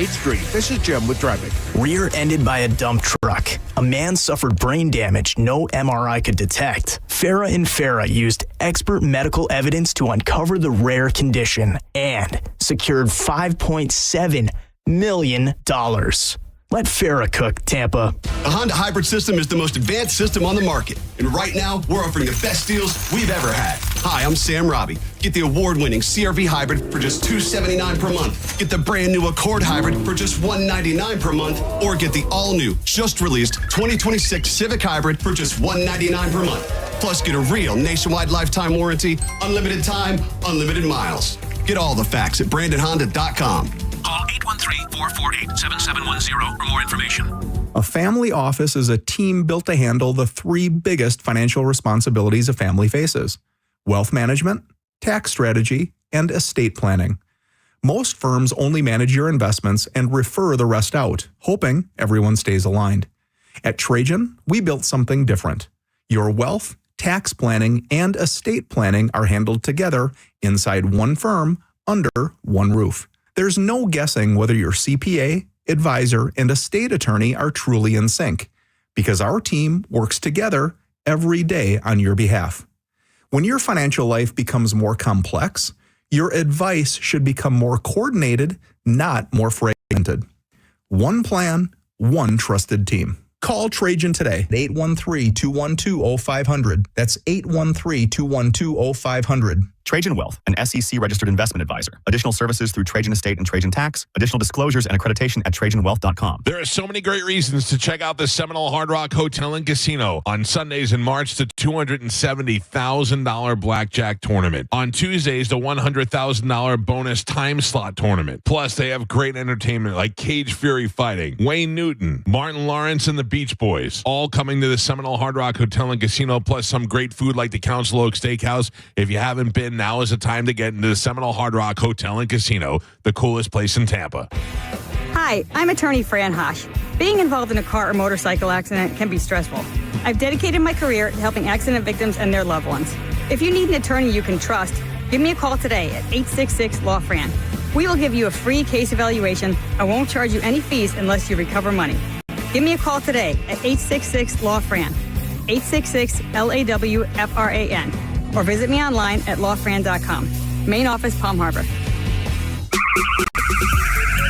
8th Street. This is Jim with traffic. Rear-ended by a dump truck. A man suffered brain damage no MRI could detect. Farah and Farah used expert medical evidence to uncover the rare condition and secured $5.7 million. Let Farah cook, Tampa. The Honda Hybrid system is the most advanced system on the market. And right now, we're offering the best deals we've ever had. Hi, I'm Sam Robbie. Get the award-winning CR-V Hybrid for just $279 per month. Get the brand-new Accord Hybrid for just $199 per month. Or get the all-new, just-released 2026 Civic Hybrid for just $199 per month. Plus, get a real nationwide lifetime warranty, unlimited time, unlimited miles. Get all the facts at BrandonHonda.com. Call 813-448-7710 for more information. A family office is a team built to handle the three biggest financial responsibilities a family faces: wealth management, tax strategy, and estate planning. Most firms only manage your investments and refer the rest out, hoping everyone stays aligned. At Trajan, we built something different. Your wealth, tax planning, and estate planning are handled together inside one firm under one roof. There's no guessing whether your CPA, advisor, and estate attorney are truly in sync, because our team works together every day on your behalf. When your financial life becomes more complex, your advice should become more coordinated, not more fragmented. One plan, one trusted team. Call Trajan today at 813-212-0500. That's 813-212-0500. Trajan Wealth, an SEC-registered investment advisor. Additional services through Trajan Estate and Trajan Tax. Additional disclosures and accreditation at TrajanWealth.com. There are so many great reasons to check out the Seminole Hard Rock Hotel and Casino. On Sundays in March, the $270,000 blackjack tournament. On Tuesdays, the $100,000 bonus time slot tournament. Plus, they have great entertainment like Cage Fury Fighting, Wayne Newton, Martin Lawrence, and the Beach Boys. All coming to the Seminole Hard Rock Hotel and Casino, plus some great food like the Council Oak Steakhouse. If you haven't been, now is the time to get into the Seminole Hard Rock Hotel and Casino, the coolest place in Tampa. Hi, I'm attorney Fran Hosh. Being involved in a car or motorcycle accident can be stressful. I've dedicated my career to helping accident victims and their loved ones. If you need an attorney you can trust, give me a call today at 866-LAW-FRAN. We will give you a free case evaluation and won't charge you any fees unless you recover money. Give me a call today at 866-LAW-FRAN, 866-LAW-FRAN. Or visit me online at lawfran.com. Main office, Palm Harbor.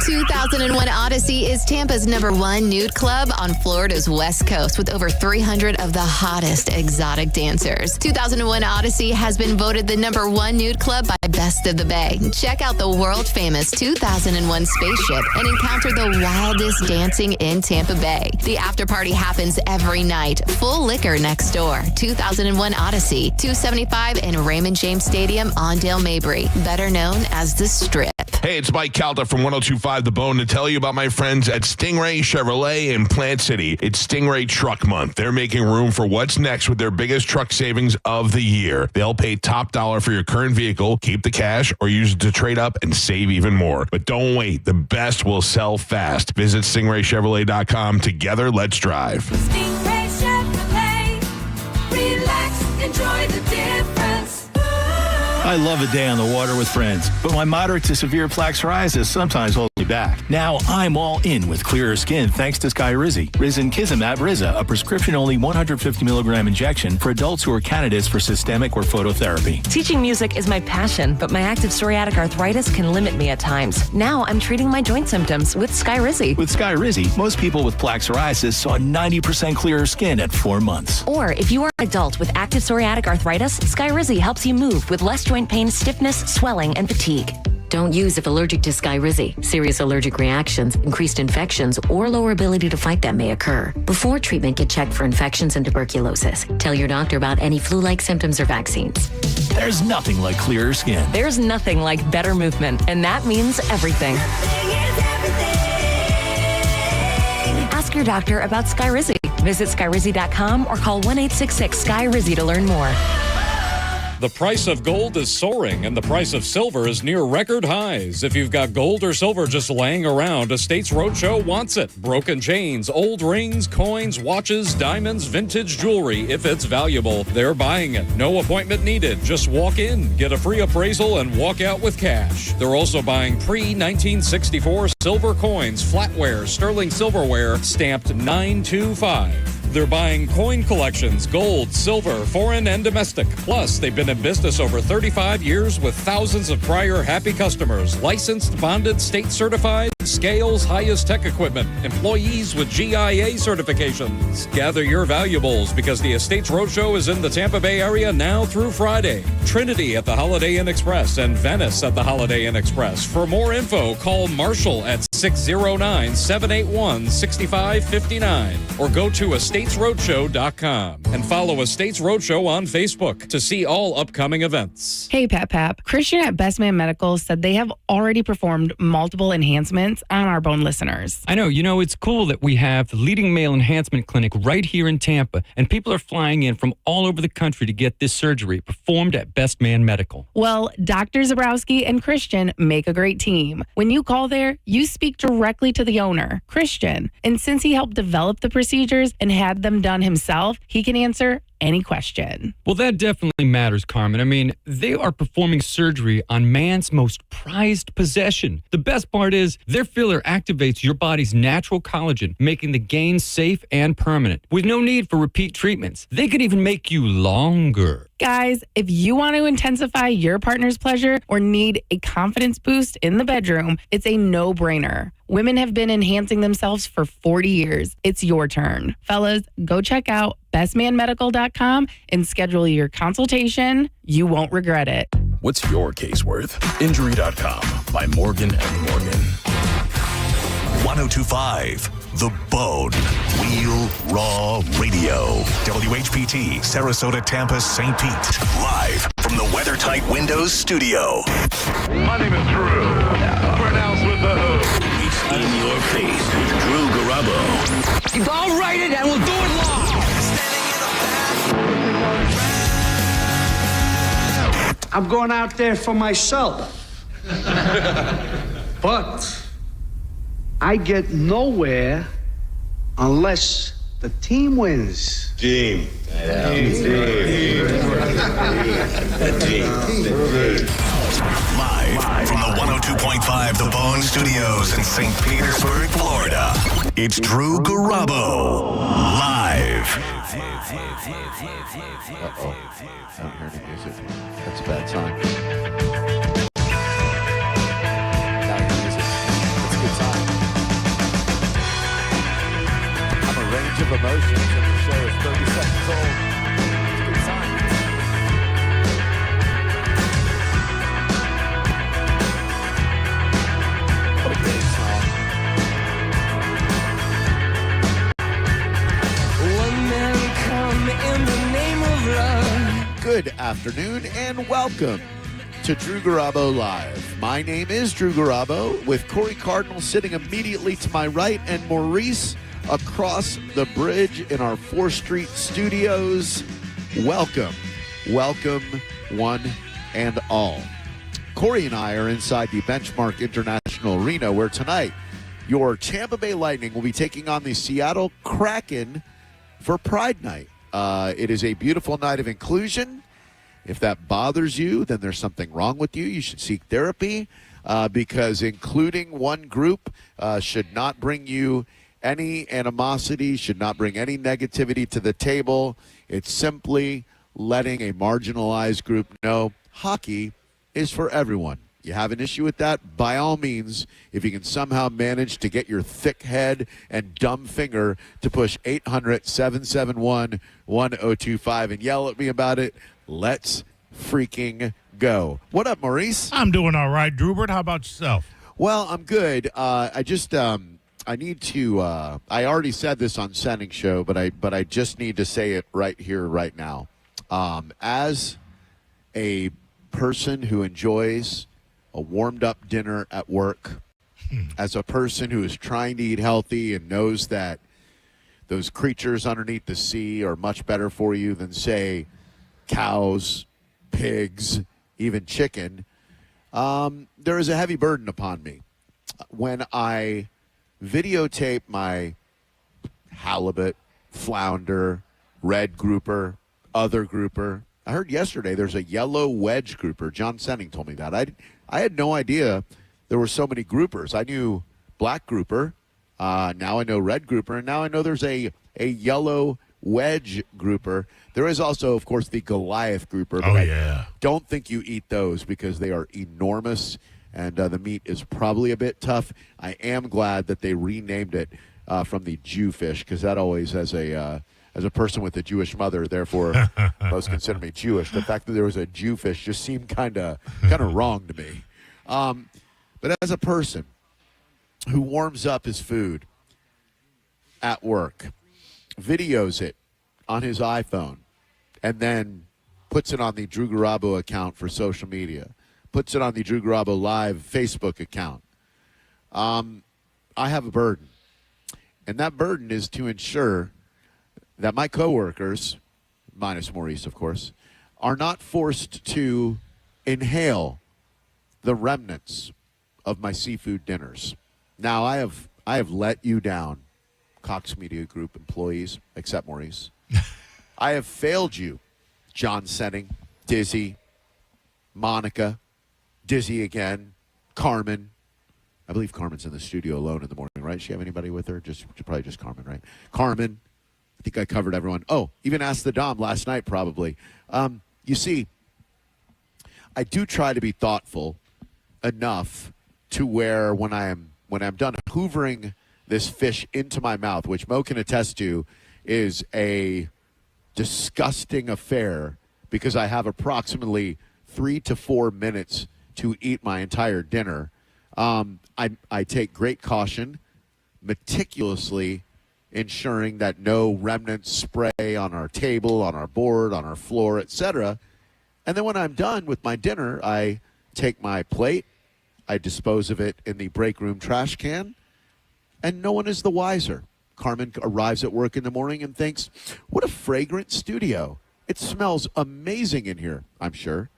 2001 Odyssey is Tampa's #1 nude club on Florida's West Coast with over 300 of the hottest exotic dancers. 2001 Odyssey has been voted the #1 nude club by Best of the Bay. Check out the world-famous 2001 spaceship and encounter the wildest dancing in Tampa Bay. The after party happens every night. Full liquor next door. 2001 Odyssey, 275 in Raymond James Stadium on Dale Mabry, better known as the Strip. Hey, it's Mike Calta from 102.5 The Bone to tell you about my friends at Stingray Chevrolet in Plant City. It's Stingray Truck Month. They're making room for what's next with their biggest truck savings of the year. They'll pay top dollar for your current vehicle, keep the cash, or use it to trade up and save even more. But don't wait. The best will sell fast. Visit StingrayChevrolet.com. Together, let's drive. Stingray Chevrolet. Relax, enjoy the difference. I love a day on the water with friends, but my moderate to severe plaque psoriasis sometimes holds me back. Now I'm all in with clearer skin thanks to Skyrizi. Risankizumab Riza, a prescription-only 150 milligram injection for adults who are candidates for systemic or phototherapy. Teaching music is my passion, but my active psoriatic arthritis can limit me at times. Now I'm treating my joint symptoms with Skyrizi. With Skyrizi, most people with plaque psoriasis saw 90% clearer skin at 4 months. Or if you are an adult with active psoriatic arthritis, Skyrizi helps you move with less joint pain, stiffness, swelling, and fatigue. Don't use if allergic to Skyrizi. Serious allergic reactions, increased infections, or lower ability to fight them may occur. Before treatment, get checked for infections and tuberculosis. Tell your doctor about any flu-like symptoms or vaccines. There's nothing like clearer skin. There's nothing like better movement, and that means everything. Ask your doctor about Skyrizi. Visit Skyrizi.com or call 1-866-SKY-RIZZI to learn more. The price of gold is soaring, and the price of silver is near record highs. If you've got gold or silver just laying around, Estates Roadshow wants it. Broken chains, old rings, coins, watches, diamonds, vintage jewelry. If it's valuable, they're buying it. No appointment needed. Just walk in, get a free appraisal, and walk out with cash. They're also buying pre-1964 silver coins, flatware, sterling silverware, stamped 925. They're buying coin collections, gold, silver, foreign, and domestic. Plus, they've been in business over 35 years with thousands of prior happy customers. Licensed, bonded, state certified, scales, highest tech equipment, employees with GIA certifications. Gather your valuables because the Estates Roadshow is in the Tampa Bay area now through Friday. Trinity at the Holiday Inn Express and Venice at the Holiday Inn Express. For more info, call Marshall at 609-781-6559 or go to estatesroadshow.com and follow Estates Roadshow on Facebook to see all upcoming events. Hey, Pap. Christian at Best Man Medical said they have already performed multiple enhancements on our bone listeners. I know. It's cool that we have the leading male enhancement clinic right here in Tampa, and people are flying in from all over the country to get this surgery performed at Best Man Medical. Well, Dr. Zabrowski and Christian make a great team. When you call there, you speak directly to the owner, Christian. And since he helped develop the procedures and had them done himself, he can answer any question. Well, that definitely matters, Carmen. I mean, they are performing surgery on man's most prized possession. The best part is their filler activates your body's natural collagen, making the gains safe and permanent with no need for repeat treatments. They could even make you longer. Guys, if you want to intensify your partner's pleasure or need a confidence boost in the bedroom, it's a no-brainer. Women have been enhancing themselves for 40 years. It's your turn. Fellas, go check out bestmanmedical.com and schedule your consultation. You won't regret it. What's your case worth? Injury.com by Morgan & Morgan. 1025 The Bone. Wheel Raw Radio. WHPT, Sarasota, Tampa, St. Pete. Live from the WeatherTight Windows studio. My name is Drew. Pronounced with the hook. It's in your face with Drew Garabo. I'll write it and we'll do it live. I'm going out there for myself. But I get nowhere unless the team wins. Team. Live from the 102.5 The Bone Studios in St. Petersburg, Florida. It's Drew Garabo. Live. Uh-oh. I'm hearing the music. That's a bad sign. Now your music. That's a good sign. I'm a range of emotions, and the show is 30 seconds old. It's a good sign. What a great song. One man come in the name of love. Good afternoon and welcome to Drew Garabo Live. My name is Drew Garabo with Corey Cardinal sitting immediately to my right and Maurice across the bridge in our 4th Street studios. Welcome one and all. Corey and I are inside the Benchmark International Arena where tonight your Tampa Bay Lightning will be taking on the Seattle Kraken for Pride Night. It is a beautiful night of inclusion. If that bothers you, then there's something wrong with you. You should seek therapy because including one group should not bring you any animosity, should not bring any negativity to the table. It's simply letting a marginalized group know hockey is for everyone. You have an issue with that? By all means, if you can somehow manage to get your thick head and dumb finger to push 800-771-1025 and yell at me about it, let's freaking go. What up, Maurice? I'm doing all right, Drubert. How about yourself? Well, I'm good. I need to, I already said this on Sending Show, but I just need to say it right here, right now. As a person who enjoys a warmed-up dinner at work, as a person who is trying to eat healthy and knows that those creatures underneath the sea are much better for you than, say, cows, pigs, even chicken, there is a heavy burden upon me. When I videotape my halibut, flounder, red grouper, other grouper. I heard yesterday there's a yellow wedge grouper. John Senning told me that. I had no idea there were so many groupers. I knew black grouper. Now I know red grouper. And now I know there's a yellow wedge grouper. There is also, of course, the Goliath grouper. But I don't think you eat those because they are enormous and the meat is probably a bit tough. I am glad that they renamed it from the Jewfish because that always, as a person with a Jewish mother, therefore most consider me Jewish. The fact that there was a Jewfish just seemed kind of wrong to me. But as a person who warms up his food at work, videos it on his iPhone, and then puts it on the Drew Garabo account for social media, puts it on the Drew Garabo Live Facebook account, I have a burden. And that burden is to ensure that my coworkers, minus Maurice, of course, are not forced to inhale the remnants of my seafood dinners. Now, I have let you down, Cox Media Group employees, except Maurice. I have failed you, John Senning, Dizzy, Monica, Dizzy again, Carmen. I believe Carmen's in the studio alone in the morning, right? Does she have anybody with her? Probably just Carmen, right? Carmen. I think I covered everyone. Oh, even asked the Dom last night, probably. You see, I do try to be thoughtful enough to where when I'm done hoovering this fish into my mouth, which Mo can attest to is a disgusting affair because I have approximately 3 to 4 minutes to eat my entire dinner. I take great caution, meticulously ensuring that no remnants spray on our table, on our board, on our floor, etc. And then when I'm done with my dinner, I take my plate, I dispose of it in the break room trash can, and no one is the wiser. Carmen arrives at work in the morning and thinks, what a fragrant studio. It smells amazing in here, I'm sure.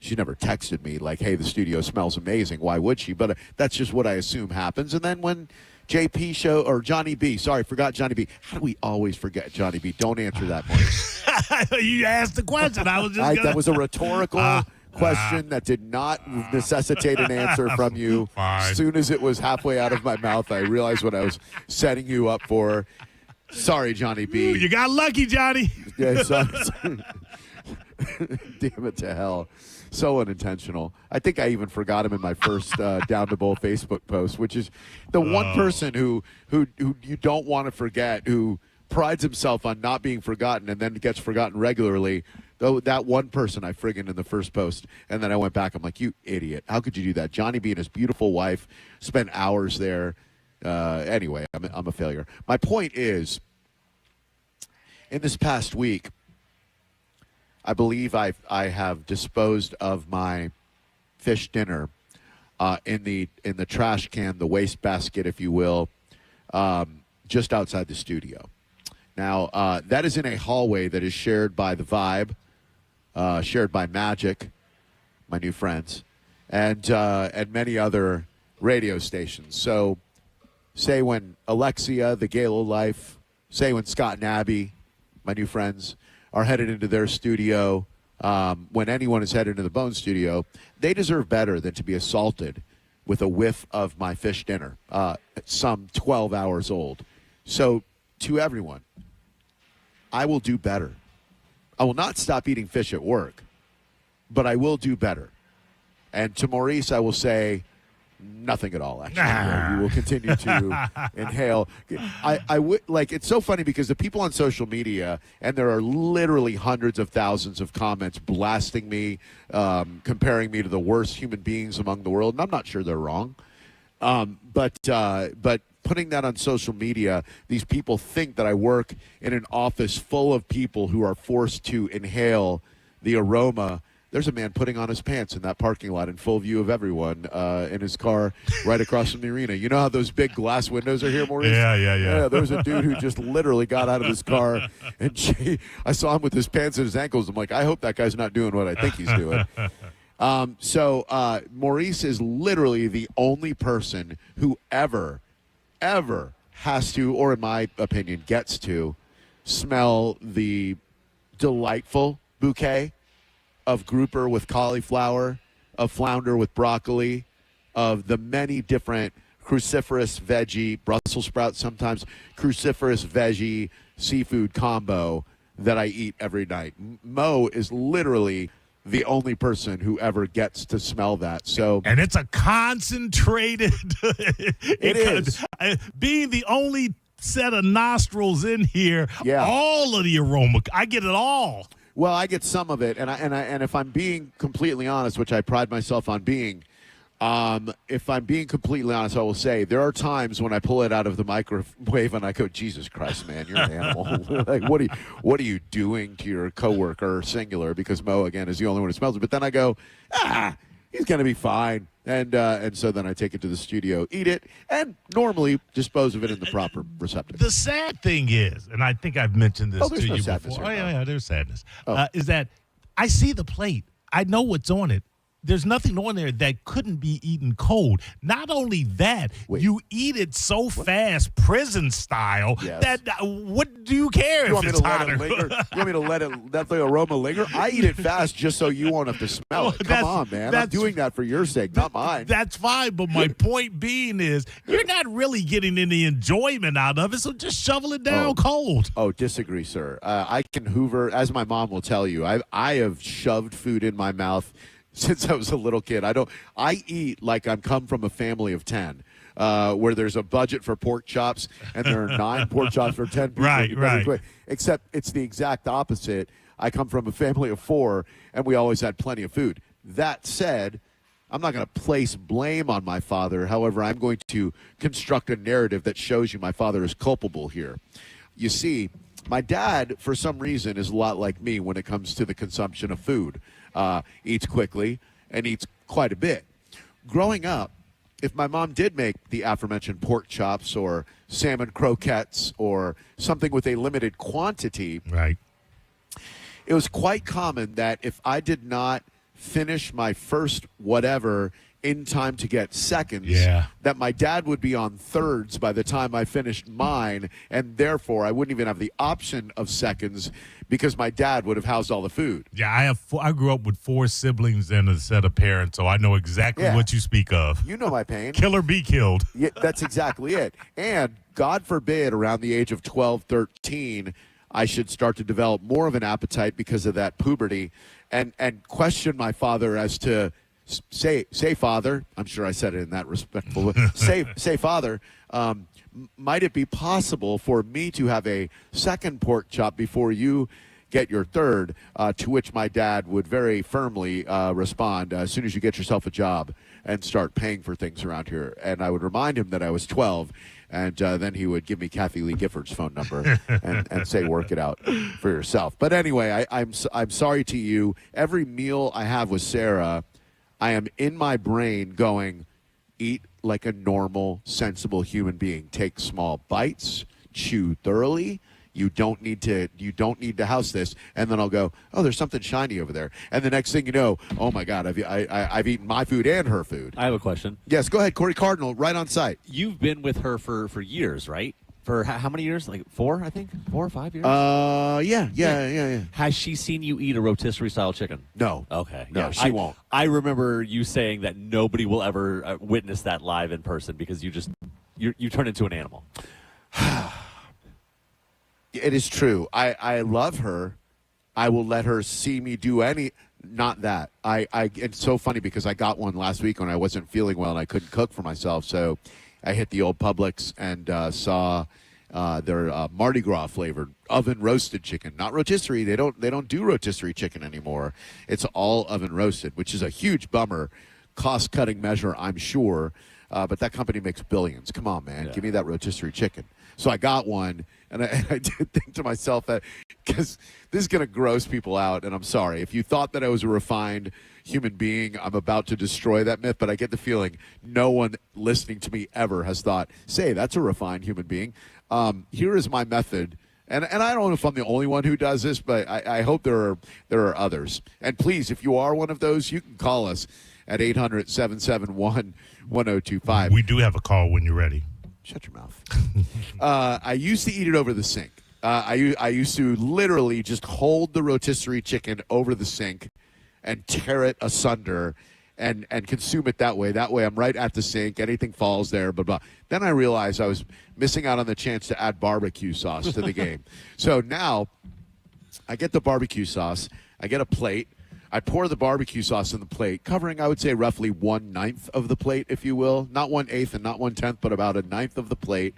She never texted me like, hey, the studio smells amazing. Why would she? But that's just what I assume happens. And then when JP or Johnny B, sorry, forgot Johnny B. How do we always forget Johnny B? Don't answer that, Maurice. You asked the question. I was just That was a rhetorical question that did not necessitate an answer from you. Fine. As soon as it was halfway out of my mouth, I realized what I was setting you up for. Sorry, Johnny B. You got lucky, Johnny. Yeah, sorry. Damn it to hell. So unintentional. I think I even forgot him in my first Down to Bowl Facebook post, which is the one person who you don't want to forget, who prides himself on not being forgotten and then gets forgotten regularly. Though that one person I friggin' in the first post, and then I went back. I'm like, you idiot! How could you do that? Johnny B and his beautiful wife spent hours there. Anyway, I'm a failure. My point is, in this past week, I believe I have disposed of my fish dinner in the trash can, the waste basket, if you will, just outside the studio. Now, that is in a hallway that is shared by The Vibe, shared by Magic, my new friends, and many other radio stations. So, say when Alexia, the Galo Life, say when Scott and Abby, my new friends, are headed into their studio, when anyone is headed into the Bone studio, they deserve better than to be assaulted with a whiff of my fish dinner, some 12 hours old. So, to everyone, I will do better. I will not stop eating fish at work, but I will do better. And to Maurice, I will say nothing at all, actually. You will continue to inhale. I would like, it's so funny because the people on social media, and there are literally hundreds of thousands of comments blasting me, comparing me to the worst human beings among the world, and I'm not sure they're wrong. But putting that on social media, these people think that I work in an office full of people who are forced to inhale the aroma there's a man putting on his pants in that parking lot in full view of everyone in his car right across from the arena. You know how those big glass windows are here, Maurice? Yeah. There was a dude who just literally got out of his car, and I saw him with his pants at his ankles. I'm like, I hope that guy's not doing what I think he's doing. So Maurice is literally the only person who ever has to, or in my opinion, gets to smell the delightful bouquet of grouper with cauliflower, of flounder with broccoli, of the many different cruciferous veggie, Brussels sprouts sometimes, cruciferous veggie seafood combo that I eat every night. Mo is literally the only person who ever gets to smell that. So, and it's a concentrated. It is. Being the only set of nostrils in here, all of the aroma, I get it all. Well, I get some of it, and if I'm being completely honest, which I pride myself on being, if I'm being completely honest, I will say there are times when I pull it out of the microwave and I go, Jesus Christ, man, you're an animal. Like, what are you doing to your coworker, singular? Because Mo again is the only one who smells it. But then I go, he's gonna be fine, and so then I take it to the studio, eat it, and normally dispose of it in the proper receptacle. The sad thing is, and I think I've mentioned this to you before. There's sadness. Is that I see the plate, I know what's on it. There's nothing on there that couldn't be eaten cold. Not only that, you eat it so fast, prison style, that what do you care if it's hotter? You want me to let the aroma linger? I eat it fast just so you won't have to smell it. Come on, man. I'm doing that for your sake, not mine. That's fine, but my point being is you're not really getting any enjoyment out of it, so just shovel it down cold. Oh, disagree, sir. I can hoover, as my mom will tell you, I have shoved food in my mouth since I was a little kid. I eat like I'm come from a family of 10, where there's a budget for pork chops, and there are 9 pork chops for 10 people. Right. Except it's the exact opposite. I come from a family of 4, and we always had plenty of food. That said, I'm not going to place blame on my father. However, I'm going to construct a narrative that shows you my father is culpable here. You see, my dad, for some reason, is a lot like me when it comes to the consumption of food. Eats quickly and eats quite a bit. Growing up, if my mom did make the aforementioned pork chops or salmon croquettes or something with a limited quantity, it was quite common that if I did not finish my first whatever in time to get seconds, that my dad would be on thirds by the time I finished mine, and therefore I wouldn't even have the option of seconds because my dad would have housed all the food. Yeah, I grew up with 4 siblings and a set of parents, so I know exactly what you speak of. You know my pain. Kill or be killed. Yeah, that's exactly it. And God forbid, around the age of 12, 13, I should start to develop more of an appetite because of that puberty and question my father as to, say Father, I'm sure I said it in that respectful way, say Father, might it be possible for me to have a second pork chop before you get your third? To which my dad would very firmly respond, as soon as you get yourself a job and start paying for things around here. And I would remind him that I was 12, and then he would give me Kathy Lee Gifford's phone number and say, work it out for yourself. But anyway, I'm sorry to you. Every meal I have with Sarah, I am in my brain going, eat like a normal, sensible human being. Take small bites, chew thoroughly. You don't need to house this. And then I'll go, oh, there's something shiny over there. And the next thing you know, oh my God, I've eaten my food and her food. I have a question. Yes, go ahead, Corey Cardinal, right on site. You've been with her for years, right? For how many years? Like 4, I think? 4 or 5 years? Yeah. Has she seen you eat a rotisserie-style chicken? No. Okay. No, yeah. she won't. I remember you saying that nobody will ever witness that live in person because you turn into an animal. It is true. I love her. I will let her see me do not that. It's so funny because I got one last week when I wasn't feeling well and I couldn't cook for myself. So I hit the old Publix and saw their Mardi Gras flavored oven roasted chicken, not rotisserie. They don't do rotisserie chicken anymore. It's all oven roasted, which is a huge bummer, cost cutting measure, I'm sure. but that company makes billions. Come on, man. Give me that rotisserie chicken. So I got one, and I did think to myself that, because this is going to gross people out, and I'm sorry. If you thought that I was a refined human being, I'm about to destroy that myth, but I get the feeling no one listening to me ever has thought, say, that's a refined human being. Here is my method. And I don't know if I'm the only one who does this, but I hope there are others. And please, if you are one of those, you can call us at 800-771-1025. We do have a call when you're ready. Shut your mouth. I used to eat it over the sink. I used to literally just hold the rotisserie chicken over the sink and tear it asunder and consume it that way. That way I'm right at the sink. Anything falls there, blah, blah. Then I realized I was missing out on the chance to add barbecue sauce to the game. So now I get the barbecue sauce. I get a plate. I pour the barbecue sauce in the plate, covering, I would say, roughly 1/9 of the plate, if you will. Not 1/8 and not 1/10, but about 1/9 of the plate.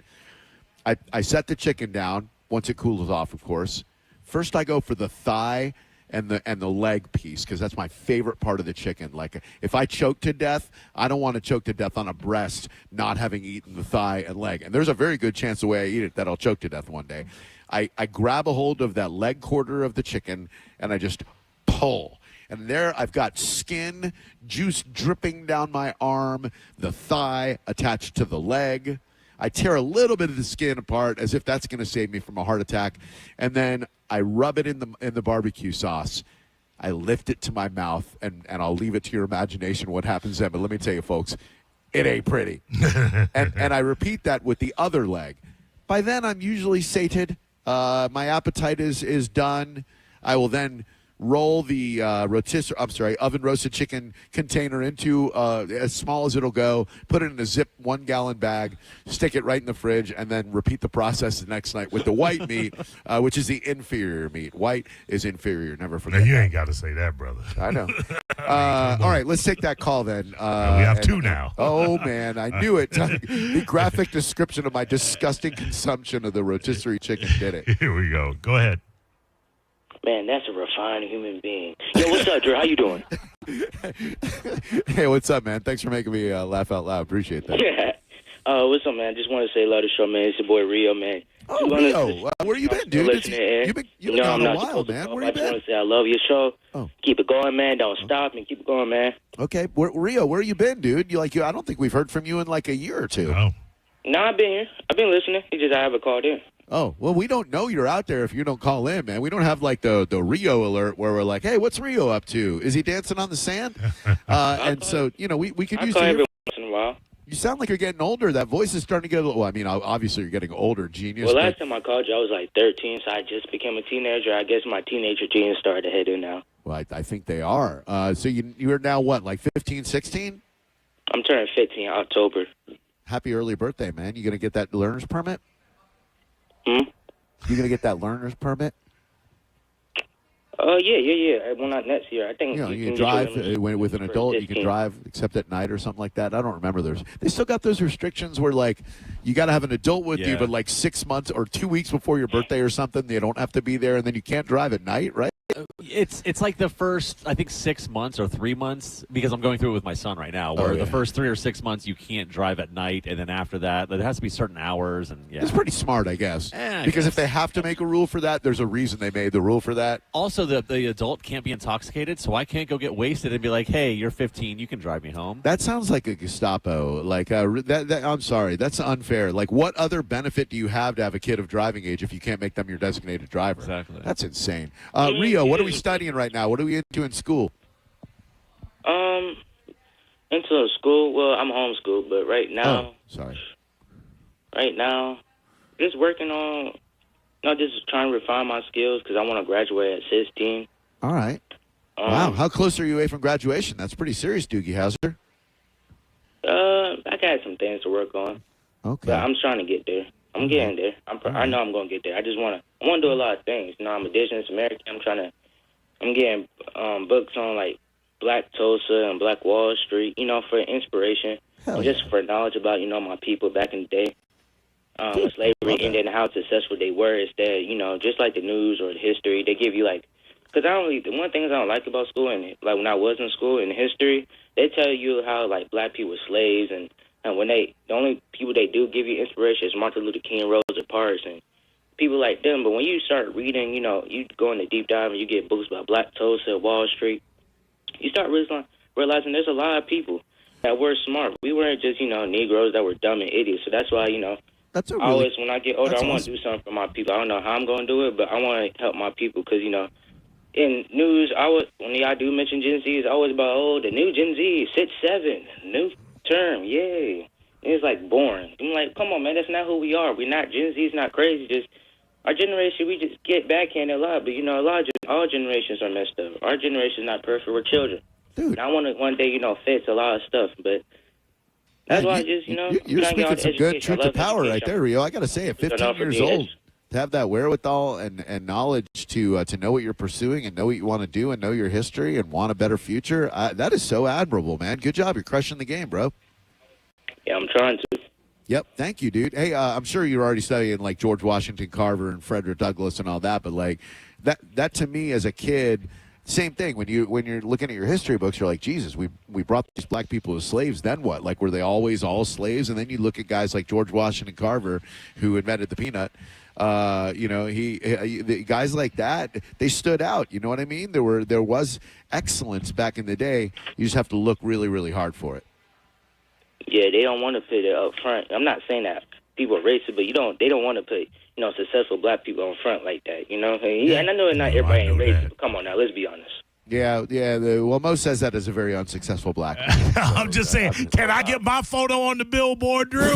I set the chicken down once it cools off, of course. First I go for the thigh and the leg piece, because that's my favorite part of the chicken. Like, if I choke to death, I don't want to choke to death on a breast not having eaten the thigh and leg. And there's a very good chance the way I eat it that I'll choke to death one day. I grab a hold of that leg quarter of the chicken, and I just pull. And there I've got skin, juice dripping down my arm, the thigh attached to the leg. I tear a little bit of the skin apart as if that's going to save me from a heart attack. And then I rub it in the barbecue sauce. I lift it to my mouth, and I'll leave it to your imagination what happens then. But let me tell you, folks, it ain't pretty. and I repeat that with the other leg. By then, I'm usually sated. My appetite is done. I will then roll the oven roasted chicken container into as small as it'll go, put it in a zip 1-gallon bag, stick it right in the fridge, and then repeat the process the next night with the white meat, which is the inferior meat. White is inferior. Never forget. Now, you ain't got to say that, brother. I know. All right, let's take that call then. We have two now. Oh, man, I knew it. The graphic description of my disgusting consumption of the rotisserie chicken did it. Here we go. Go ahead. Man, that's a refined human being. Yo, what's up, Drew? How you doing? Hey, what's up, man? Thanks for making me laugh out loud. Appreciate that. What's up, man? Just want to say love to the show, man. It's your boy Rio, man. Oh, Rio. Where you been, dude? You've been gone a while, man. Where you been? I just want to say I love your show. Oh. Keep it going, man. Don't stop and keep it going, man. Okay. Rio, where you been, dude? I don't think we've heard from you in like a year or two. No, I've been here. I've been listening. It's just I haven't called in. Oh, well, we don't know you're out there if you don't call in, man. We don't have, like, the Rio alert where we're like, hey, what's Rio up to? Is he dancing on the sand? And so, we could use I call every once in a while. You sound like you're getting older. That voice is starting to get a little, well, I mean, obviously you're getting older, genius. Well, last time I called you, I was like 13, so I just became a teenager. I guess my teenager genes started to head in now. Well, I think they are. So you're now what, like 15, 16? I'm turning 15 in October. Happy early birthday, man. You going to get that learner's permit? Hmm? You going to get that learner's permit? Yeah. Well, not next year. I think you can drive get with an adult. You can drive except at night or something like that. I don't remember. They still got those restrictions where like you got to have an adult with you, but like 6 months or 2 weeks before your birthday or something, they don't have to be there, and then you can't drive at night, right? It's like the first, I think, 6 months or 3 months, because I'm going through it with my son right now, where the first 3 or 6 months you can't drive at night, and then after that, there has to be certain hours. And It's pretty smart, I guess. Because if they have to make a rule for that, there's a reason they made the rule for that. Also, the adult can't be intoxicated, so I can't go get wasted and be like, hey, you're 15, you can drive me home. That sounds like a Gestapo. Like, I'm sorry, that's unfair. Like, what other benefit do you have to have a kid of driving age if you can't make them your designated driver? Exactly. That's insane. Rio, what are we studying right now? What are we into in school? Into school. Well, I'm homeschooled, but right now. Right now, just working on. Just trying to refine my skills because I want to graduate at 16. All right. Wow. How close are you away from graduation? That's pretty serious, Doogie Howser. I got some things to work on. Okay. But I'm trying to get there. I'm getting there. I know I'm going to get there. I want to do a lot of things. I'm Indigenous American. I'm getting books on like Black Tulsa and Black Wall Street, for inspiration. And just for knowledge about, my people back in the day. When slavery ended and how successful they were instead, just like the news or the history, they give you like, because the one thing I don't like about school, and like when I was in school in history, they tell you how like black people were slaves and And the only people they do give you inspiration is Martin Luther King, Rosa Parks, and people like them. But when you start reading, you go into deep dive and you get books about Black Tulsa, Wall Street, you start realizing there's a lot of people that were smart. We weren't just, Negroes that were dumb and idiots. So that's why, always when I get older, I want to do something for my people. I don't know how I'm going to do it, but I want to help my people because, in news, when y'all do mention Gen Z, it's always about, the new Gen Z, 6'7", new term, yay. And it's like boring. I'm like, come on, man, that's not who we are. We're not, Gen Z is not crazy. Just our generation, we just get backhanded a lot. But, all generations are messed up. Our generation is not perfect. We're children. Dude. And I want to one day, fix a lot of stuff, but that's why I just, You're speaking some good truth to power right there, Rio. I got to say, at 15 years old, to have that wherewithal and knowledge to know what you're pursuing and know what you want to do and know your history and want a better future, that is so admirable, man. Good job. You're crushing the game, bro. Yeah, I'm trying to. Yep. Thank you, dude. Hey, I'm sure you're already studying like George Washington Carver and Frederick Douglass and all that, but like that to me as a kid, same thing. When you're looking at your history books, you're like, Jesus, we brought these black people as slaves. Then what? Like, were they always all slaves? And then you look at guys like George Washington Carver, who invented the peanut. The guys like that, they stood out. You know what I mean? There was excellence back in the day. You just have to look really, really hard for it. Yeah, they don't want to put it up front. I'm not saying that people are racist, but they don't want to put successful black people on front like that. And I know not everybody ain't racist, but come on now, let's be honest. Yeah. Well, Mo says that as a very unsuccessful black man. I'm just saying, can I get my photo on the billboard, Drew?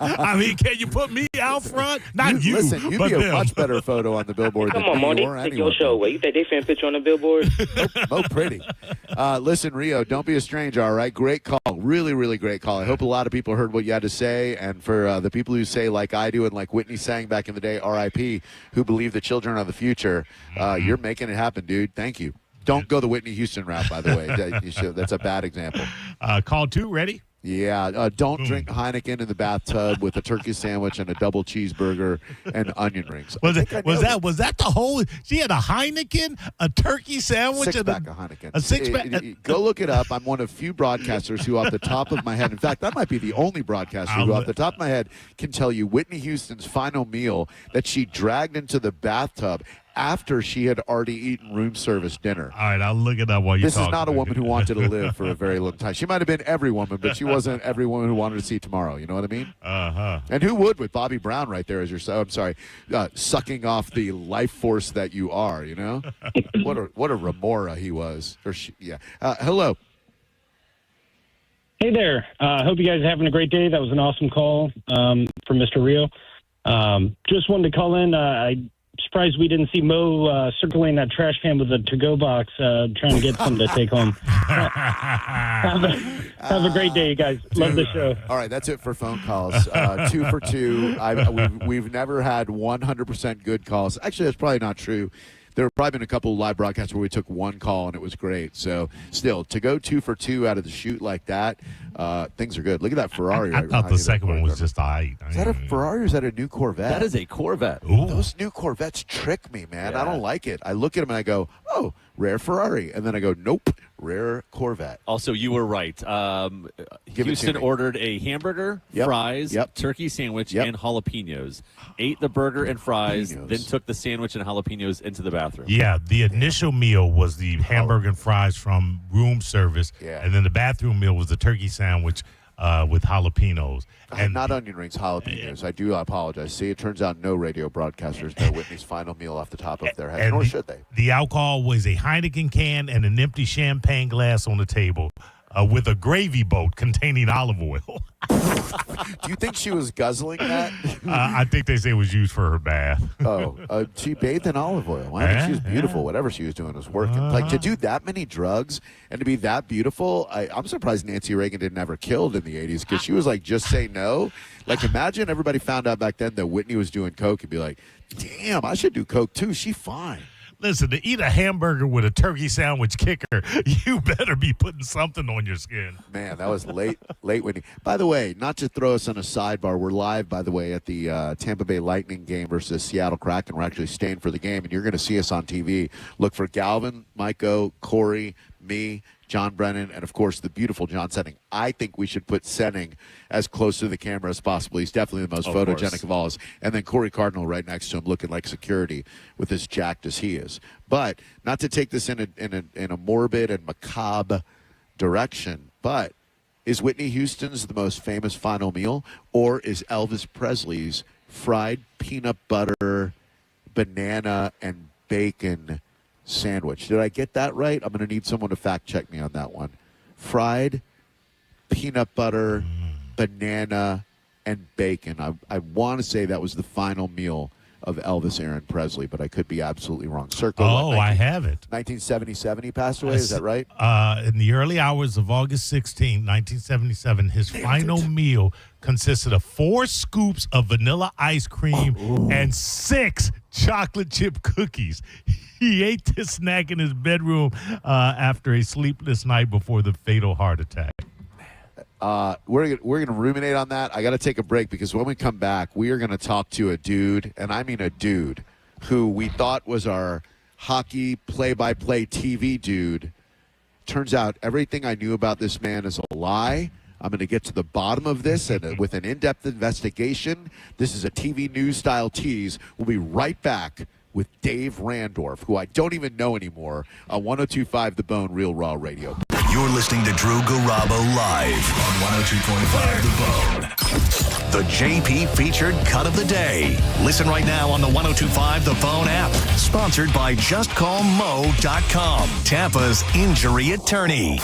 I mean, can you put me out front? Not you, listen, you'd be a much better photo on the billboard Come than on, me Mo, or they take anyone. your show away. You think they finna put you on the billboard? Mo pretty. Listen, Rio, don't be a stranger, all right? Great call. Really, really great call. I hope a lot of people heard what you had to say. And for the people who say, like I do and like Whitney sang back in the day, R.I.P., who believe the children are the future, you're making it happen, dude. Thank you. Don't go the Whitney Houston route, by the way. That's a bad example. Call 2, ready? Yeah, don't drink Heineken in the bathtub with a turkey sandwich and a double cheeseburger and onion rings. Was that the whole? She had a Heineken, a turkey sandwich, Six-pack of Heineken. A six-pack. Go look it up. I'm one of few broadcasters who, off the top of my head, in fact, I might be the only broadcaster who, off the top of my head, can tell you Whitney Houston's final meal that she dragged into the bathtub after she had already eaten room service dinner. All right, I'll look it up while you're talking. This is not a woman who wanted to live for a very long time. She might have been every woman, but she wasn't every woman who wanted to see tomorrow. You know what I mean? Uh-huh. And who would with Bobby Brown right there as your sucking off the life force that you are, you know? What a remora he was. Hello. Hey there. Hope you guys are having a great day. That was an awesome call from Mr. Rio. Just wanted to call in. I'm surprised we didn't see Mo circling that trash can with a to-go box trying to get something to take home. Have a great day, you guys. Love the show. All right, that's it for phone calls. 2 for 2. We've never had 100% good calls. Actually, that's probably not true. There have probably been a couple of live broadcasts where we took one call and it was great. So, still, to go 2 for 2 out of the chute like that, things are good. Look at that Ferrari. I thought the second one was just all right. Is that a Ferrari or is that a new Corvette? That is a Corvette. Ooh. Those new Corvettes trick me, man. Yeah. I don't like it. I look at them and I go, oh, rare Ferrari. And then I go, nope, rare Corvette. Also, you were right. Houston ordered a hamburger, fries, turkey sandwich, and jalapenos. Ate the burger and fries, then took the sandwich and jalapenos into the bathroom. Yeah, the initial meal was the hamburger and fries from room service, and then the bathroom meal was the turkey sandwich with jalapenos. And not onion rings, jalapenos. I do apologize. See, it turns out no radio broadcasters know Whitney's final meal off the top of their head, nor should they. The alcohol was a Heineken can and an empty champagne glass on the table with a gravy boat containing olive oil. Do you think she was guzzling that? I think they say it was used for her bath. She bathed in olive oil. I think she was beautiful. Whatever she was doing was working. Like, to do that many drugs and to be that beautiful, I'm surprised Nancy Reagan didn't ever killed in the 80s because she was like, just say no. Like, imagine everybody found out back then that Whitney was doing coke and be like, damn, I should do coke too. She fine. Listen, to eat a hamburger with a turkey sandwich kicker, you better be putting something on your skin. Man, that was late Whitney. By the way, not to throw us on a sidebar, we're live, by the way, at the Tampa Bay Lightning game versus Seattle Kraken. We're actually staying for the game, and you're going to see us on TV. Look for Galvin, Maiko, Corey, me, John Brennan, and, of course, the beautiful John Senning. I think we should put Senning as close to the camera as possible. He's definitely the most photogenic of all us. And then Corey Cardinal right next to him looking like security with as jacked as he is. But not to take this in a morbid and macabre direction, but is Whitney Houston's the most famous final meal, or is Elvis Presley's fried peanut butter, banana, and bacon sandwich? Did I get that right? I'm going to need someone to fact check me on that one. Fried peanut butter, banana, and bacon. I want to say that was the final meal of Elvis Aaron Presley, but I could be absolutely wrong. I have it. 1977 he passed away, is that right? In the early hours of August 16, 1977, his final meal consisted of 4 scoops of vanilla ice cream and 6 chocolate chip cookies. He ate this snack in his bedroom after a sleepless night before the fatal heart attack. We're gonna ruminate on that. I got to take a break because when we come back, we are going to talk to a dude, and I mean a dude, who we thought was our hockey play-by-play TV dude. Turns out everything I knew about this man is a lie. I'm going to get to the bottom of this and with an in-depth investigation. This is a TV news-style tease. We'll be right back with Dave Randorf, who I don't even know anymore, on 102.5 The Bone Real Raw Radio. You're listening to Drew Garabo live on 102.5 The Bone. The JP featured cut of the day. Listen right now on the 102.5 The Bone app. Sponsored by JustCallMo.com, Tampa's injury attorney.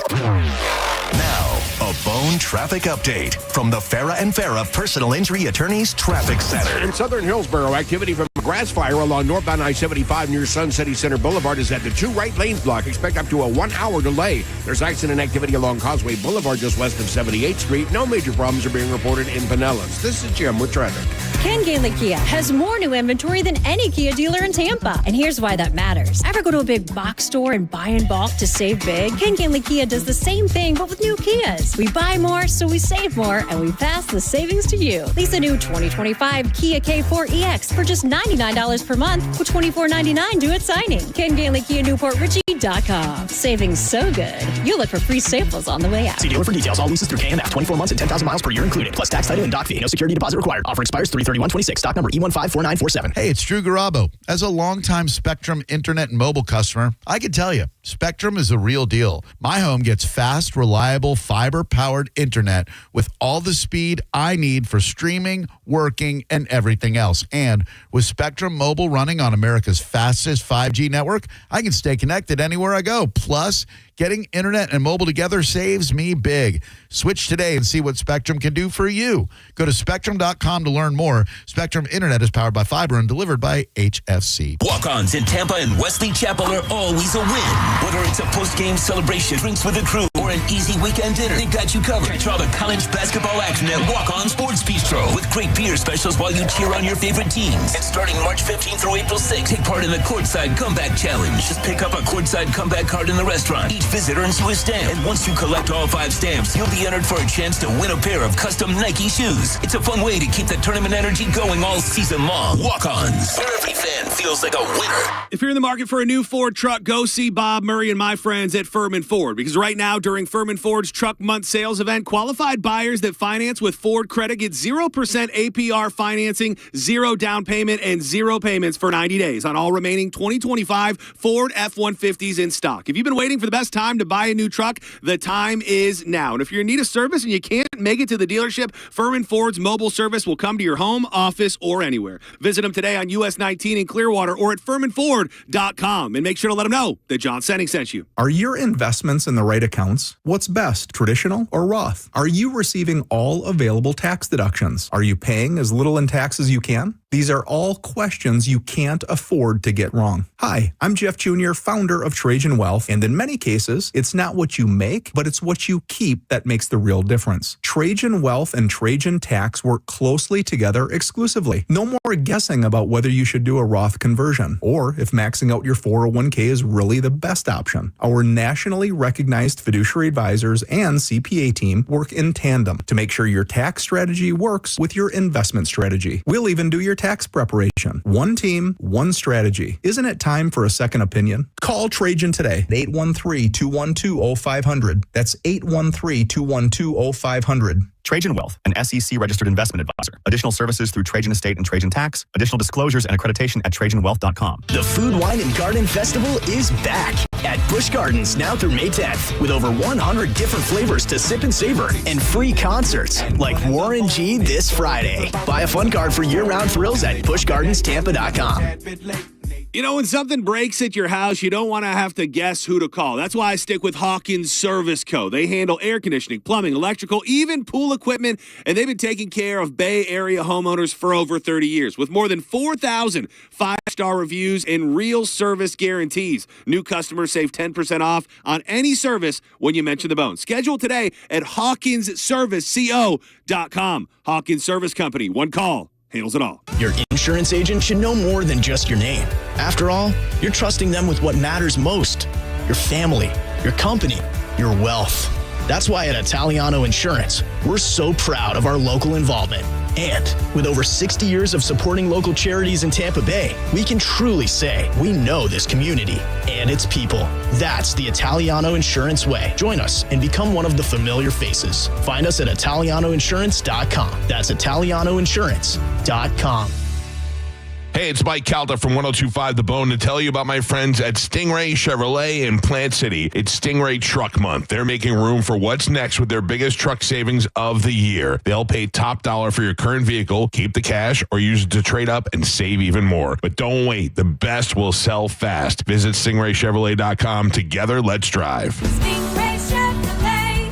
Now, a Bone traffic update from the Farah and Farah Personal Injury Attorneys Traffic Center. In southern Hillsborough, activity from a grass fire along northbound I-75 near Sun City Center Boulevard is at the 2 right lanes block. Expect up to a 1-hour delay. There's accident activity along Causeway Boulevard just west of 78th Street. No major problems are being reported in Pinellas. This is Jim with traffic. Ken Gailey Kia has more new inventory than any Kia dealer in Tampa. And here's why that matters. Ever go to a big box store and buy in bulk to save big? Ken Gailey Kia does the same thing, but with new Kias. We buy more, so we save more, and we pass the savings to you. Lease a new 2025 Kia K4 EX for just $99 per month with $24.99 due at signing. Ken Gailey Kia NewportRichie.com. Savings so good, you'll look for free samples on the way out. See dealer for details. All leases through KMF. 24 months and 10,000 miles per year included. Plus tax, title, and dock fee. No security deposit required. Offer expires 3/31/26. Stock number E154947. Hey, it's Drew Garabo. As a longtime Spectrum internet and mobile customer, I can tell you, Spectrum is a real deal. My home gets fast, reliable, fiber-powered internet with all the speed I need for streaming, working, and everything else. And with Spectrum Mobile running on America's fastest 5G network, I can stay connected anywhere I go. Plus, getting internet and mobile together saves me big. Switch today and see what Spectrum can do for you. Go to Spectrum.com to learn more. Spectrum Internet is powered by fiber and delivered by HFC. Walk-ons in Tampa and Wesley Chapel are always a win. Whether it's a post-game celebration, drinks with the crew, or an easy weekend dinner, they got you covered. Catch all the college basketball action at Walk-On Sports Bistro with great beer specials while you cheer on your favorite teams. And starting March 15th through April 6th, take part in the Courtside Comeback Challenge. Just pick up a Courtside Comeback card in the restaurant. Each visit earns you a stamp. And once you collect all 5 stamps, you'll be entered for a chance to win a pair of custom Nike shoes. It's a fun way to keep the tournament energy going all season long. Walk-ons, where every fan feels like a winner. If you're in the market for a new Ford truck, go see Bob Murray and my friends at Furman Ford. Because right now, during Furman Ford's Truck Month Sales event, qualified buyers that finance with Ford Credit get 0% APR financing, 0 down payment, and 0 payments for 90 days on all remaining 2025 Ford F-150s in stock. If you've been waiting for the best time to buy a new truck, the time is now. And if you're in need of service and you can't make it to the dealership, Furman Ford's mobile service will come to your home, office, or anywhere. Visit them today on US 19 in Clearwater or at FurmanFord.com and make sure to let them know that John Senning sent you. Are your investments in the right accounts? What's best, traditional or Roth? Are you receiving all available tax deductions? Are you paying as little in tax as you can? These are all questions you can't afford to get wrong. Hi, I'm Jeff Jr., founder of Trajan Wealth, and in many cases, it's not what you make, but it's what you keep that makes the real difference. Trajan Wealth and Trajan Tax work closely together exclusively. No more guessing about whether you should do a Roth conversion, or if maxing out your 401k is really the best option. Our nationally recognized fiduciary advisors and CPA team work in tandem to make sure your tax strategy works with your investment strategy. We'll even do your tax preparation. One team, one strategy. Isn't it time for a second opinion? Call Trajan today at 813-212-0500. That's 813-212-0500. Trajan Wealth, an SEC-registered investment advisor. Additional services through Trajan Estate and Trajan Tax. Additional disclosures and accreditation at TrajanWealth.com. The Food, Wine, and Garden Festival is back at Busch Gardens now through May 10th with over 100 different flavors to sip and savor and free concerts like Warren G this Friday. Buy a fun card for year-round thrills at BuschGardensTampa.com. You know, when something breaks at your house, you don't want to have to guess who to call. That's why I stick with Hawkins Service Co. They handle air conditioning, plumbing, electrical, even pool equipment, and they've been taking care of Bay Area homeowners for over 30 years with more than 4,000 five-star reviews and real service guarantees. New customers save 10% off on any service when you mention the bone. Schedule today at HawkinsServiceCo.com. Hawkins Service Company. One call handles it all. Your insurance agent should know more than just your name. After all, you're trusting them with what matters most: your family, your company, your wealth. That's why at Italiano Insurance, we're so proud of our local involvement. And with over 60 years of supporting local charities in Tampa Bay, we can truly say we know this community and its people. That's the Italiano Insurance way. Join us and become one of the familiar faces. Find us at ItalianoInsurance.com. That's ItalianoInsurance.com. Hey, it's Mike Calda from 102.5 The Bone to tell you about my friends at Stingray Chevrolet in Plant City. It's Stingray Truck Month. They're making room for what's next with their biggest truck savings of the year. They'll pay top dollar for your current vehicle, keep the cash, or use it to trade up and save even more. But don't wait. The best will sell fast. Visit StingrayChevrolet.com. Together, let's drive. Stingray Chevrolet.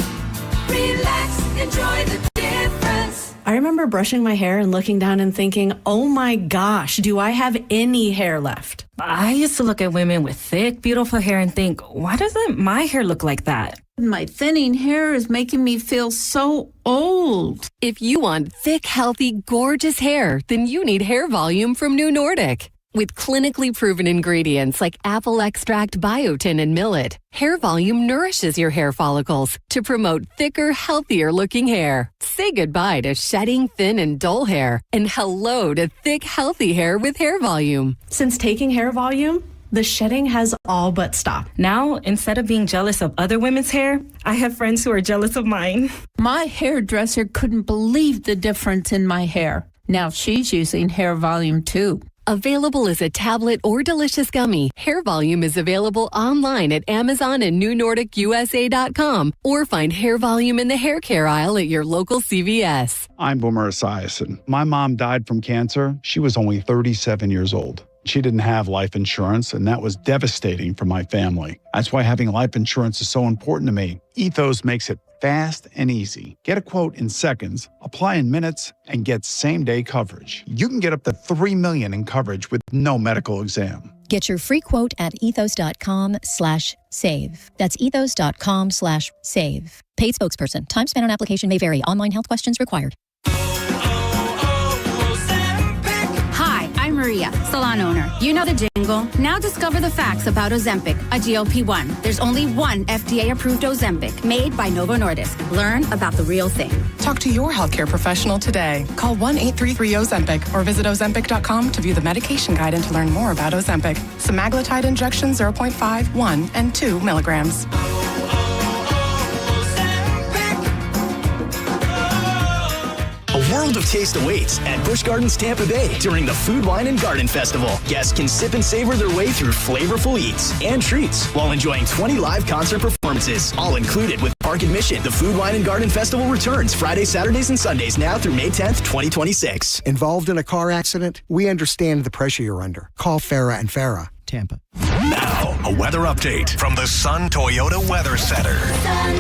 Relax, enjoy the difference. I remember brushing my hair and looking down and thinking, oh my gosh, do I have any hair left? I used to look at women with thick, beautiful hair and think, why doesn't my hair look like that? My thinning hair is making me feel so old. If you want thick, healthy, gorgeous hair, then you need Hair Volume from New Nordic. With clinically proven ingredients like apple extract, biotin, and millet, Hair Volume nourishes your hair follicles to promote thicker, healthier-looking hair. Say goodbye to shedding, thin, and dull hair, and hello to thick, healthy hair with Hair Volume. Since taking Hair Volume, the shedding has all but stopped. Now, instead of being jealous of other women's hair, I have friends who are jealous of mine. My hairdresser couldn't believe the difference in my hair. Now she's using Hair Volume too. Available as a tablet or delicious gummy, Hair Volume is available online at Amazon and NewNordicUSA.com, or find Hair Volume in the hair care aisle at your local CVS. I'm Boomer Esiason. My mom died from cancer. She was only 37 years old. She didn't have life insurance, and that was devastating for my family. That's why having life insurance is so important to me. Ethos makes it fast and easy. Get a quote in seconds, apply in minutes, and get same-day coverage. You can get up to $3 million in coverage with no medical exam. Get your free quote at ethos.com/save. That's ethos.com/save. Paid spokesperson. Time spent on application may vary. Online health questions required. Hi, I'm Maria, salon owner. You know the jingle. Now discover the facts about Ozempic, a GLP-1. There's only one FDA-approved Ozempic made by Novo Nordisk. Learn about the real thing. Talk to your healthcare professional today. Call 1-833-OZEMPIC or visit Ozempic.com to view the medication guide and to learn more about Ozempic. Semaglutide injection 0.5, 1, and 2 milligrams. A world of taste awaits at Busch Gardens Tampa Bay during the Food, Wine, and Garden Festival. Guests can sip and savor their way through flavorful eats and treats while enjoying 20 live concert performances, all included with park admission. The Food, Wine, and Garden Festival returns Fridays, Saturdays, and Sundays now through May 10th, 2026. Involved in a car accident? We understand the pressure you're under. Call Farah and Farah, Tampa. Now, a weather update from the Sun Toyota Weather Center. Sun,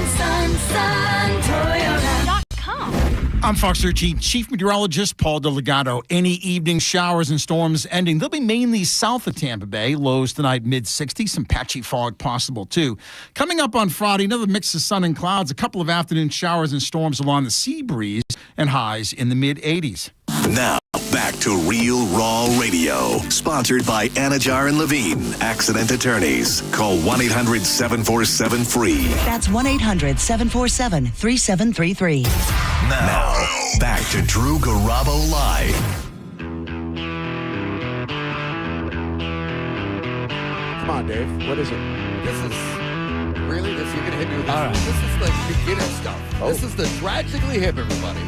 Toyota.com. I'm Fox 13 Chief Meteorologist Paul DeLegato. Any evening showers and storms ending. They'll be mainly south of Tampa Bay. Lows tonight, mid-60s. Some patchy fog possible, too. Coming up on Friday, another mix of sun and clouds. A couple of afternoon showers and storms along the sea breeze and highs in the mid-80s. Now, back to Real Raw Radio. Sponsored by Anajar and Levine, accident attorneys. Call 1-800-747-FREE. That's 1-800-747-3733. Now, back to Drew Garabo Live. on, Dave. What is it? This is really this. You're gonna hit me with this. All right. This is like beginner stuff. Oh. This is the Tragically Hip, everybody.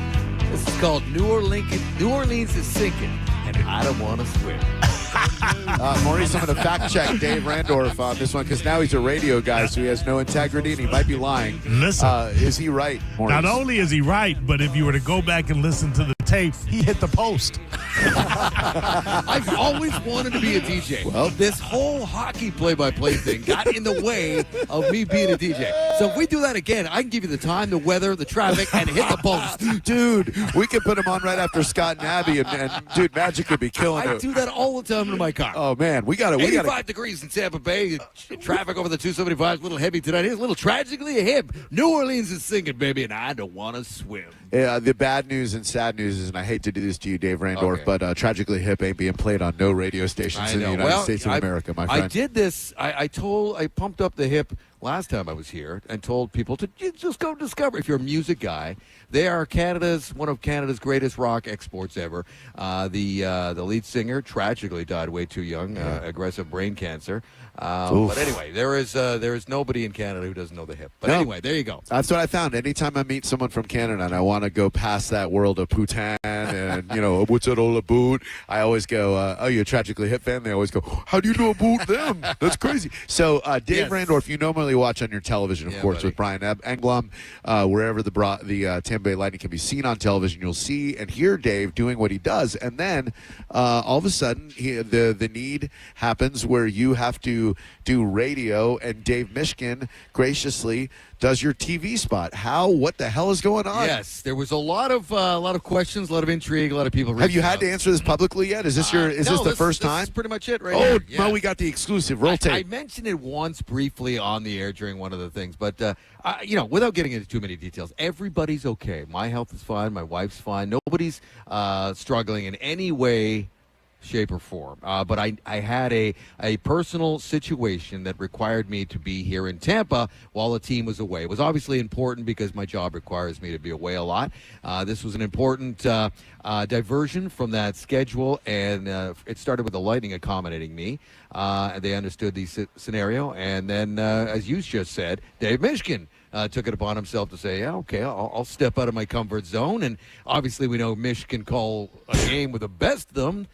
This is called New Orleans is sinking, and I don't want to swim. Maurice, I'm going to fact check Dave Randorf on this one because now he's a radio guy, so he has no integrity and he might be lying. Listen. Is he right, Maurice? Not only is he right, but if you were to go back and listen to the tape, he hit the post. I've always wanted to be a DJ. Well, this whole hockey play-by-play thing got in the way of me being a DJ. So if we do that again, I can give you the time, the weather, the traffic, and hit the post. Dude, we could put him on right after Scott and Abby, and dude, Magic could be killing I it. do that all the time in my car. Oh, man, we got to. 85 degrees in Tampa Bay. Traffic over the 275 is a little heavy tonight. It's a little Tragically Hip. New Orleans is sinking, baby, and I don't want to swim. The bad news and sad news is, and I hate to do this to you, Dave Randorf, but Tragically Hip ain't being played on no radio stations in the United States of America, my friend. I did this. I pumped up the hip last time I was here and told people to just go discover. If you're a music guy, they are one of Canada's greatest rock exports ever. The lead singer tragically died way too young, aggressive brain cancer. But anyway, there is nobody in Canada who doesn't know the hip. But anyway, there you go. That's what I found. Anytime I meet someone from Canada and I want to go past that world of Putan and, what's it all about, I always go, oh, you're a Tragically Hip fan? They always go, how do you know about them? That's crazy. So, Dave Randorf, you normally watch on your television, of course, with Brian Engblom, wherever the Tampa Bay Lightning can be seen on television. You'll see and hear Dave doing what he does. And then all of a sudden, the need happens where you have to do radio, and Dave Mishkin graciously does your TV spot. What the hell is going on? Yes, there was a lot of questions, a lot of intrigue, a lot of people. Have you had to answer this publicly yet? Is this this the first time? This is pretty much it, right? Here. Yeah. Well, we got the exclusive. Roll tape. I mentioned it once briefly on the air during one of the things, but without getting into too many details, everybody's okay. My health is fine. My wife's fine. Nobody's struggling in any way, shape, or form. But I had a personal situation that required me to be here in Tampa while the team was away. It was obviously important because my job requires me to be away a lot. This was an important diversion from that schedule, and it started with the Lightning accommodating me. They understood the scenario, and then, as you just said, Dave Mishkin took it upon himself to say, yeah, okay, I'll step out of my comfort zone. And obviously we know Mish can call a game with the best of them,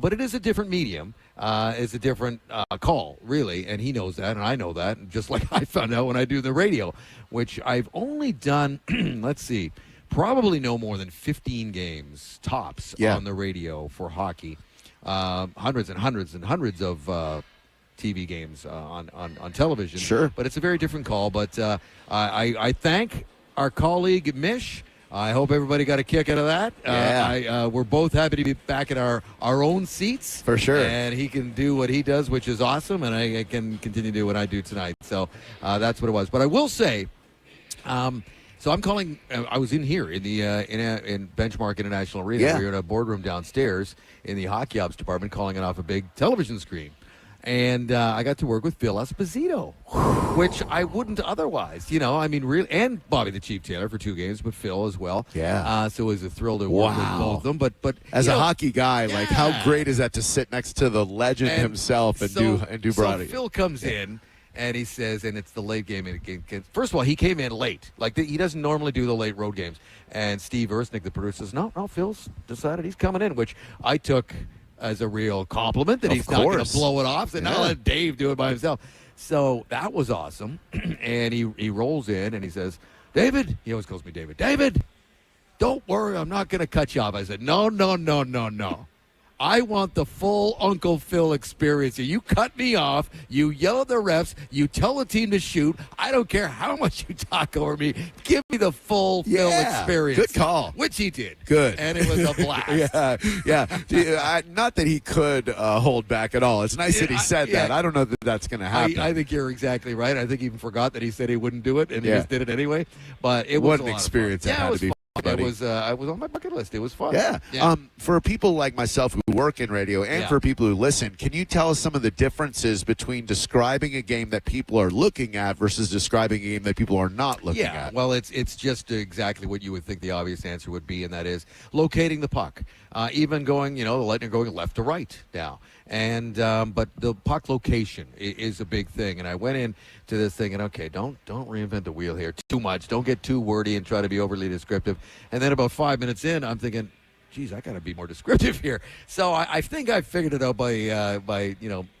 but it is a different medium. It's a different call, really, and he knows that, and I know that, just like I found out when I do the radio, which I've only done, let's see, probably no more than 15 games tops on the radio for hockey. Hundreds and hundreds and hundreds of TV games on television. Sure. But it's a very different call. But I thank our colleague, Mish. I hope everybody got a kick out of that. Yeah. We're both happy to be back in our own seats. For sure. And he can do what he does, which is awesome, and I can continue to do what I do tonight. So that's what it was. But I will say, so I'm calling. I was in here in the in Benchmark International Arena. Yeah. We were in a boardroom downstairs in the hockey ops department, calling it off a big television screen. And I got to work with Phil Esposito, which I wouldn't otherwise. Really, and Bobby the Chief Taylor for 2 games, but Phil as well. Yeah. So it was a thrill to work with both of them. But as a hockey guy, like how great is that to sit next to the legend himself and do broadcasting? So Phil comes in. And he says, and it's the late game. First of all, he came in late. He doesn't normally do the late road games. And Steve Ersnick, the producer, says, no, Phil's decided he's coming in, which I took as a real compliment that he's not going to blow it off. So now let Dave do it by himself. So that was awesome. And he rolls in and he says, David, he always calls me David. David, don't worry, I'm not going to cut you off. I said, no. I want the full Uncle Phil experience. You cut me off. You yell at the refs. You tell the team to shoot. I don't care how much you talk over me. Give me the full Phil experience. Good call. Which he did. Good. And it was a blast. yeah. Not that he could hold back at all. It's nice that he said that. I don't know that that's going to happen. I think you're exactly right. I think he even forgot that he said he wouldn't do it, and he just did it anyway. But it was what an experience that had to be. buddy. It was on my bucket list. It was fun. Yeah. For people like myself who work in radio and for people who listen, can you tell us some of the differences between describing a game that people are looking at versus describing a game that people are not looking at? Well, it's just exactly what you would think the obvious answer would be, and that is locating the puck. Even going, the Lightning going left to right now. And but the puck location is a big thing. And I went in to this thing and, okay, don't reinvent the wheel here too much. Don't get too wordy and try to be overly descriptive. And then about 5 minutes in, I'm thinking, geez, I got to be more descriptive here. So I think I figured it out by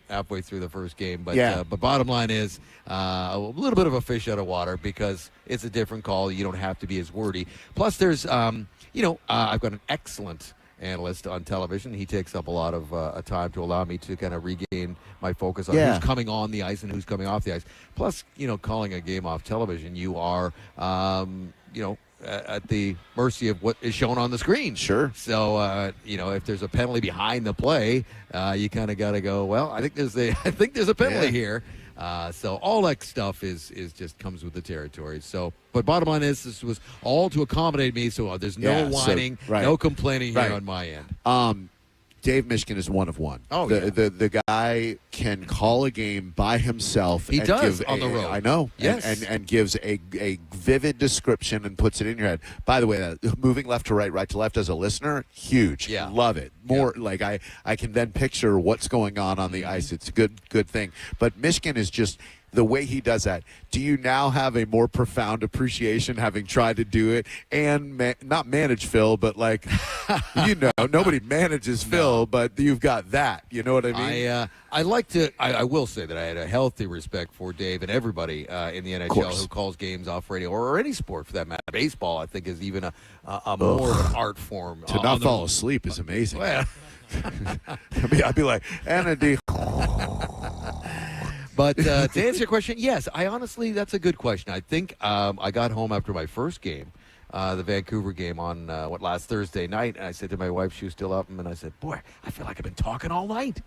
halfway through the first game. But bottom line is a little bit of a fish out of water because it's a different call. You don't have to be as wordy. Plus, there's I've got an excellent analyst on television. He takes up a lot of time to allow me to kind of regain my focus on who's coming on the ice and who's coming off the ice. Plus, calling a game off television, you are, at the mercy of what is shown on the screen. Sure. So, if there's a penalty behind the play, you kind of got to go, well, I think there's a penalty here. So all that stuff is just comes with the territory. So, but bottom line is this was all to accommodate me. So there's no whining, no complaining here on my end. Dave Mishkin is one of one. Oh, the guy can call a game by himself. He and does give on the road. I know. Yes. And gives a vivid description and puts it in your head. By the way, moving left to right to left as a listener, huge. Yeah. Love it. More like I can then picture what's going on the ice. It's a good thing. But Mishkin is just the way he does that. Do you now have a more profound appreciation having tried to do it and not manage Phil, but nobody manages Phil, but you've got that. You know what I mean? I will say that I had a healthy respect for Dave and everybody in the NHL who calls games off radio or any sport for that matter. Baseball, I think, is even a more of an art form. To not fall asleep is amazing. Well, I'd be like, Anna. But to answer your question, yes, that's a good question. I think I got home after my first game, the Vancouver game on last Thursday night, and I said to my wife, she was still up, and I said, boy, I feel like I've been talking all night.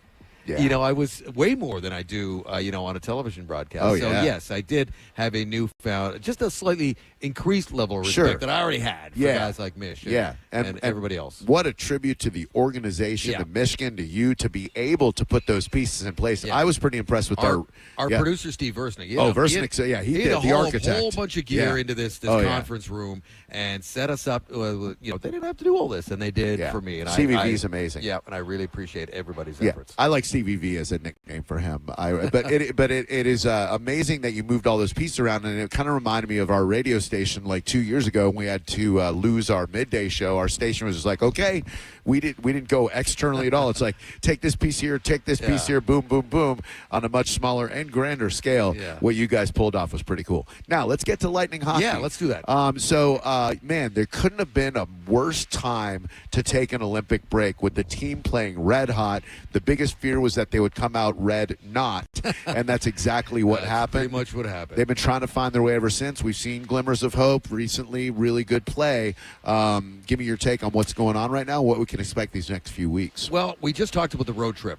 Yeah. I was way more than I do, on a television broadcast. Oh, so, yes, I did have a newfound, just a slightly increased level of respect that I already had for guys like Mish and everybody else. What a tribute to the organization, to Michigan, to you, to be able to put those pieces in place. I was pretty impressed with our producer, Steve Versnick. Versnick, he did the architect. A whole bunch of gear into this conference room and set us up. They didn't have to do all this, and they did for me. And CVV is amazing. Yeah, and I really appreciate everybody's efforts. I like CVV as a nickname for him. But it is amazing that you moved all those pieces around, and it kind of reminded me of our radio station like 2 years ago when we had to lose our midday show. Our station was just like, okay, we didn't go externally at all. It's like, take this piece here, take this piece here, boom, boom, boom, on a much smaller and grander scale. Yeah. What you guys pulled off was pretty cool. Now, let's get to Lightning hockey. Yeah, let's do that. Man, there couldn't have been a worse time to take an Olympic break with the team playing red hot. The biggest fear was that they would come out red not, and that's exactly what happened. Pretty much what happened. They've been trying to find their way ever since. We've seen glimmers of hope recently, really good play. Give me your take on what's going on right now, what we can expect these next few weeks. Well, we just talked about the road trip.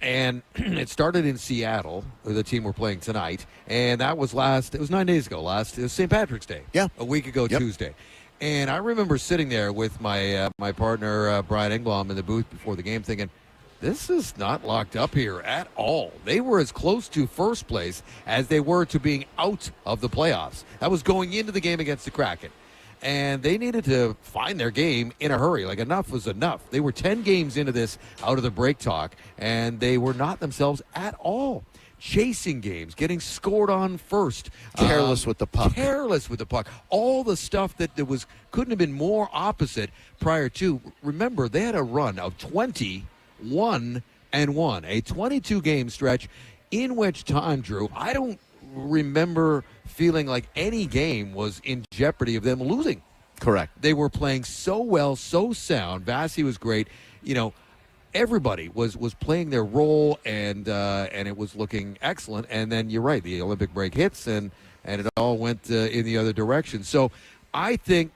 And it started in Seattle, the team we're playing tonight, and that was it was 9 days ago. It was St. Patrick's Day. Yeah. A week ago Tuesday. And I remember sitting there with my partner, Brian Engblom, in the booth before the game thinking, this is not locked up here at all. They were as close to first place as they were to being out of the playoffs. That was going into the game against the Kraken. And they needed to find their game in a hurry. Like, enough was enough. They were 10 games into this out of the break talk, and they were not themselves at all. Chasing games, getting scored on first. Careless with the puck. All the stuff that couldn't have been more opposite prior to. Remember, they had a run of 21-1, a 22-game stretch in which time, Drew, I don't remember feeling like any game was in jeopardy of them losing. Correct. They were playing so well, so sound. Vasi was great. Everybody was playing their role, and it was looking excellent. And then you're right, the Olympic break hits, and it all went in the other direction. So I think,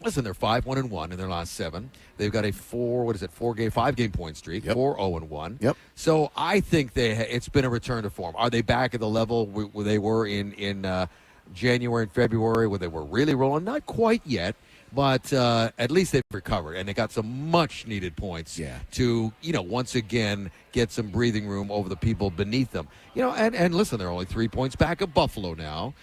listen, they're 5-1-1 in their last 7. They've got a 5-game point streak, 4-0-1. Yep. So I think it's been a return to form. Are they back at the level where they were in January and February, where they were really rolling? Not quite yet, But at least they've recovered, and they got some much-needed points to, once again get some breathing room over the people beneath them. And listen, they're only 3 points back of Buffalo now.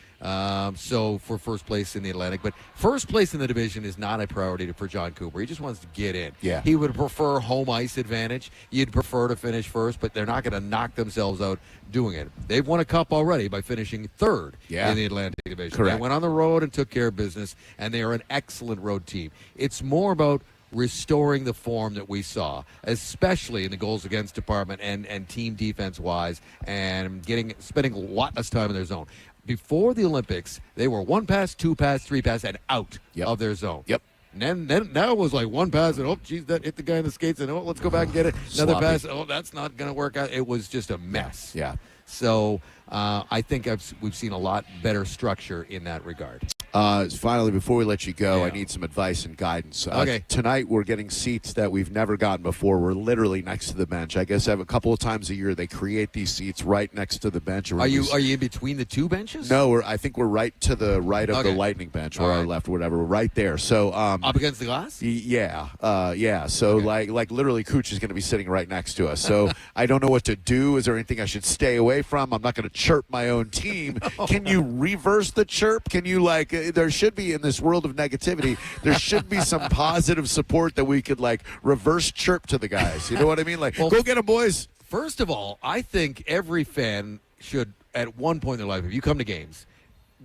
So for first place in the Atlantic. But first place in the division is not a priority for John Cooper. He just wants to get in. Yeah. He would prefer home ice advantage. You'd prefer to finish first, but they're not going to knock themselves out doing it. They've won a cup already by finishing third in the Atlantic division. Correct. They went on the road and took care of business, and they are an excellent road team. It's more about restoring the form that we saw, especially in the goals against department and team defense wise, and spending a lot less time in their zone. Before the Olympics, they were 1 pass, 2 pass, 3 pass, and out of their zone. Yep. And then now it was like 1 pass, and geez, that hit the guy in the skates, and let's go back and get it. Another pass, that's not going to work out. It was just a mess. Yeah. So I think we've seen a lot better structure in that regard. Finally, before we let you go, I need some advice and guidance. Okay. Tonight, we're getting seats that we've never gotten before. We're literally next to the bench. I guess a couple of times a year they create these seats right next to the bench. Are you in between the two benches? No, I think we're right to the right of the Lightning bench, or our left, or whatever. We're right there. So up against the glass? Yeah. So like literally, Cooch is going to be sitting right next to us. So I don't know what to do. Is there anything I should stay away from? I'm not going to chirp my own team. Can you reverse the chirp? Can you there should be, in this world of negativity, there should be some positive support that we could reverse chirp to the guys. You know what I mean? Go get them, boys. First of all, I think every fan should, at one point in their life, if you come to games,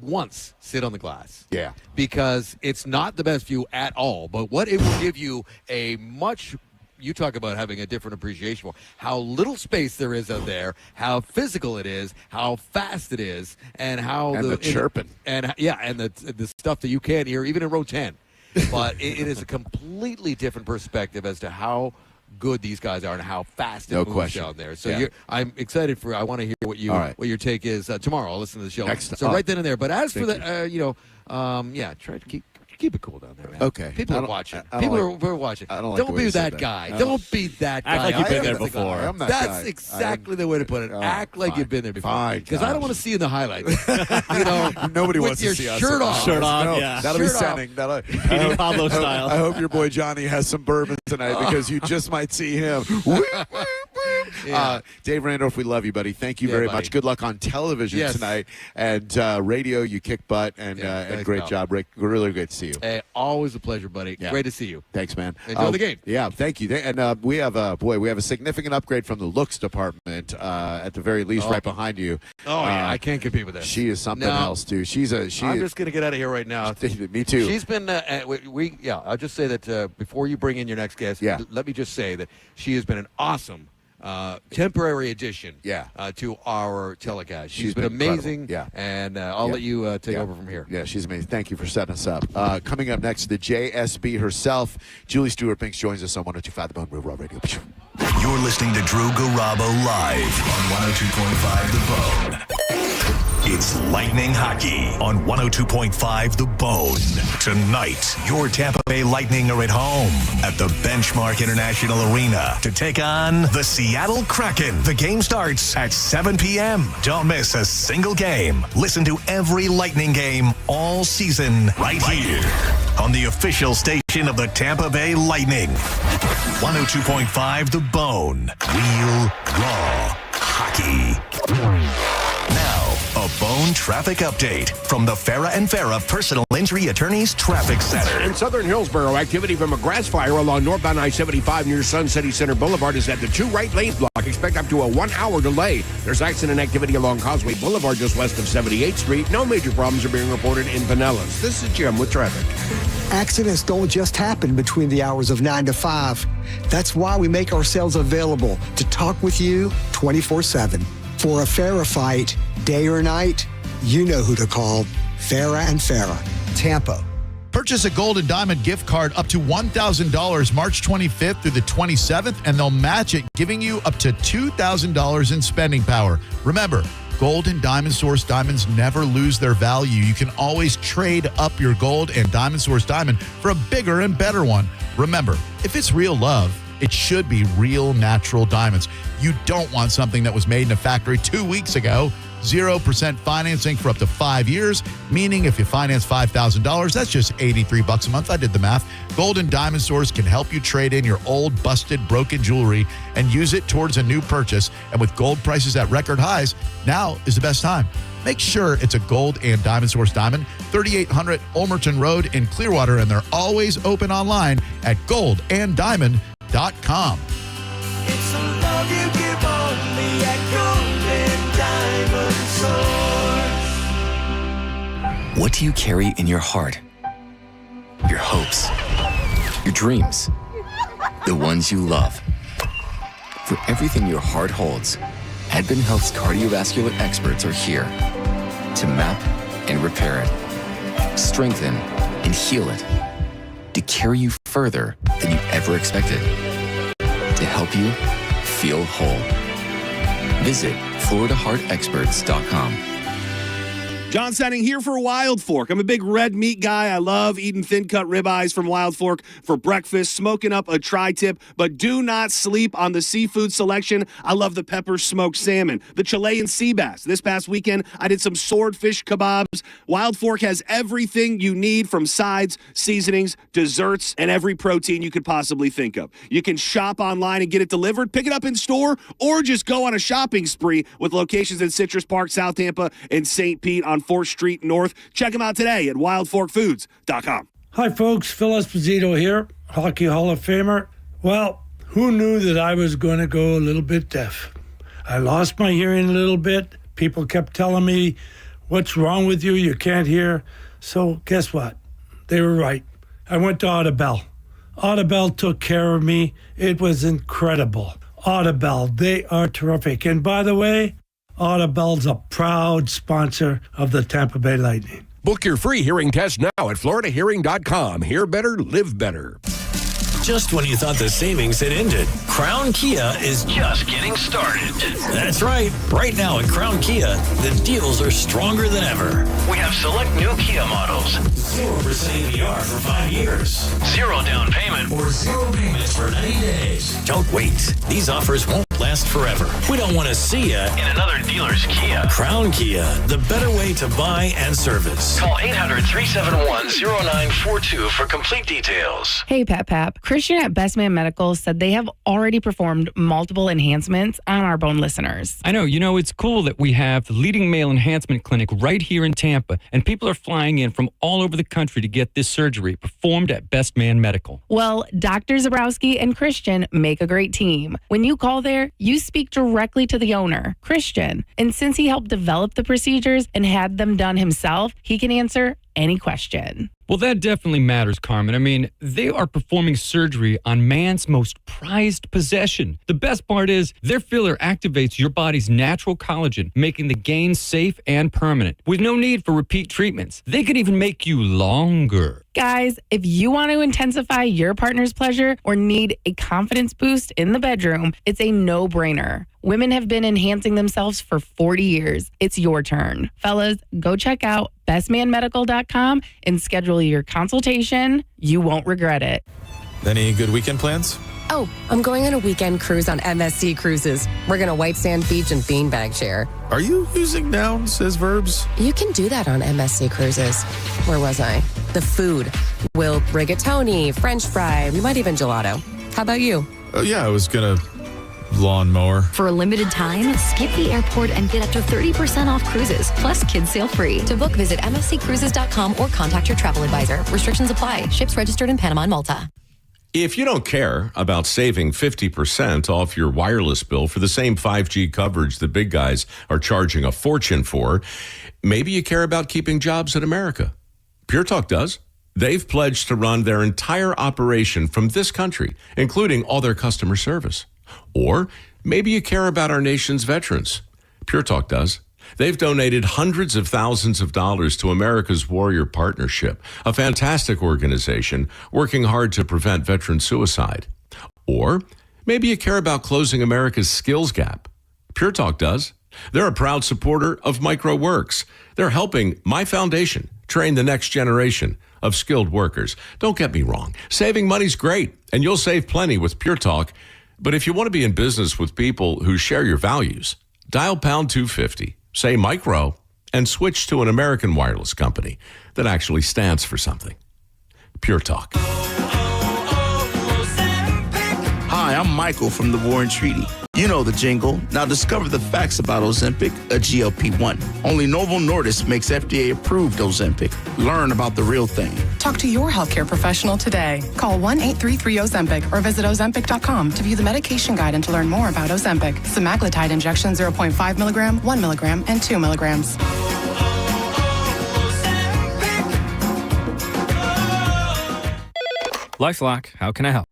once sit on the glass. Yeah. Because it's not the best view at all, but what it will give you you talk about having a different appreciation for how little space there is out there, how physical it is, how fast it is, and how the chirping. And the stuff that you can't hear even in row 10. But it is a completely different perspective as to how good these guys are and how fast it moves down there. So I'm excited I want to hear what your take is tomorrow. I'll listen to the show. So right then and there. But as for try to keep it cool down there, man. Okay. People are watching. People are watching. Don't be that guy. Don't be that guy. Act like you've been there before. I'm that That's guy. exactly the way to put it. Act like you've been there before. Fine. Because I don't want to see you in the highlights. Nobody with wants your to see us. shirt off. Shirt off, No, yeah. That'll be Shirt off. sending. Pablo style. I hope your boy Johnny has some bourbon tonight because you just might see him. Dave Randorf, we love you, buddy. Thank you very much. Good luck on television tonight. And radio, you kick butt, and great pal. job, Rick. Really great to see you. Hey, always a pleasure, buddy. Yeah. Great to see you. Thanks, man. Enjoy the game. Yeah, thank you. And we have a significant upgrade from the looks department at the very least, right behind you. I can't compete with that. She is something else, too. I'm just going to get out of here right now. Me too. She's been. I'll just say that before you bring in your next guest, let me just say that she has been an awesome temporary addition to our telecast. She's been amazing. Yeah. And I'll let you take over from here. Yeah, she's amazing. Thank you for setting us up. Coming up next, the JSB herself, Julie Stewart-Binks, joins us on 102.5 The Bone Move Raw Radio. You're listening to Drew Garabo live on 102.5 The Bone. It's Lightning Hockey on 102.5 The Bone. Tonight, your Tampa Bay Lightning are at home at the Benchmark International Arena to take on the Seattle Kraken. The game starts at 7 p.m. Don't miss a single game. Listen to every Lightning game all season right here on the official station of the Tampa Bay Lightning. 102.5 The Bone. Real, raw hockey. Now, a Bone traffic update from the Farah and Farah Personal Injury Attorneys Traffic Center. In southern Hillsborough, activity from a grass fire along northbound I-75 near Sun City Center Boulevard is at the 2 right lanes block. Expect up to a 1-hour delay. There's accident activity along Causeway Boulevard just west of 78th Street. No major problems are being reported in Pinellas. This is Jim with traffic. Accidents don't just happen between the hours of 9 to 5. That's why we make ourselves available to talk with you 24/7. For a Farah fight, day or night, you know who to call. Farah and Farah, Tampa. Purchase a gold and diamond gift card up to $1,000 March 25th through the 27th, and they'll match it, giving you up to $2,000 in spending power. Remember, gold and diamond source diamonds never lose their value. You can always trade up your gold and diamond source diamond for a bigger and better one. Remember, if it's real love, it should be real natural diamonds. You don't want something that was made in a factory 2 weeks ago. 0% financing for up to 5 years, meaning if you finance $5,000, that's just $83 a month. I did the math. Gold and Diamond stores can help you trade in your old, busted, broken jewelry and use it towards a new purchase. And with gold prices at record highs, now is the best time. Make sure it's a Gold and Diamond Source Diamond, 3800 Olmerton Road in Clearwater, and they're always open online at goldanddiamond.com. It's the love you give only at Gold and Diamond Source. What do you carry in your heart? Your hopes, your dreams, the ones you love. For everything your heart holds, Advent Health's cardiovascular experts are here to map and repair it, strengthen and heal it, to carry you further than you ever expected, to help you feel whole. Visit FloridaHeartExperts.com. John Senning here for Wild Fork. I'm a big red meat guy. I love eating thin-cut ribeyes from Wild Fork for breakfast, smoking up a tri-tip, but do not sleep on the seafood selection. I love the pepper smoked salmon, the Chilean sea bass. This past weekend, I did some swordfish kebabs. Wild Fork has everything you need from sides, seasonings, desserts, and every protein you could possibly think of. You can shop online and get it delivered, pick it up in store, or just go on a shopping spree with locations in Citrus Park, South Tampa, and St. Pete on 4th Street North. Check them out today at wildforkfoods.com. Hi, folks. Phil Esposito here, Hockey Hall of Famer. Well, who knew that I was going to go a little bit deaf? I lost my hearing a little bit. People kept telling me, what's wrong with you? You can't hear. So guess what? They were right. I went to Audibel. Audibel took care of me. It was incredible. Audibel, they are terrific. And by the way, Audibel's a proud sponsor of the Tampa Bay Lightning. Book your free hearing test now at floridahearing.com. Hear better, live better. Just when you thought the savings had ended, Crown Kia is just getting started. That's right. Right now at Crown Kia, the deals are stronger than ever. We have select new Kia models. 0% APR for 5 years. 0 down payment or 0 payments for 90 days. Don't wait. These offers won't last forever. We don't want to see you in another dealer's Kia. Crown Kia, the better way to buy and service. Call 800-371-0942 for complete details. Hey, Pap. Christian at Best Man Medical said they have already performed multiple enhancements on our bone listeners. I know. It's cool that we have the leading male enhancement clinic right here in Tampa, and people are flying in from all over the country to get this surgery performed at Best Man Medical. Well, Dr. Zabrowski and Christian make a great team. When you call there, you speak directly to the owner, Christian. And since he helped develop the procedures and had them done himself, he can answer any question. Well, that definitely matters, Carmen. I mean, they are performing surgery on man's most prized possession. The best part is their filler activates your body's natural collagen, making the gains safe and permanent, with no need for repeat treatments. They could even make you longer. Guys, if you want to intensify your partner's pleasure or need a confidence boost in the bedroom, it's a no-brainer. Women have been enhancing themselves for 40 years. It's your turn. Fellas, go check out bestmanmedical.com and schedule your consultation. You won't regret it. Any good weekend plans? Oh, I'm going on a weekend cruise on MSC Cruises. We're going to White Sand Beach and beanbag share. Are you using nouns as verbs? You can do that on MSC Cruises. Where was I? The food. We'll rigatoni, French fry, we might even gelato. How about you? Yeah, I was going to lawnmower. For a limited time, skip the airport and get up to 30% off cruises, plus kids sail free. To book, visit msccruises.com or contact your travel advisor. Restrictions apply. Ships registered in Panama and Malta. If you don't care about saving 50% off your wireless bill for the same 5G coverage the big guys are charging a fortune for, maybe you care about keeping jobs in America. Pure Talk does. They've pledged to run their entire operation from this country, including all their customer service. Or maybe you care about our nation's veterans. Pure Talk does. They've donated hundreds of thousands of dollars to America's Warrior Partnership, a fantastic organization working hard to prevent veteran suicide. Or maybe you care about closing America's skills gap. Pure Talk does. They're a proud supporter of MicroWorks. They're helping my foundation train the next generation of skilled workers. Don't get me wrong. Saving money's great, and you'll save plenty with Pure Talk. But if you want to be in business with people who share your values, dial pound 250. say micro, and switch to an American wireless company that actually stands for something. Pure Talk. Hi, I'm Michael from the War and Treaty. You know the jingle. Now discover the facts about Ozempic, a GLP-1. Only Novo Nordisk makes FDA-approved Ozempic. Learn about the real thing. Talk to your healthcare professional today. Call 1-833-OZEMPIC or visit Ozempic.com to view the medication guide and to learn more about Ozempic. Semaglutide injection 0.5 milligram, 1 milligram, and 2 milligrams. LifeLock, how can I help?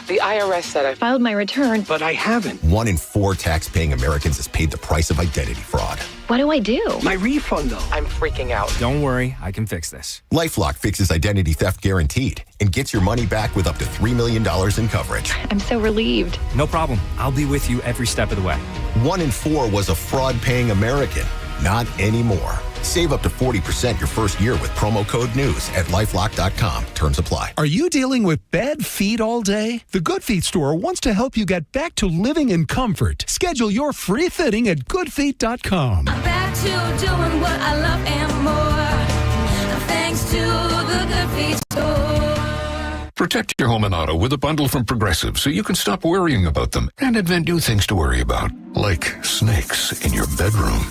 The IRS said I filed my return, but I haven't. 1 in 4 tax-paying Americans has paid the price of identity fraud. What do I do? My refund, though. I'm freaking out. Don't worry, I can fix this. LifeLock fixes identity theft guaranteed and gets your money back with up to $3 million in coverage. I'm so relieved. No problem. I'll be with you every step of the way. 1 in 4 was a fraud-paying American. Not anymore. Save up to 40% your first year with promo code NEWS at LifeLock.com. Terms apply. Are you dealing with bad feet all day? The Good Feet store wants to help you get back to living in comfort. Schedule your free fitting at GoodFeet.com. Back to doing what I love and more. Thanks to the Good Feet store. Protect your home and auto with a bundle from Progressive so you can stop worrying about them and invent new things to worry about, like snakes in your bedroom.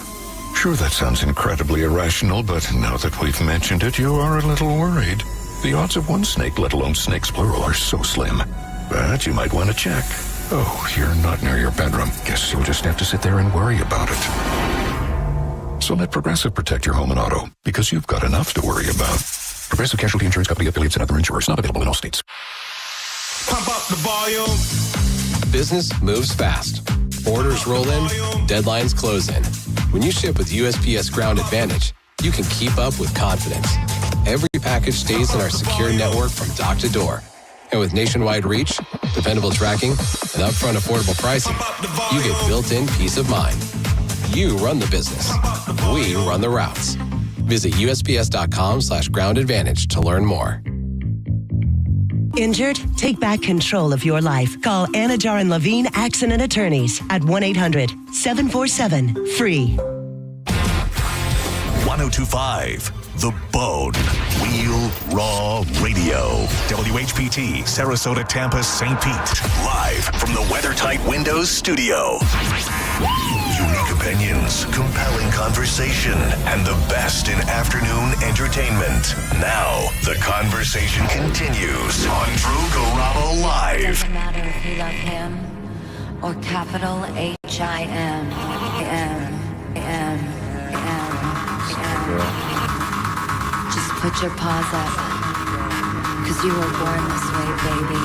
Sure, that sounds incredibly irrational, but now that we've mentioned it, you are a little worried. The odds of one snake, let alone snakes plural, are so slim. But you might want to check. Oh, you're not near your bedroom. Guess you'll just have to sit there and worry about it. So let Progressive protect your home and auto, because you've got enough to worry about. Progressive Casualty Insurance Company, affiliates, and other insurers. Not available in all states. Pump up the volume. Business moves fast. Orders roll in, deadlines close in. When you ship with USPS Ground Advantage, you can keep up with confidence. Every package stays in our secure network from dock to door. And with nationwide reach, dependable tracking, and upfront affordable pricing, you get built-in peace of mind. You run the business. We run the routes. Visit USPS.com/Ground Advantage to learn more. Injured? Take back control of your life. Call Anajar and Levine Accident Attorneys at 1-800-747-FREE. 1025 The Bone. Wheel Raw Radio. WHPT, Sarasota, Tampa, St. Pete. Live from the WeatherTight Windows studio. Unique opinions, compelling conversation, and the best in afternoon entertainment. Now, the conversation continues on Drew Garabo Live. Doesn't matter if you love him or capital H-I-M. Just put your paws up, 'cause you were born this way, baby.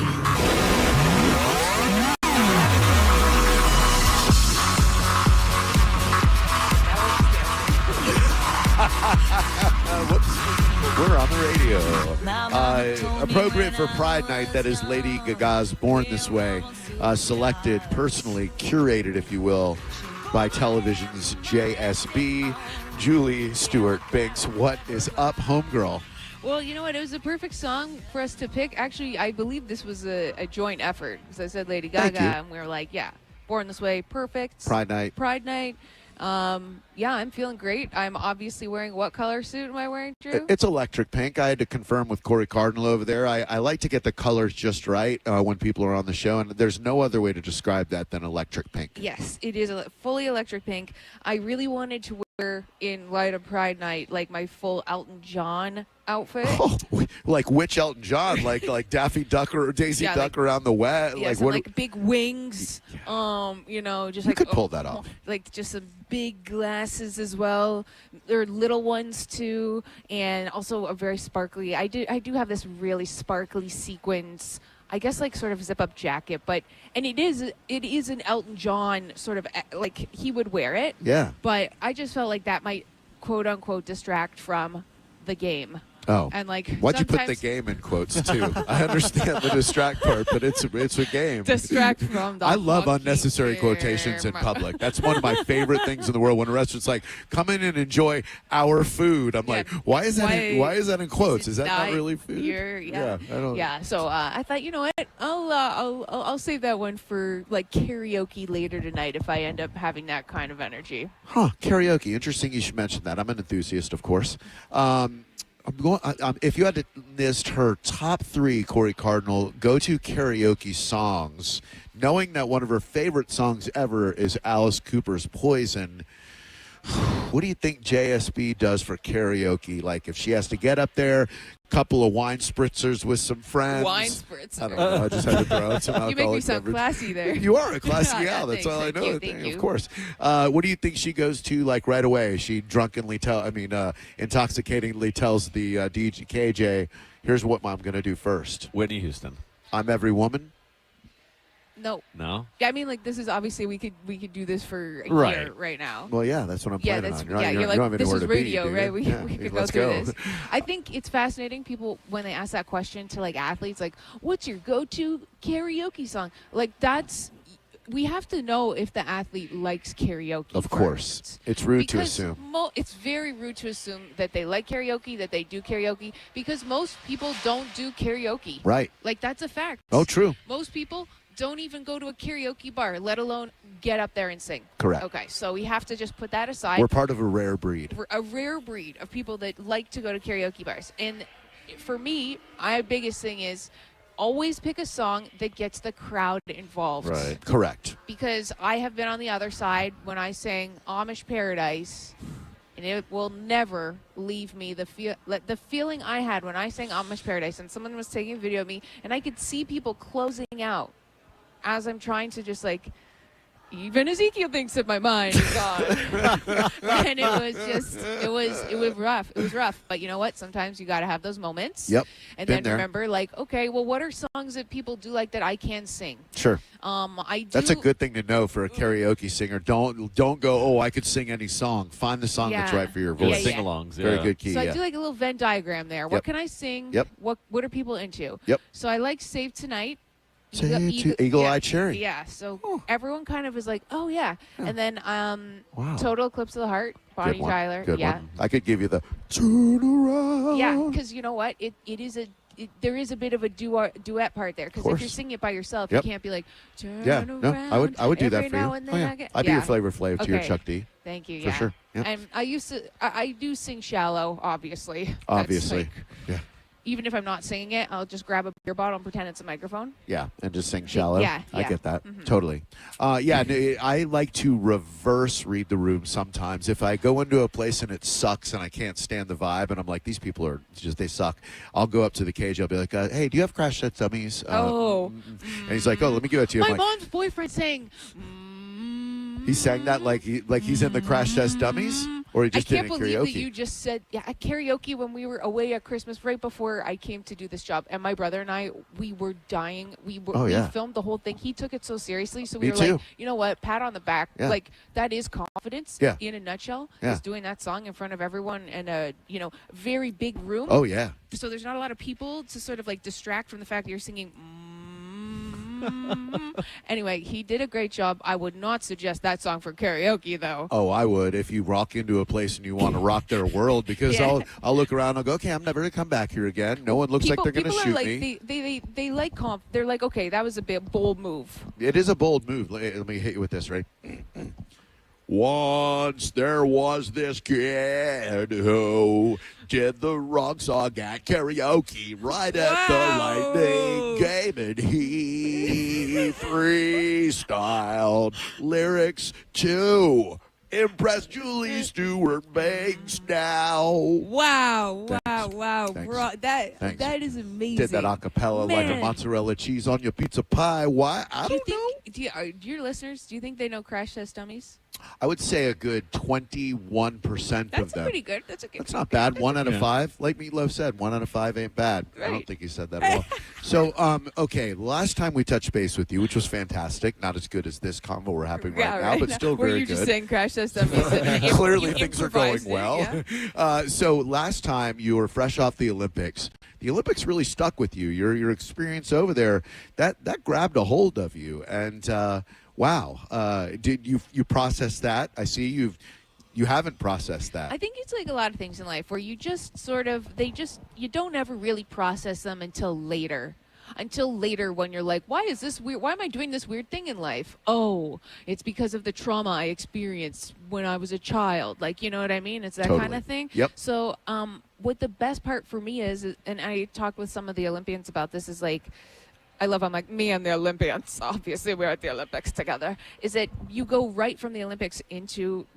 Whoops. We're on the radio. Appropriate for Pride Night, that is Lady Gaga's Born This Way, selected, personally curated, if you will, by television's JSB. Julie Stewart-Binks, what is up, homegirl? Well, you know what? It was a perfect song for us to pick. Actually, I believe this was a joint effort, because I said Lady Gaga, and we were like, yeah, Born This Way, perfect. Pride Night. Yeah, I'm feeling great. I'm obviously wearing, what color suit am I wearing, Drew? It's electric pink. I had to confirm with Corey Cardinal over there. I like to get the colors just right when people are on the show, and there's no other way to describe that than electric pink. Yes, it is a fully electric pink. I really wanted to wear, in light of Pride Night, like my full Elton John outfit. Oh, like which Elton John? like Daffy Duck or Daisy Duck around the wet? Yes, like what? Like big wings. You know, just You like could pull that off. Like just some big glasses as well. There are little ones too, and also a very sparkly. I do have this really sparkly sequins, I guess, like sort of zip up jacket, and it is an Elton John sort of, like he would wear it. Yeah. But I just felt like that might, quote unquote, distract from the game. Oh. And like, why'd you put the sometimes- game in quotes too? I understand the distract part, but it's a game. Distract from the I love fucking unnecessary quotations in public. That's one of my favorite things in the world. When a restaurant's like, "Come in and enjoy our food," I'm like, why is that in quotes? Is that not really food? Yeah. I don't. Yeah. So I thought, you know what? I'll save that one for like karaoke later tonight if I end up having that kind of energy. Huh? Karaoke. Interesting. You should mention that. I'm an enthusiast, of course. If you had to list her top 3, Corey Cardinal, go-to karaoke songs, knowing that one of her favorite songs ever is Alice Cooper's Poison, what do you think JSB does for karaoke? Like if she has to get up there, couple of wine spritzers with some friends. Wine spritzer. I don't know. I just had to throw out some alcoholic You make me sound beverage. classy there. You are a classy Yeah, gal. That's thanks. all I know. Thank you. Of course. What do you think she goes to like right away? She drunkenly intoxicatingly tells the DJ KJ, "Here's what I'm going to do first." Whitney Houston. I'm every woman. No. Yeah, I mean, like this is obviously we could do this for a Right. year right now. Well, yeah, that's what I'm Yeah, planning that's on. yeah. You're you don't like have this anywhere is to be, radio, do you? right? We Yeah, could go let's through go. this. I think it's fascinating. People when they ask that question to like athletes, like, "What's your go-to karaoke song?" Like that's. We have to know if the athlete likes karaoke. Of course. first. It's rude to Because assume. it's very rude to assume that they like karaoke, that they do karaoke, because most people don't do karaoke. Right. Like, that's a fact. Oh, true. Most people don't even go to a karaoke bar, let alone get up there and sing. Correct. Okay, so we have to just put that aside. We're part of a rare breed. We're a rare breed of people that like to go to karaoke bars. And for me, my biggest thing is always pick a song that gets the crowd involved. Right. Correct. Because I have been on the other side when I sang Amish Paradise, and it will never leave me. The feeling I had when I sang Amish Paradise, and someone was taking a video of me, and I could see people closing out as I'm trying to just like, even Ezekiel thinks that my mind is gone. And it was rough. It was rough. But you know what? Sometimes you got to have those moments. Yep. And Been then there. remember, like, okay, well, what are songs that people do like that I can sing? Sure. That's a good thing to know for a karaoke singer. Don't go, "Oh, I could sing any song." Find the song that's Yeah. right for your voice. Yeah, yeah. Sing-alongs, Very yeah. good key. So yeah. I do like a little Venn diagram there. What Yep. can I sing? Yep. What are people into? Yep. So I like Save Tonight. Eagle Eye Cherry. Yeah. So everyone kind of is like, oh yeah. And then Wow. Total Eclipse of the Heart, Bonnie Good one. Tyler. Good yeah. one. I could give you the turn around. Yeah, because you know what? There is a bit of a duet part there. Because if course. you're singing it by yourself, Yep. you can't be like, turn Yeah. around. No, I would do that every for you. now and then Oh, yeah. I get- I'd be your Yeah. Flavor Flav to your Okay. Chuck D. Thank you. For Yeah. sure. Yep. And I do sing Shallow, obviously. That's Obviously. like- yeah. even if I'm not singing it, I'll just grab a beer bottle and pretend it's a microphone. Yeah, and just sing shallow. Yeah, I yeah. get that. Mhm. Totally. I like to reverse read the room sometimes. If I go into a place and it sucks and I can't stand the vibe and I'm like, these people are just, they suck, I'll go up to the cage. I'll be like, hey, do you have Crash Test Dummies? And he's like, oh, let me give it to you. My I'm like, mom's boyfriend sang. he sang that like he's in the Crash Test Dummies? Or he just I can't did it in believe karaoke? that you just said at karaoke when we were away at Christmas right before I came to do this job, and my brother and I, we were dying. We filmed the whole thing. He took it so seriously, so we Me were too. like, you know what, pat on the back. Yeah. Like that is confidence. Yeah. In a nutshell, Yeah. is doing that song in front of everyone in a very big room. Oh, yeah. So there's not a lot of people to sort of like distract from the fact that you're singing. Anyway, he did a great job. I would not suggest that song for karaoke, though. Oh, I would if you walk into a place and you want to rock their world, because Yeah. I'll look around and I'll go, okay, I'm never going to come back here again. No one looks like they're going to people shoot are like, me. They like comp. They're like, okay, that was a bit bold move. It is a bold move. Let me hit you with this, right? Once there was this kid who did the wrong song at karaoke right at the lightning game, and he freestyled lyrics to impress Julie Stewart Banks now. Wow, Thanks. wow, Thanks. bro, Thanks. that is amazing. Did that a cappella like a Man. mozzarella cheese on your pizza pie. Why? I don't know. Do your listeners, do you think they know Crash Test Dummies? I would say a good 21% of them. Pretty good. That's a good. That's not bad. 1 out of 5. Like Meatloaf said, 1 out of 5 ain't bad. I don't think he said that at all. So, okay, last time we touched base with you, which was fantastic. Not as good as this convo we're having right now, but still Where very you're good. just saying crash test stuff. Clearly things are going well. So last time you were fresh off the Olympics. The Olympics really stuck with you. Your experience over there, that grabbed a hold of you. And wow, did you process that? I see you haven't processed that. I think it's like a lot of things in life where you just sort of you don't ever really process them until later. Until later when you're like, why is this weird? Why am I doing this weird thing in life? Oh, it's because of the trauma I experienced when I was a child. Like, you know what I mean? It's that kind of thing. Yep. So what the best part for me is, and I talked with some of the Olympians about this, is like, I'm like, me and the Olympians, obviously we're at the Olympics together, is that you go right from the Olympics into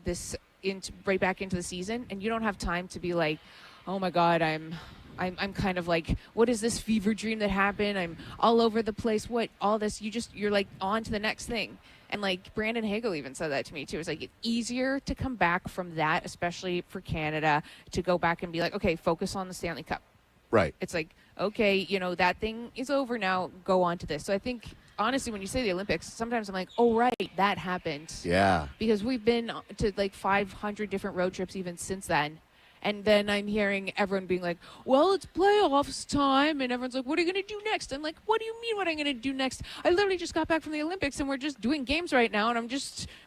right back into the season, and you don't have time to be like, oh my God, I'm kind of like, what is this fever dream that happened? I'm all over the place. What, all this, you're like on to the next thing. And like Brandon Hagel even said that to me too. It's like, it's easier to come back from that, especially for Canada, to go back and be like, okay, focus on the Stanley Cup. Right. It's like, okay, that thing is over now, go on to this. So I think, honestly, when you say the Olympics, sometimes I'm like, oh, right, that happened. Yeah. Because we've been to like 500 different road trips even since then. And then I'm hearing everyone being like, well, it's playoffs time. And everyone's like, what are you going to do next? I'm like, what do you mean what I'm going to do next? I literally just got back from the Olympics and we're just doing games right now. And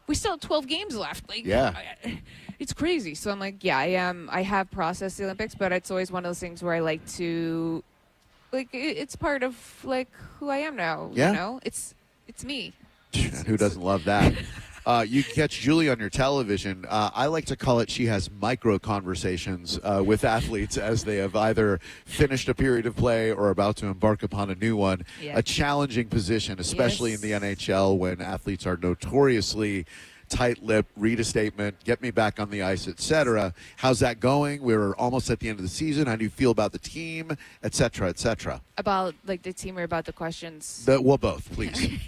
we still have 12 games left. Like, yeah. It's crazy. So I'm like, yeah, I have processed the Olympics, but it's always one of those things where I like to, like, it's part of like who I am now. Yeah. You know, it's me. Who doesn't love that? You can catch Julie on your television. I like to call it she has micro conversations with athletes as they have either finished a period of play or about to embark upon a new one. Yeah. A challenging position, especially in the NHL when athletes are notoriously tight-lipped, read a statement, get me back on the ice, etc. How's that going? We're almost at the end of the season. How do you feel about the team, etc., etc.? About like the team or about the questions? Well, both, please.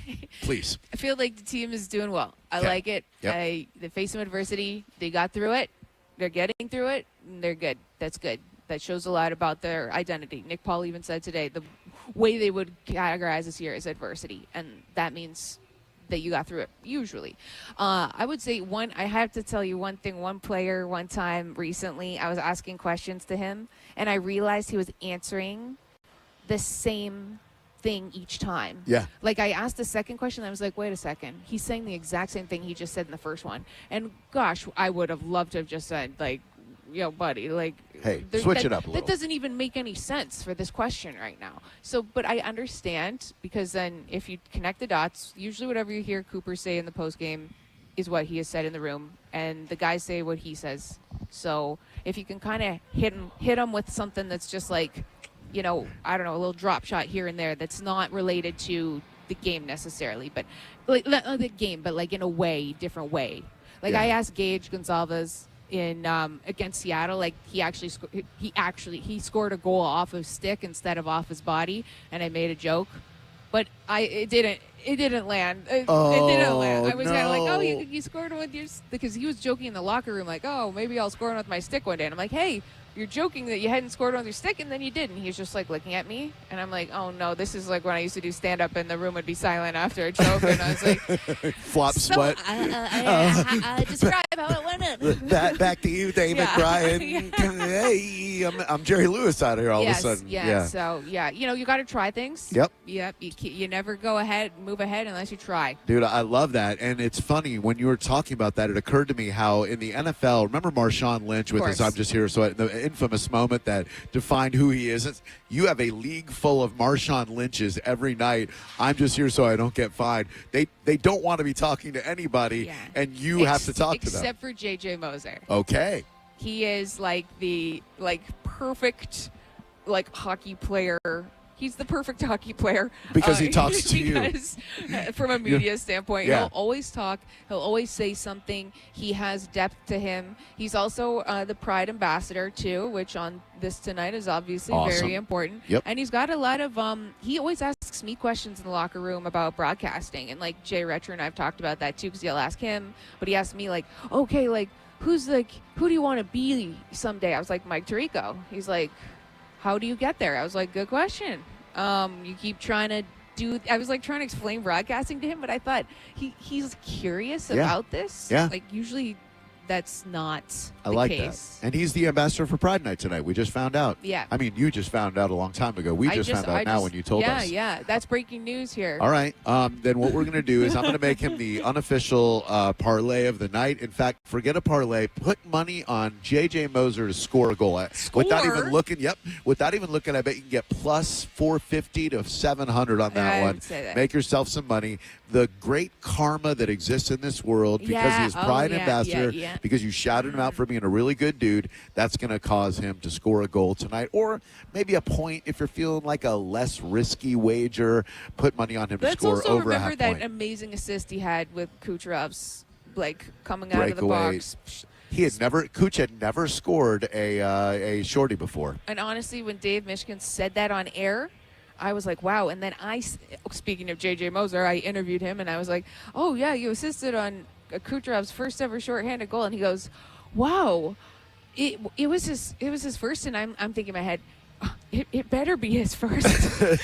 Please. I feel like the team is doing well. I like it. Yep. They faced some adversity. They got through it. They're getting through it. And they're good. That's good. That shows a lot about their identity. Nick Paul even said today the way they would categorize this year is adversity, and that means that you got through it, usually. I would say I have to tell you one thing. One player, one time recently, I was asking questions to him, and I realized he was answering the same thing each time. Yeah. Like, I asked the second question, and I was like, wait a second. He's saying the exact same thing he just said in the first one. And, gosh, I would have loved to have just said, like, yo, buddy, like, hey, switch it up a little. That doesn't even make any sense for this question right now. So, but I understand, because then if you connect the dots, usually whatever you hear Cooper say in the postgame is what he has said in the room, and the guys say what he says. So if you can kind of hit him with something that's just like, I don't know, a little drop shot here and there that's not related to the game necessarily, but like not the game, but like in a different way. Like, I asked Gage Gonzalez in against Seattle, like he scored a goal off of stick instead of off his body, and I made a joke, but it didn't land. It didn't land. I was kind of like, oh, you scored with your, because he was joking in the locker room like, oh, maybe I'll score with my stick one day, and I'm like, hey, you're joking that you hadn't scored on your stick, and then you did. And he was just like looking at me, and I'm like, oh no, this is like when I used to do stand up and the room would be silent after a joke, and I was like, flop sweat. Describe how it went. Back to you, David Bryan. Hey, I'm Jerry Lewis out here all of a sudden. Yeah. So you got to try things. Yep. You never move ahead unless you try. Dude, I love that. And it's funny, when you were talking about that, it occurred to me how in the NFL, remember Marshawn Lynch with his I'm just here, so the infamous moment that defined who he is. You have a league full of Marshawn Lynches every night. I'm just here so I don't get fined. They don't want to be talking to anybody, and you have to talk to them. Except for J.J. Moser. Okay. He is like the perfect hockey player He's the perfect hockey player. Because he talks to you. Because from a media standpoint, Yeah. he'll always talk. He'll always say something. He has depth to him. He's also the Pride ambassador, too, which on this tonight is obviously Awesome. very important. Yep. And he's got a lot of, he always asks me questions in the locker room about broadcasting. And, like, Jay Retcher and I have talked about that, too, because he'll ask him. But he asked me, like, okay, like, who do you want to be someday? I was like, Mike Tirico. He's like, how do you get there? I was like, good question. You keep trying to I was like trying to explain broadcasting to him, but I thought he's curious about this. Yeah. Like usually that's not I the like case. that. And he's the ambassador for Pride Night tonight. We just found out. Yeah. I mean, you just found out a long time ago. We just found out now when you told us. Yeah. That's breaking news here. All right. Then what we're going to do is I'm going to make him the unofficial parlay of the night. In fact, forget a parlay. Put money on J.J. Moser to score a goal. Without even looking. Yep. Without even looking, I bet you can get plus 450 to 700 on that I one. would say that. Make yourself some money. The great karma that exists in this world because he is Pride ambassador, because you shouted him out for being a really good dude, that's going to cause him to score a goal tonight. Or maybe a point if you're feeling like a less risky wager. Put money on him to score also over a remember half that point. amazing assist he had with Kucherov's, like, coming out of the Breakaway. box. Cooch had never scored a shorty before. And honestly, when Dave Mishkin said that on air, I was like, wow. And then speaking of J.J. Moser, I interviewed him, and I was like, oh, yeah, you assisted on Kucherov's first ever shorthanded goal. And he goes, wow, it was his first. And I'm thinking in my head, it better be his first.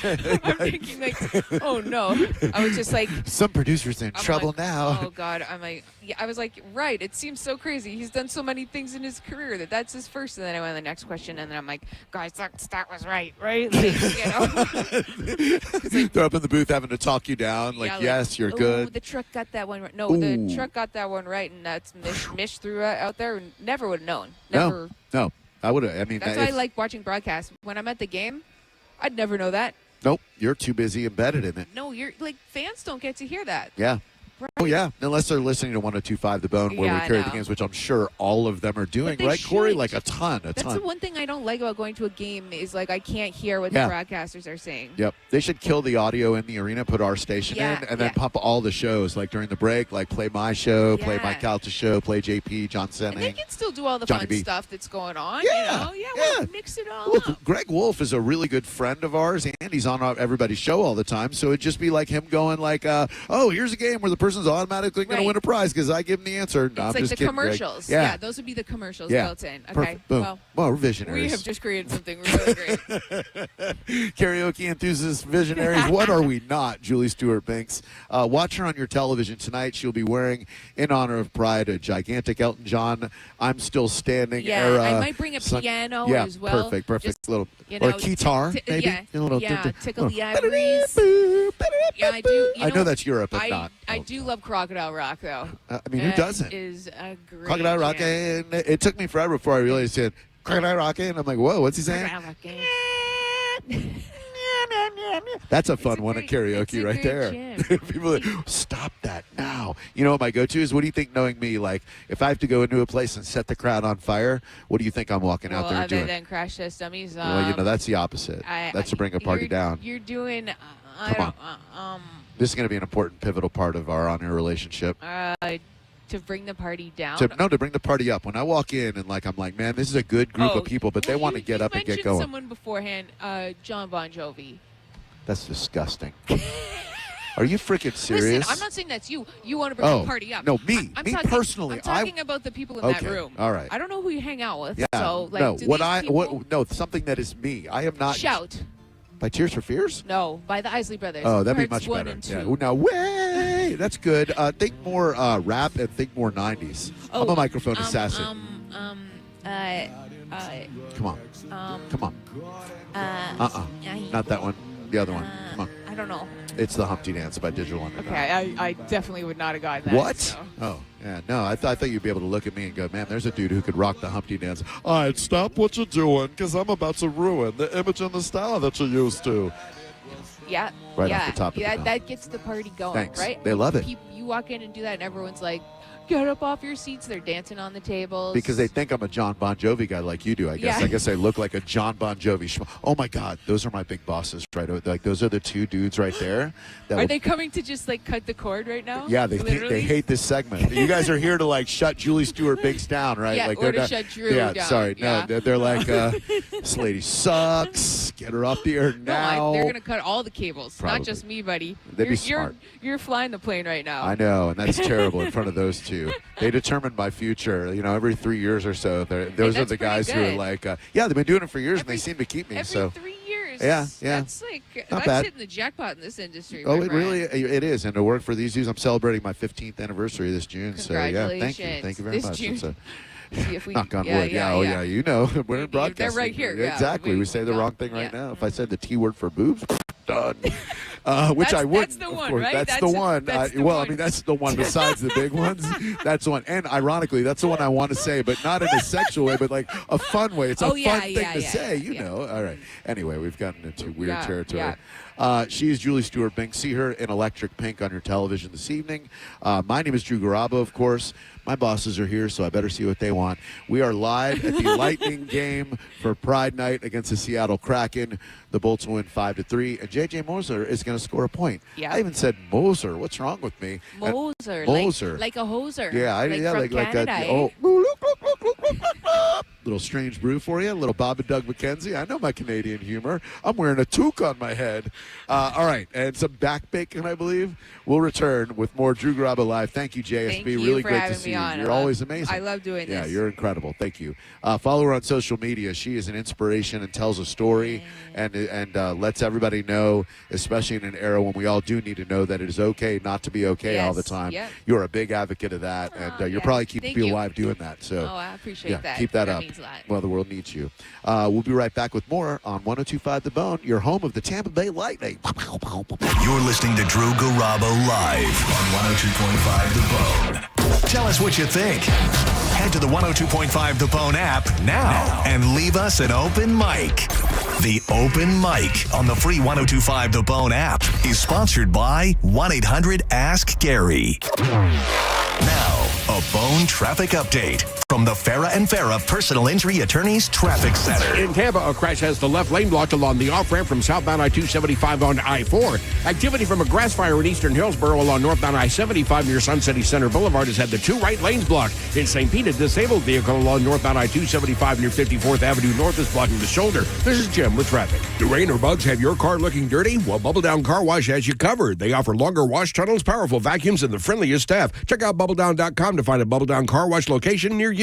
I'm thinking like, oh no. I was just like, some producers in trouble like, now. Oh God. I'm like, yeah, I was like, right. It seems so crazy. He's done so many things in his career that's his first. And then I went to the next question, and then I'm like, guys, that was right? Like, you know. They're up in the booth having to talk you down. Like, yes, you're good. The truck got that one right. No, the truck got that one right, and that's Mish threw out there, and never would have known. Never. No. I would have. I mean, that's why I like watching broadcasts. When I'm at the game, I'd never know that. Nope, you're too busy embedded in it. No, you're like fans don't get to hear that. Yeah. Right. Oh, yeah. Unless they're listening to 102.5 The Bone, where we carry the games, which I'm sure all of them are doing. Right, Corey? Like a ton. That's the one thing I don't like about going to a game is, like, I can't hear what the broadcasters are saying. Yep. They should kill the audio in the arena, put our station in, and then pump all the shows, like during the break, like play my show, play Mike Calta's show, play JP, John Senning. And they can still do all the Johnny fun B. stuff that's going on. Yeah. You know? We'll mix it all Look, up. Greg Wolf is a really good friend of ours, and he's on everybody's show all the time. So it'd just be like him going like, oh, here's a game where the person's automatically going to win a prize because I give him the answer. No, It's I'm like just the kidding, Greg. commercials. Yeah. Those would be the commercials Yeah. built in. Okay. Perfect. Boom. Well, we're visionaries. we have just created something really great. Karaoke enthusiasts, visionaries. What are we not? Julie Stewart Binks. Watch her on your television tonight. She'll be wearing, in honor of Pride, a gigantic Elton John "I'm Still Standing" era. I might bring a piano as well. Perfect. Just, little you or know, a guitar, maybe. Tickle the ivories. Yeah, I do. I know that's Europe, but not. I do love Crocodile Rock, though. I mean, who doesn't? It is a great Crocodile jam. Rockin'. It took me forever before I realized it. Crocodile Rockin'. I'm like, whoa, what's he saying? Crocodile Rockin'. That's a fun one at karaoke right there. People are like, stop that now. You know what my go-to is? What do you think, knowing me? Like, if I have to go into a place and set the crowd on fire, what do you think I'm walking out there doing? Other than Crash Test Dummies. Well, that's the opposite. That's to bring a party down. You're doing. Come on. This is going to be an important, pivotal part of our on-air relationship. To bring the party down? To bring the party up. When I walk in and I'm like, man, this is a good group of people, but they want to get up and get going. You mentioned someone beforehand, John Bon Jovi. That's disgusting. Are you freaking serious? Listen, I'm not saying that's you. You want to bring the party up. No, me. I'm me talking, personally. I'm talking about the people in that room. All right. I don't know who you hang out with. Yeah. So, like, no, something that is me. I am not. Shout. By Tears for Fears? No, by the Isley Brothers. Oh, that'd be Parts much 1 better. and 2. Yeah. Now, way. That's good. Think more rap and think more 90s. I'm a microphone assassin. Come on. Come on. Not that one. The other one. Come on. I don't know. It's the Humpty Dance by Digital Underground. Okay, I definitely would not have gotten that. What? So. Oh, yeah. No, I thought you'd be able to look at me and go, man, there's a dude who could rock the Humpty Dance. All right, stop what you're doing, because I'm about to ruin the image and the style that you're used to. Yeah. Right off the top of the dome. That gets the party going, Thanks. right? They love it. You walk in and do that, and everyone's like, get up off your seats. They're dancing on the tables. Because they think I'm a John Bon Jovi guy like you do, I guess. Yeah. I guess I look like a John Bon Jovi. Oh, my God. Those are my big bosses, right? Like, those are the two dudes right there. Are they coming to just, like, cut the cord right now? Yeah, they hate this segment. You guys are here to, like, shut Julie Stewart Biggs down, right? Yeah, like, or to shut Drew down. Yeah. No, they're like, this lady sucks. Get her off the air now. No, they're going to cut all the cables, Probably. not just me, buddy. They'd be smart. You're flying the plane right now. I know, and that's terrible in front of those two. They determine my future. You know, every 3 years or so, those are the guys who are like, they've been doing it for years, and they seem to keep me. Every 3 years. Yeah. That's like, Not that's bad. hitting the jackpot in this industry. Oh, my it friend. really is, and to work for these dudes, I'm celebrating my 15th anniversary this June. So yeah, thank you very This much. June. It's a, See if we, knock on wood. Yeah, you know, we're in broadcasting. They're right here. Yeah, Exactly. We say the wrong thing right now. If I said the T word for boobs, done. Which I wouldn't. That's the one, of course. right? That's the one. That's the Well, one. I mean, that's the one besides the big ones. That's the one. And ironically, that's the one I want to say, but not in a sexual way, but like a fun way. It's a fun thing to say, you know. All right. Anyway, we've gotten into weird territory. She is Julie Stewart Binks. See her in electric pink on your television this evening. My name is Drew Garabo, of course. My bosses are here, so I better see what they want. We are live at the Lightning game for Pride Night against the Seattle Kraken. The Bolts will win 5-3, and J.J. Moser is going to score a point. Yeah. I even said Moser. What's wrong with me? Moser. Moser. Like a hoser. Yeah, from Canada, eh? Little strange brew for you. A little Bob and Doug McKenzie. I know my Canadian humor. I'm wearing a toque on my head. All right, and some back bacon, I believe. We'll return with more Drew Garabo Live. Thank you, JSB. Thank you really for great having to see me you. on. You're always amazing. I love doing Yeah, this. you're incredible. Thank you. Follow her on social media. She is an inspiration and tells a story and lets everybody know, especially in an era when we all do need to know that it is okay not to be okay all the time. Yep. You're a big advocate of that, and you're probably keeping people alive doing that. So, I appreciate that. Keep that That up. means a lot. Well, the world needs you. We'll be right back with more on 102.5 The Bone, your home of the Tampa Bay Lightning. You're listening to Drew Garabo live on 102.5 The Bone. Tell us what you think. Head to the 102.5 The Bone app now and leave us an open mic. The Open Mic on the free 102.5 The Bone app is sponsored by 1-800-ASK-GARY. Now, a Bone traffic update from the Farah and Farah Personal Injury Attorneys Traffic Center. In Tampa, a crash has the left lane blocked along the off-ramp from southbound I-275 on I-4. Activity from a grass fire in eastern Hillsborough along northbound I-75 near Sun City Center Boulevard has had the two right lanes blocked. In St. Pete, a disabled vehicle along northbound I-275 near 54th Avenue North is blocking the shoulder. This is Jim with traffic. Do rain or bugs have your car looking dirty? Well, Bubble Down Car Wash has you covered. They offer longer wash tunnels, powerful vacuums, and the friendliest staff. Check out bubbledown.com to find a Bubble Down Car Wash location near you.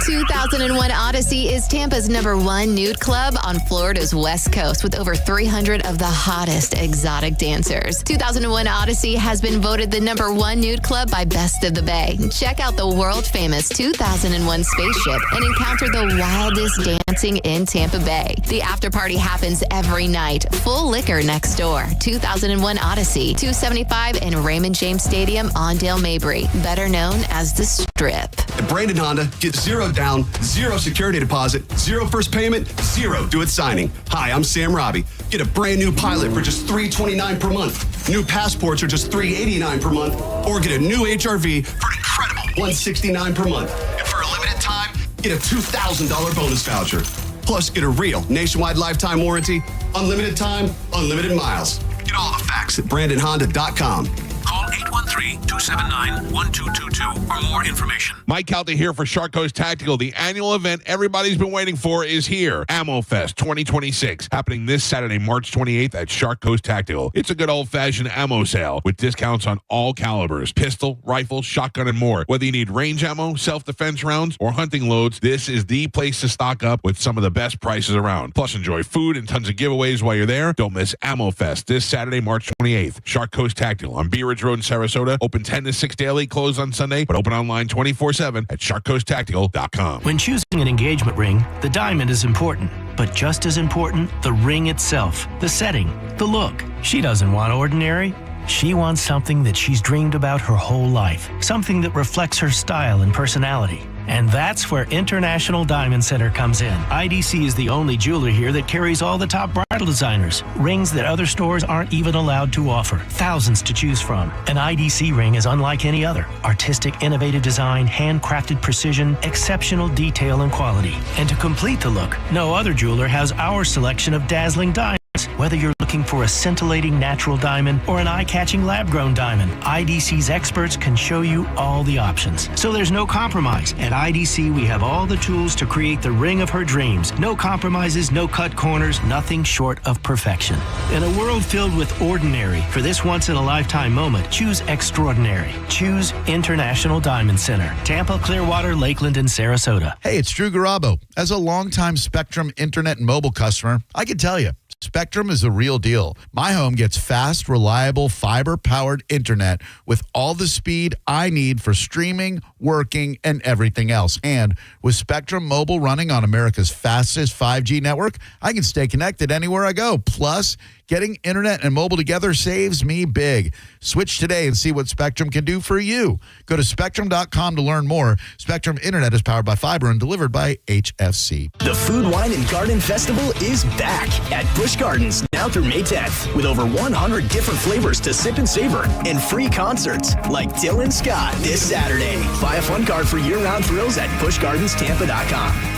2001 Odyssey is Tampa's #1 nude club on Florida's West Coast with over 300 of the hottest exotic dancers. 2001 Odyssey has been voted the #1 nude club by Best of the Bay. Check out the world-famous 2001 spaceship and encounter the wildest dancing in Tampa Bay. The after party happens every night. Full liquor next door. 2001 Odyssey, 275 in Raymond James Stadium on Dale Mabry, better known as the Strip. At Brandon Honda, get 0 down, 0 security deposit, 0 first payment, 0 do it signing. Hi, I'm Sam Robbie. Get a brand new Pilot for just $329 per month. New passports are just $389 per month, or get a new HRV for an incredible $169 per month. And for a limited time, get a $2,000 bonus voucher. Plus, get a real nationwide lifetime warranty, unlimited time, unlimited miles. Get all the facts at BrandonHonda.com. Call 813-279-1222 for more information. Mike Calta here for Shark Coast Tactical. The annual event everybody's been waiting for is here. Ammo Fest 2026, happening this Saturday, March 28th at Shark Coast Tactical. It's a good old-fashioned ammo sale with discounts on all calibers, pistol, rifle, shotgun, and more. Whether you need range ammo, self-defense rounds, or hunting loads, this is the place to stock up with some of the best prices around. Plus, enjoy food and tons of giveaways while you're there. Don't miss Ammo Fest this Saturday, March 28th. Shark Coast Tactical on Bee Ridge Road in Sarasota. Open 10 to 6 daily, closed on Sunday, but open online 24/7 at sharkcoasttactical.com. When choosing an engagement ring, the diamond is important, but just as important, the ring itself, the setting, the look. She doesn't want ordinary. She wants something that she's dreamed about her whole life, something that reflects her style and personality. And that's where International Diamond Center comes in. IDC is the only jeweler here that carries all the top bridal designers. Rings that other stores aren't even allowed to offer. Thousands to choose from. An IDC ring is unlike any other. Artistic, innovative design, handcrafted precision, exceptional detail and quality. And to complete the look, no other jeweler has our selection of dazzling diamonds. Whether you're looking for a scintillating natural diamond or an eye-catching lab-grown diamond, IDC's experts can show you all the options. So there's no compromise. At IDC, we have all the tools to create the ring of her dreams. No compromises, no cut corners, nothing short of perfection. In a world filled with ordinary, for this once-in-a-lifetime moment, choose extraordinary. Choose International Diamond Center. Tampa, Clearwater, Lakeland, and Sarasota. Hey, it's Drew Garabo. As a longtime Spectrum internet and mobile customer, I can tell you, Spectrum is the real deal. My home gets fast, reliable, fiber-powered internet with all the speed I need for streaming, working, and everything else. And with Spectrum Mobile running on America's fastest 5G network, I can stay connected anywhere I go. Plus, getting internet and mobile together saves me big. Switch today and see what Spectrum can do for you. Go to Spectrum.com to learn more. Spectrum Internet is powered by fiber and delivered by HFC. The Food, Wine, and Garden Festival is back at Busch Gardens now through May 10th with over 100 different flavors to sip and savor and free concerts like Dylan Scott this Saturday. Buy a fun card for year-round thrills at BuschGardensTampa.com.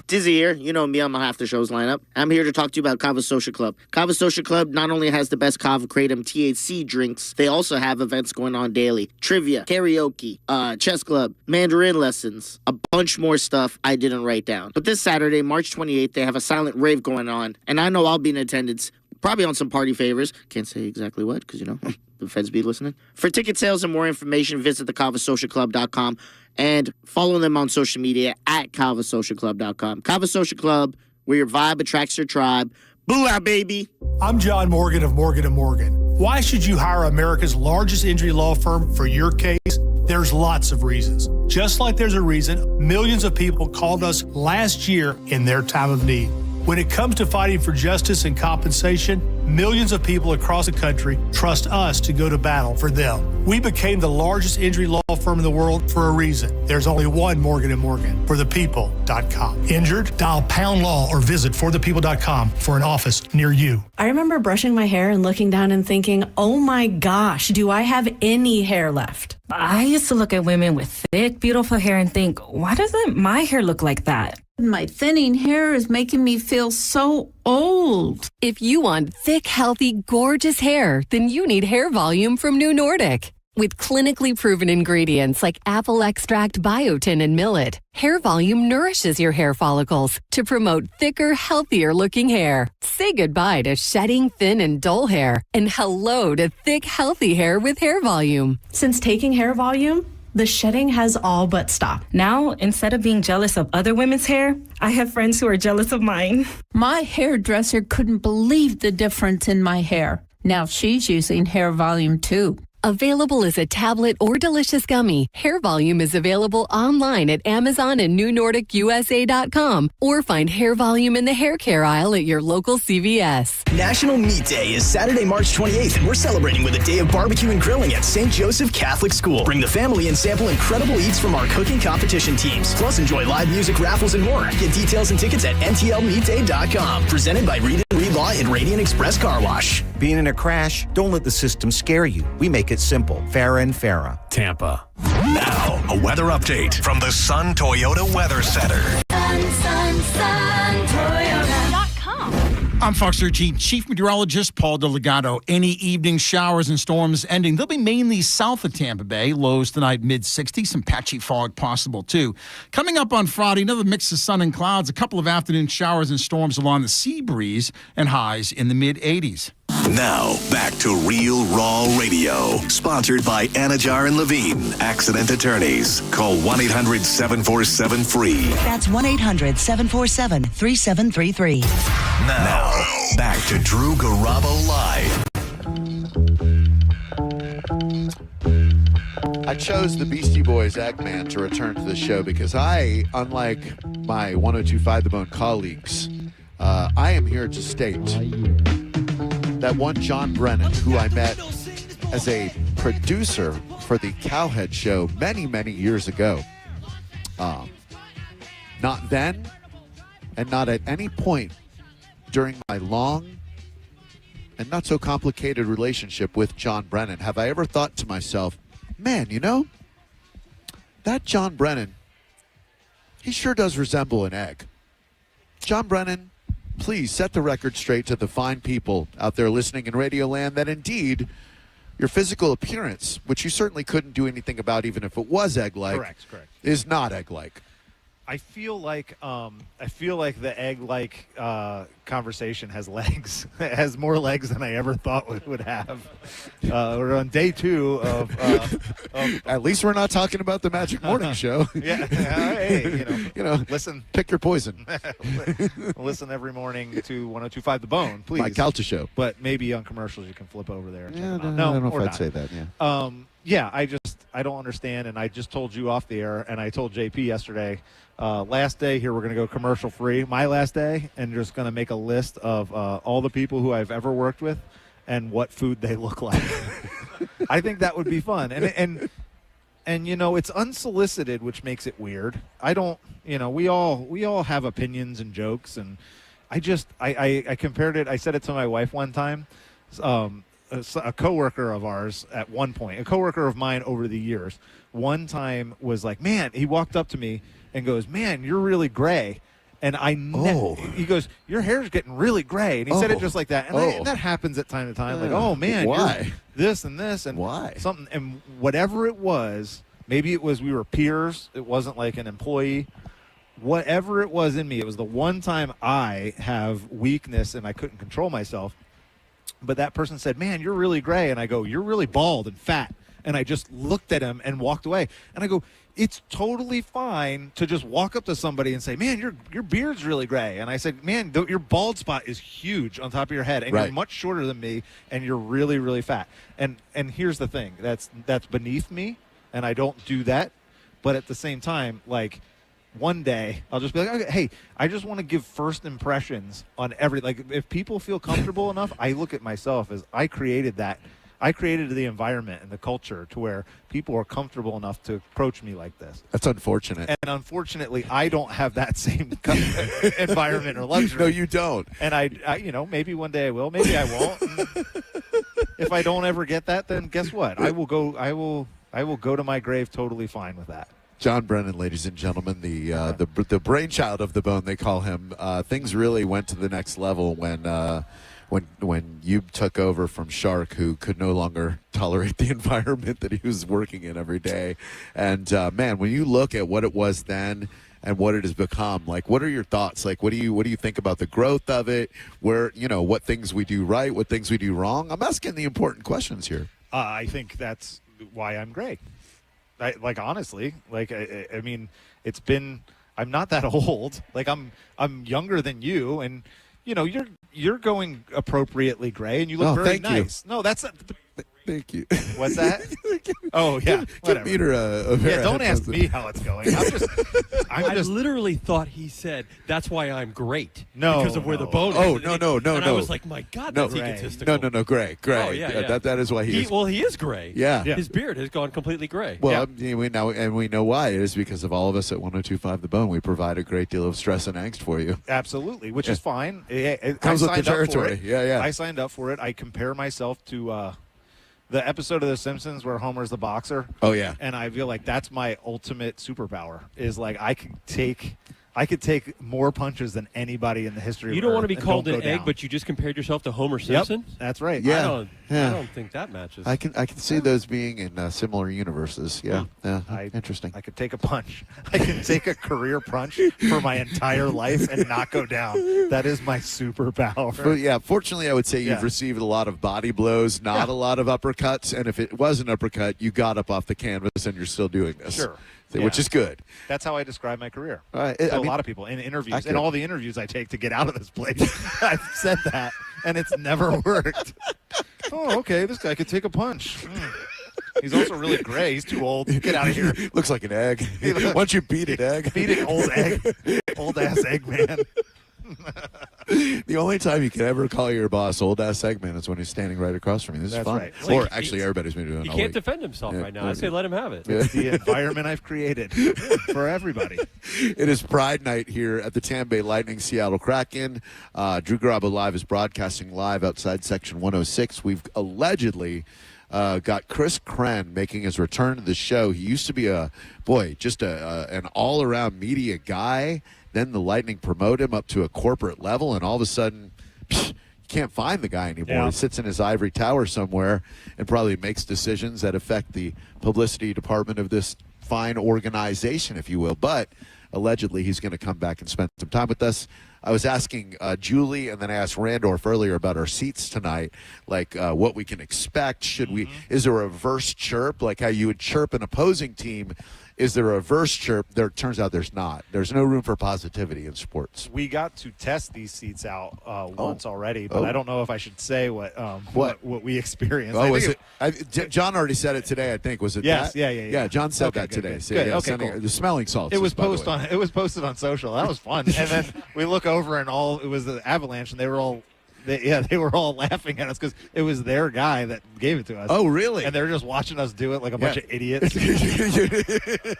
Dizzy here. You know me on my After Shows lineup. I'm here to talk to you about Kava Social Club. Kava Social Club not only has the best Kava Kratom THC drinks, they also have events going on daily. Trivia, karaoke, chess club, Mandarin lessons, a bunch more stuff I didn't write down. But this Saturday, March 28th, they have a silent rave going on, and I know I'll be in attendance, probably on some party favors. Can't say exactly what, because, you know, the feds be listening. For ticket sales and more information, visit thekavasocialclub.com. And follow them on social media at KavaSocialClub.com. Kava Social Club, where your vibe attracts your tribe. Booyah, baby. I'm John Morgan of Morgan & Morgan. Why should you hire America's largest injury law firm for your case? There's lots of reasons. Just like there's a reason millions of people called us last year in their time of need. When it comes to fighting for justice and compensation, millions of people across the country trust us to go to battle for them. We became the largest injury law firm in the world for a reason. There's only one Morgan & Morgan, forthepeople.com. Injured? Dial #law or visit forthepeople.com for an office near you. I remember brushing my hair and looking down and thinking, oh my gosh, do I have any hair left? I used to look at women with thick, beautiful hair and think, why doesn't my hair look like that? My thinning hair is making me feel so old. If you want thick, healthy, gorgeous hair, then you need Hair Volume from New Nordic. With clinically proven ingredients like apple extract, biotin, and millet, Hair Volume nourishes your hair follicles to promote thicker, healthier looking hair. Say goodbye to shedding, thin, and dull hair, and hello to thick, healthy hair with Hair Volume. Since taking Hair Volume, the shedding has all but stopped. Now, instead of being jealous of other women's hair, I have friends who are jealous of mine. My hairdresser couldn't believe the difference in my hair. Now she's using Hair Volume too. Available as a tablet or delicious gummy, Hair Volume is available online at Amazon and NewNordicUSA.com, or find Hair Volume in the hair care aisle at your local CVS. National Meat Day is Saturday, March 28th, and we're celebrating with a day of barbecue and grilling at St. Joseph Catholic School. Bring the family and sample incredible eats from our cooking competition teams. Plus, enjoy live music, raffles, and more. Get details and tickets at NTLMeatDay.com. Presented by Reed & Reed Law and Radiant Express Car Wash. Being in a crash? Don't let the system scare you. We make it simple. Farah and Farah. Tampa. Now, a weather update from the Sun Toyota Weather Center. Sun Toyota.com. I'm Fox 13 Chief Meteorologist Paul Delgado. Any evening showers and storms ending. They'll be mainly south of Tampa Bay. Lows tonight mid-60s. Some patchy fog possible, too. Coming up on Friday, another mix of sun and clouds. A couple of afternoon showers and storms along the sea breeze and highs in the mid-80s. Now, back to Real Raw Radio. Sponsored by Anajar and Levine, Accident Attorneys. Call 1-800-747-FREE. That's 1-800-747-3733. Now, back to Drew Garabo Live. I chose the Beastie Boys Eggman to return to the show because I, unlike my 102.5 The Bone colleagues, I am here to state that one John Brennan, who I met as a producer for the Cowhead show many, many years ago, Not then, and not at any point during my long and not so complicated relationship with John Brennan have I ever thought to myself, man, that John Brennan, he sure does resemble an egg. John Brennan, please set the record straight to the fine people out there listening in Radio Land that indeed your physical appearance, which you certainly couldn't do anything about even if it was egg-like, correct, is not egg-like. I feel like the egg-like conversation has legs. It has more legs than I ever thought it would have. We're on day 2 of At least we're not talking about the Magic Morning Show. Yeah, hey, listen, pick your poison. Listen every morning to 102.5 The Bone, please. My Calta Show. But maybe on commercials you can flip over there. And check them out. No, I don't know or if I'd not. say that. Yeah. Yeah, I don't understand, and I just told you off the air, and I told JP yesterday. Last day here, we're going to go commercial free. My last day, and just going to make a list of all the people who I've ever worked with and what food they look like. I think that would be fun, and it's unsolicited, which makes it weird. I don't, we all have opinions and jokes, and I compared it. I said it to my wife one time. A coworker of ours at one point, a coworker of mine over the years, one time was like, man, he walked up to me and goes, man, you're really gray. And he goes, your hair's getting really gray. And he said it just like that. And that happens at time to time. Like, oh, man, why? This and this. And why? Something. And whatever it was, maybe it was we were peers. It wasn't like an employee. Whatever it was in me, it was the one time I have weakness and I couldn't control myself. But that person said, man, you're really gray. And I go, you're really bald and fat. And I just looked at him and walked away. And I go, it's totally fine to just walk up to somebody and say, man, your beard's really gray. And I said, man, your bald spot is huge on top of your head. And you're much shorter than me. And you're really, really fat. And here's the thing. That's beneath me. And I don't do that. But at the same time, like, one day I'll just be like, okay, hey, I just want to give first impressions on if people feel comfortable enough, I look at myself as I created that. I created the environment and the culture to where people are comfortable enough to approach me like this. That's unfortunate. And unfortunately, I don't have that same environment or luxury. No, you don't. And I maybe one day I will, maybe I won't. If I don't ever get that, then guess what? I will go to my grave totally fine with that. John Brennan, ladies and gentlemen, the brainchild of the Bone, they call him. Things really went to the next level when you took over from Shark, who could no longer tolerate the environment that he was working in every day. And man, when you look at what it was then and what it has become, like, what are your thoughts? Like, what do you think about the growth of it? Where, what things we do right, what things we do wrong? I'm asking the important questions here. I think that's why I'm great. Honestly, I mean, it's been, I'm not that old. Like, I'm younger than you, and you're going appropriately gray, and you look very nice. You. No, that's thank you. What's that? Oh yeah, whatever. Meet her, don't ask me how it's going. I literally thought he said that's why I'm great. No, because of where the bone is. Oh no. And I was like, my God, that's egotistical. No, gray. Oh, yeah. That is why he is. Well, he is gray. Yeah. His beard has gone completely gray. Well, we know why. It is because of all of us at 102.5 The Bone. We provide a great deal of stress and angst for you. Absolutely, which is fine. It comes with the territory. Yeah. I signed up for it. I compare myself to the episode of The Simpsons where Homer's the boxer. Oh yeah. And I feel like that's my ultimate superpower. Is like I could take more punches than anybody in the history of Earth. You don't want to be called an egg, but you just compared yourself to Homer Simpson? Yep, that's right. Yeah. I don't think that matches. I can see those being in similar universes. Yeah. Interesting. I could take a punch. I can take a career punch for my entire life and not go down. That is my superpower. But yeah, fortunately, I would say you've received a lot of body blows, not a lot of uppercuts. And if it was an uppercut, you got up off the canvas and you're still doing this. Sure. Which is good. That's how I describe my career. A lot of people in interviews, in all the interviews I take to get out of this place, I've said that, and it's never worked. Oh, okay, this guy could take a punch. He's also really gray. He's too old. Get out of here. Looks like an egg. Why don't you beat it, egg? Beat it, old egg. Old-ass egg man. The only time you can ever call your boss old-ass segment is when he's standing right across from you. This is fun. Right. Or actually, everybody's been doing it He all can't week. defend himself right now. I say let him have it. It's the environment I've created for everybody. It is Pride Night here at the Tampa Bay Lightning Seattle Kraken. Drew Garabo Live is broadcasting live outside Section 106. We've allegedly got Chris Krenn making his return to the show. He used to be an all-around media guy. Then the Lightning promote him up to a corporate level, and all of a sudden, you can't find the guy anymore. Yeah. He sits in his ivory tower somewhere and probably makes decisions that affect the publicity department of this fine organization, if you will. But allegedly, he's going to come back and spend some time with us. I was asking Julie, and then I asked Randorf earlier about our seats tonight, like what we can expect. Should we? Is there a reverse chirp, like how you would chirp an opposing team? Is there a reverse chirp? There turns out there's not. There's no room for positivity in sports. We got to test these seats out once already, but I don't know if I should say what we experienced. Oh, was it? John already said it today. I think was it? Yes. That? Yeah. John said Okay, that today. Good. So, Good. yeah, Okay. Cool. The smelling salts. It was posted on social. That was fun. And then we look over and it was the Avalanche, and they were all. They were all laughing at us because it was their guy that gave it to us. Oh, really? And they're just watching us do it like a bunch of idiots.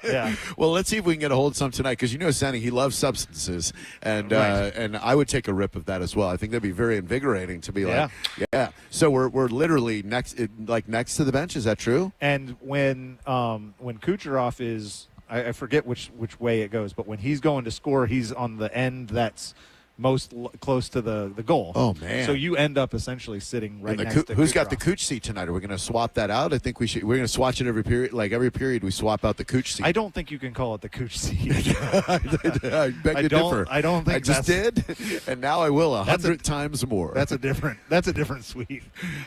Yeah. Well, let's see if we can get a hold of some tonight because Senny, he loves substances, and and I would take a rip of that as well. I think that'd be very invigorating to be like, yeah. So we're literally next to the bench. Is that true? And when Kucherov is, I forget which way it goes, but when he's going to score, he's on the end that's most close to the goal. Oh, man. So you end up essentially sitting right next to Who's got Kucherov. the Cooch seat tonight? Are we going to swap that out? I think we should. We're going to swatch it every period. Like every period, we swap out the Cooch seat. I don't think you can call it the Cooch seat. I beg to differ. I don't think I just did, and now I will 100 times more. That's a different suite.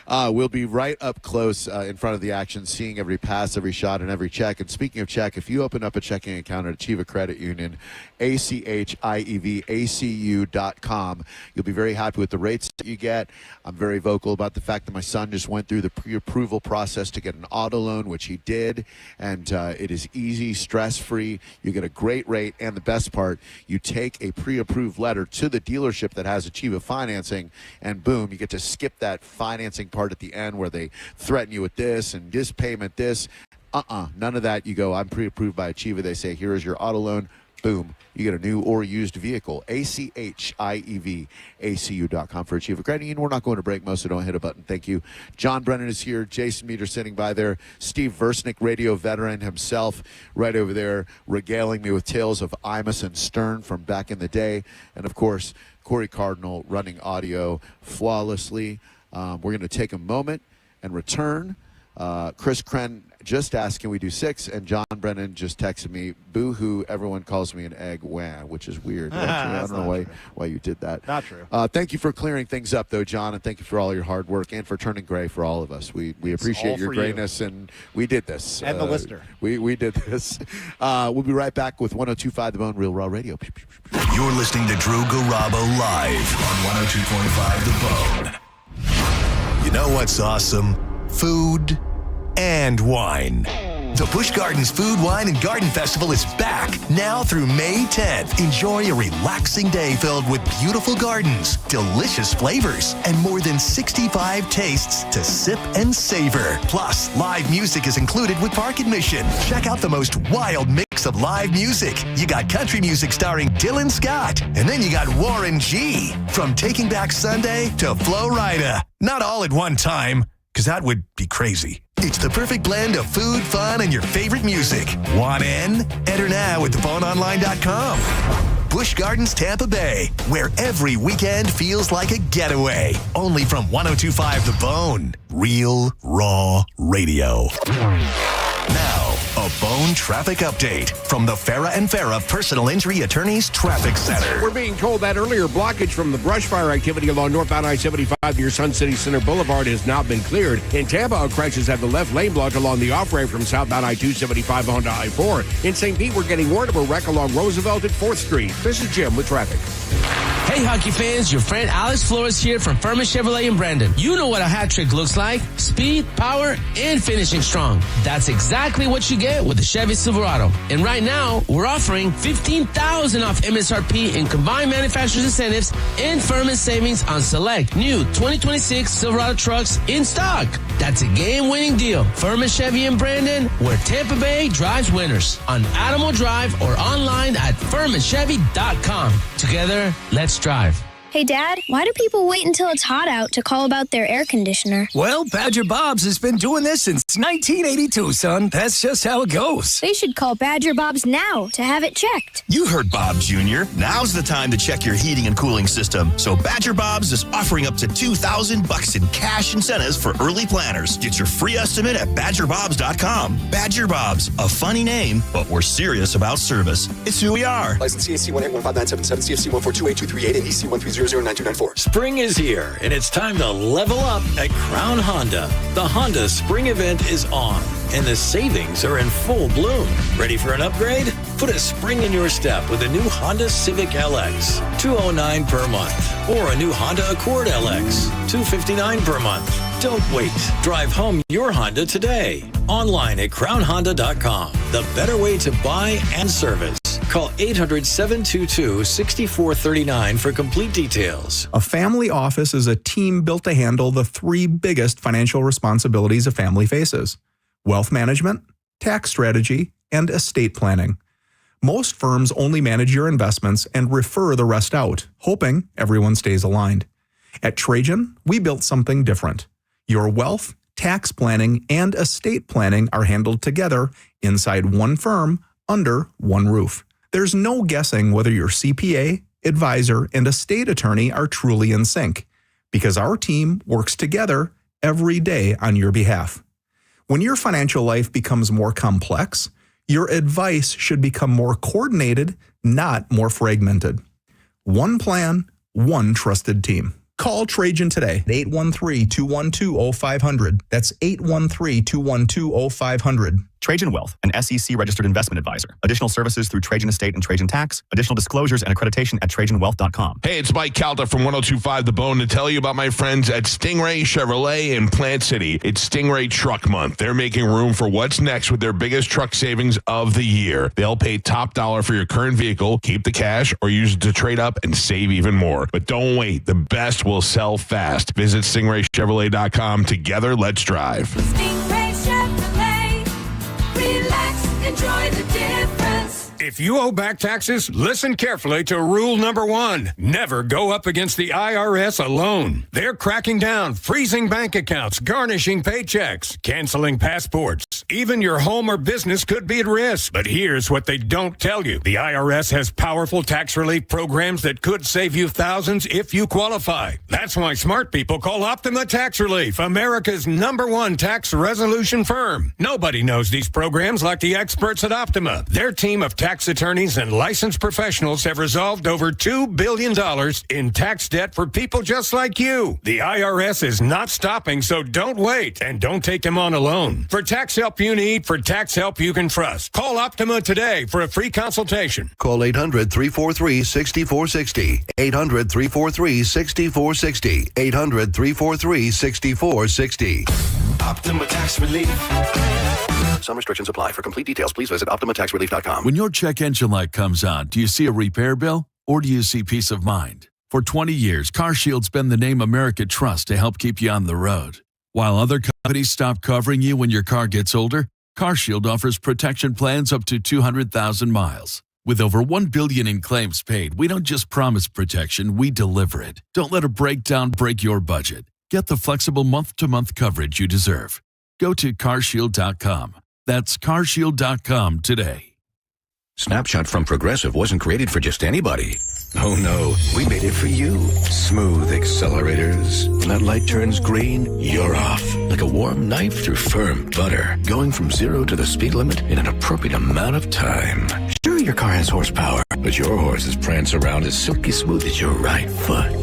We'll be right up close in front of the action, seeing every pass, every shot, and every check. And speaking of check, if you open up a checking account at Achieva Credit Union, ACHIEVACU.com, you'll be very happy with the rates that you get. I'm very vocal about the fact that my son just went through the pre-approval process to get an auto loan, which he did, and it is easy, stress-free. You get a great rate, and the best part, you take a pre-approved letter to the dealership that has Achieva financing, and boom, you get to skip that financing part at the end where they threaten you with this and this payment, this. None of that. You go, I'm pre-approved by Achieva. They say, here is your auto loan. Boom. You get a new or used vehicle. ACHIEVACU.com for Achieva Credit Union. We're not going to break most, so don't hit a button. Thank you. John Brennan is here. Jason Meter sitting by there. Steve Versnick, radio veteran himself, right over there, regaling me with tales of Imus and Stern from back in the day. And, of course, Corey Cardinal running audio flawlessly. We're going to take a moment and return. Chris Krenn just asked, can we do 6? And John Brennan just texted me, boo-hoo, everyone calls me an egg, wham, which is weird. Actually, I don't know why you did that. Not true. Thank you for clearing things up, though, John, and thank you for all your hard work and for turning gray for all of us. We appreciate your grayness, and we did this. And the listener. We did this. We'll be right back with 102.5 The Bone, Real Raw Radio. You're listening to Drew Garabo live on 102.5 The Bone. You know what's awesome? Food and wine. The Busch Gardens Food, Wine, and Garden Festival is back now through May 10th. Enjoy a relaxing day filled with beautiful gardens, delicious flavors, and more than 65 tastes to sip and savor. Plus, live music is included with park admission. Check out the most wild mix of live music. You got country music starring Dylan Scott, and then you got Warren G. From Taking Back Sunday to Flo Rida. Not all at one time, because that would be crazy. It's the perfect blend of food, fun, and your favorite music. Want in? Enter now at theboneonline.com. Busch Gardens, Tampa Bay, where every weekend feels like a getaway. Only from 102.5 The Bone. Real, raw radio. Now, a Bone traffic update from the Farah and Farah Personal Injury Attorneys Traffic Center. We're being told that earlier blockage from the brush fire activity along northbound I-75 near Sun City Center Boulevard has now been cleared. In Tampa, crashes have the left lane blocked along the off-ramp from southbound I-275 onto I-4. In St. Pete, we're getting word of a wreck along Roosevelt at 4th Street. This is Jim with traffic. Hey, hockey fans, your friend Alex Flores here from Furman Chevrolet in Brandon. You know what a hat trick looks like. Speed, power, and finishing strong. That's exactly what you get with the Chevy Silverado. And right now, we're offering $15,000 off MSRP in combined manufacturer's incentives and Furman savings on select new 2026 Silverado trucks in stock. That's a game-winning deal. Furman Chevy in Brandon, where Tampa Bay drives winners. On Adamo Drive or online at FurmanChevy.com. Together, let's drive. Hey, Dad, why do people wait until it's hot out to call about their air conditioner? Well, Badger Bob's has been doing this since 1982, son. That's just how it goes. They should call Badger Bob's now to have it checked. You heard Bob Jr. Now's the time to check your heating and cooling system. So Badger Bob's is offering up to $2,000 in cash incentives for early planners. Get your free estimate at badgerbobs.com. Badger Bob's, a funny name, but we're serious about service. It's who we are. License CAC 1815977, CFC 1428238, and EC 1309294. Spring is here, and it's time to level up at Crown Honda. The Honda Spring event is on, and the savings are in full bloom. Ready for an upgrade? Put a spring in your step with a new Honda Civic LX, $209 per month, or a new Honda Accord LX, $259 per month. Don't wait. Drive home your Honda today. Online at crownhonda.com. The better way to buy and service. Call 800-722-6439 for complete details. A family office is a team built to handle the three biggest financial responsibilities a family faces: wealth management, tax strategy, and estate planning. Most firms only manage your investments and refer the rest out, hoping everyone stays aligned. At Trajan, we built something different. Your wealth, tax planning, and estate planning are handled together inside one firm under one roof. There's no guessing whether your CPA, advisor, and estate attorney are truly in sync, because our team works together every day on your behalf. When your financial life becomes more complex, your advice should become more coordinated, not more fragmented. One plan, one trusted team. Call Trajan today, 813-212-0500. That's 813-212-0500. Trajan Wealth, an SEC-registered investment advisor. Additional services through Trajan Estate and Trajan Tax. Additional disclosures and accreditation at TrajanWealth.com. Hey, it's Mike Calta from 102.5 The Bone to tell you about my friends at Stingray Chevrolet in Plant City. It's Stingray Truck Month. They're making room for what's next with their biggest truck savings of the year. They'll pay top dollar for your current vehicle, keep the cash, or use it to trade up and save even more. But don't wait. The best will sell fast. Visit StingrayChevrolet.com. Together, let's drive. Stingray Chevrolet. Relax, enjoy the difference. If you owe back taxes, listen carefully to rule number 1. Never go up against the IRS alone. They're cracking down, freezing bank accounts, garnishing paychecks, canceling passports. Even your home or business could be at risk. But here's what they don't tell you. The IRS has powerful tax relief programs that could save you thousands if you qualify. That's why smart people call Optima Tax Relief, America's #1 tax resolution firm. Nobody knows these programs like the experts at Optima. Their team of tax attorneys and licensed professionals have resolved over $2 billion in tax debt for people just like you. The IRS is not stopping, so don't wait and don't take them on alone. For tax help you need, for tax help you can trust, call Optima today for a free consultation. Call 800-343-6460. 800-343-6460. 800-343-6460. Optima Tax Relief. Some restrictions apply. For complete details, please visit OptimaTaxRelief.com. When your check engine light comes on, do you see a repair bill or do you see peace of mind? For 20 years, CarShield's been the name America trusts to help keep you on the road. While other companies stop covering you when your car gets older, CarShield offers protection plans up to 200,000 miles. With over $1 billion in claims paid, we don't just promise protection, we deliver it. Don't let a breakdown break your budget. Get the flexible month-to-month coverage you deserve. Go to carshield.com. That's carshield.com today. Snapshot from Progressive wasn't created for just anybody. Oh no, we made it for you. Smooth accelerators. When that light turns green, you're off. Like a warm knife through firm butter. Going from 0 to the speed limit in an appropriate amount of time. Sure, your car has horsepower, but your horses prance around as silky smooth as your right foot.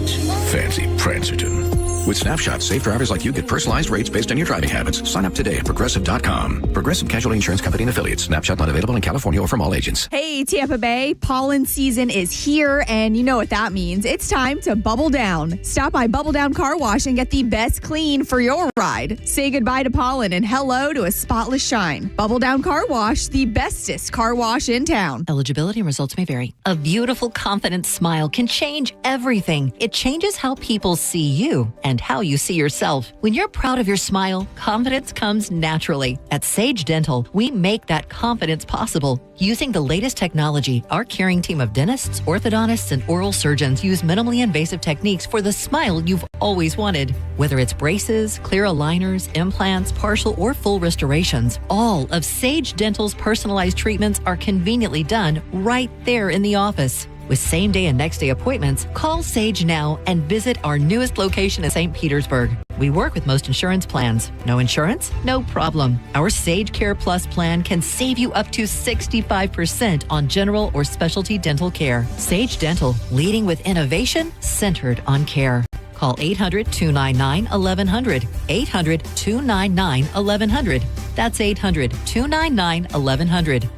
Fancy Prancerton. With Snapshot, safe drivers like you get personalized rates based on your driving habits. Sign up today at Progressive.com. Progressive Casualty Insurance Company and Affiliates. Snapshot not available in California or from all agents. Hey, Tampa Bay, pollen season is here, and you know what that means. It's time to bubble down. Stop by Bubble Down Car Wash and get the best clean for your ride. Say goodbye to pollen and hello to a spotless shine. Bubble Down Car Wash, the bestest car wash in town. Eligibility and results may vary. A beautiful, confident smile can change everything. It changes how people see you and how you see yourself. When you're proud of your smile, confidence comes naturally. At Sage Dental, we make that confidence possible. Using the latest technology, our caring team of dentists, orthodontists, and oral surgeons use minimally invasive techniques for the smile you've always wanted. Whether it's braces, clear aligners, implants, partial or full restorations, all of Sage Dental's personalized treatments are conveniently done right there in the office. With same-day and next-day appointments, call Sage now and visit our newest location in St. Petersburg. We work with most insurance plans. No insurance? No problem. Our Sage Care Plus plan can save you up to 65% on general or specialty dental care. Sage Dental, leading with innovation centered on care. Call 800-299-1100. 800-299-1100. That's 800-299-1100.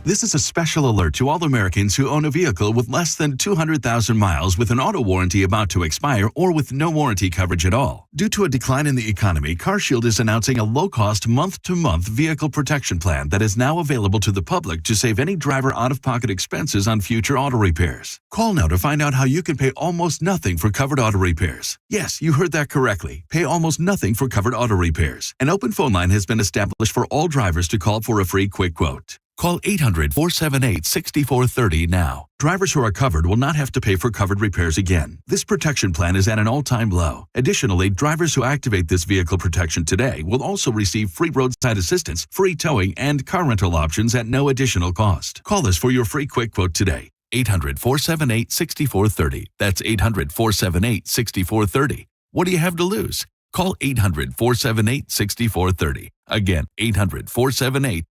This is a special alert to all Americans who own a vehicle with less than 200,000 miles with an auto warranty about to expire or with no warranty coverage at all. Due to a decline in the economy, CarShield is announcing a low-cost month-to-month vehicle protection plan that is now available to the public to save any driver out-of-pocket expenses on future auto repairs. Call now to find out how you can pay almost nothing for covered auto repairs. Yes, you heard that correctly. Pay almost nothing for covered auto repairs. An open phone line has been established for all drivers to call for a free quick quote. Call 800-478-6430 now. Drivers who are covered will not have to pay for covered repairs again. This protection plan is at an all-time low. Additionally, drivers who activate this vehicle protection today will also receive free roadside assistance, free towing, and car rental options at no additional cost. Call us for your free quick quote today. 800-478-6430. That's 800-478-6430. What do you have to lose? Call 800-478-6430. Again, 800-478-6430.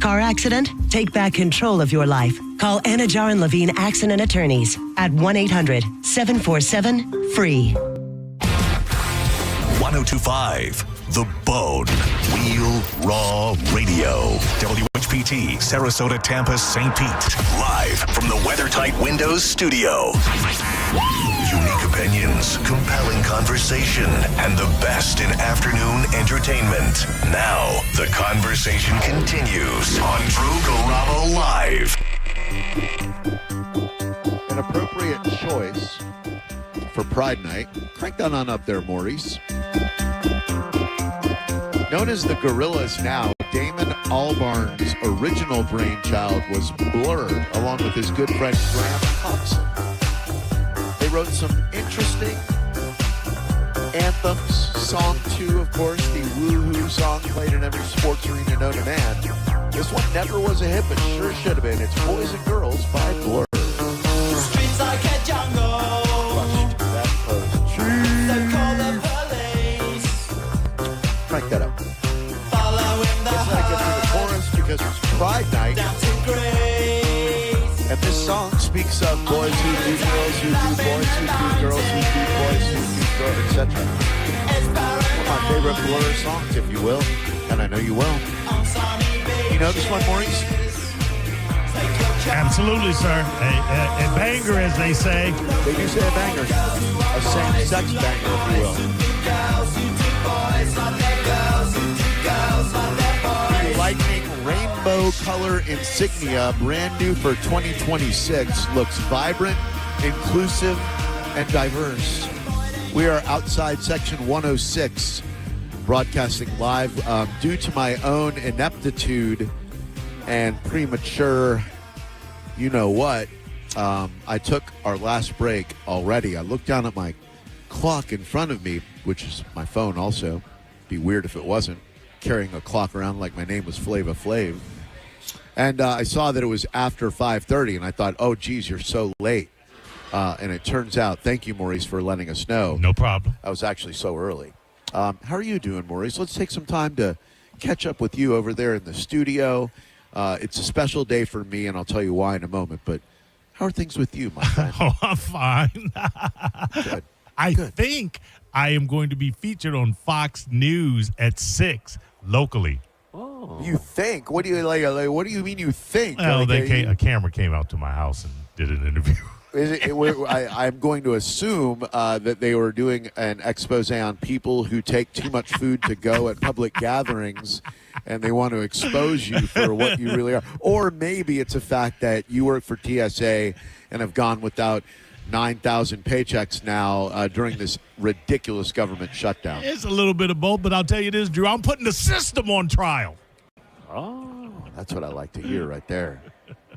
Car accident? Take back control of your life. Call Anajar and Levine Accident Attorneys at 1-800-747-FREE. 1025 The Bone. Wheel Raw Radio. WHPT, Sarasota, Tampa, St. Pete. Live from the WeatherTight Windows studio. Unique opinions, compelling conversation, and the best in afternoon entertainment. Now, the conversation continues on Drew Garabo Live. An appropriate choice for Pride Night. Crank that on up there, Maurice. Known as the Gorillas now, Damon Albarn's original brainchild was Blur, along with his good friend Graham Thompson. They wrote some interesting anthems. Song 2, of course, the woo-hoo song played in every sports arena known to man. This one never was a hit, but sure should have been. It's Boys and Girls by Blur. Streets like a jungle. Crank that up. Let's not get to the chorus because it's Pride Night. And this song speaks of boys who do girls who do boys who do girls who do boys who do girls, etc. One of my favorite Blur songs, if you will, and I know you will. You know this one, Maurice? Absolutely, sir. A banger, as they say. They do say a banger. A same-sex banger, if you will. Lightning rainbow color insignia, brand new for 2026, looks vibrant, inclusive, and diverse. We are outside section 106, broadcasting live. Due to my own ineptitude and premature, you know what, I took our last break already. I looked down at my clock in front of me, which is my phone also. Be weird if it wasn't. Carrying a clock around like my name was Flava Flav. And I saw that it was after 5:30, and I thought, oh, geez, you're so late. And it turns out, thank you, Maurice, for letting us know. No problem. I was actually so early. How are you doing, Maurice? Let's take some time to catch up with you over there in the studio. It's a special day for me, and I'll tell you why in a moment. But how are things with you, my friend? Oh, I'm fine. Good. I think I am going to be featured on Fox News at 6 locally. Oh. You think? What do you like? What do you mean you think? Well, a camera came out to my house and did an interview. I'm going to assume that they were doing an expose on people who take too much food to go at public gatherings, and they want to expose you for what you really are. Or maybe it's a fact that you work for TSA and have gone without 9,000 paychecks now during this ridiculous government shutdown. It's a little bit of both, but I'll tell you this, Drew. I'm putting the system on trial. Oh, that's what I like to hear right there.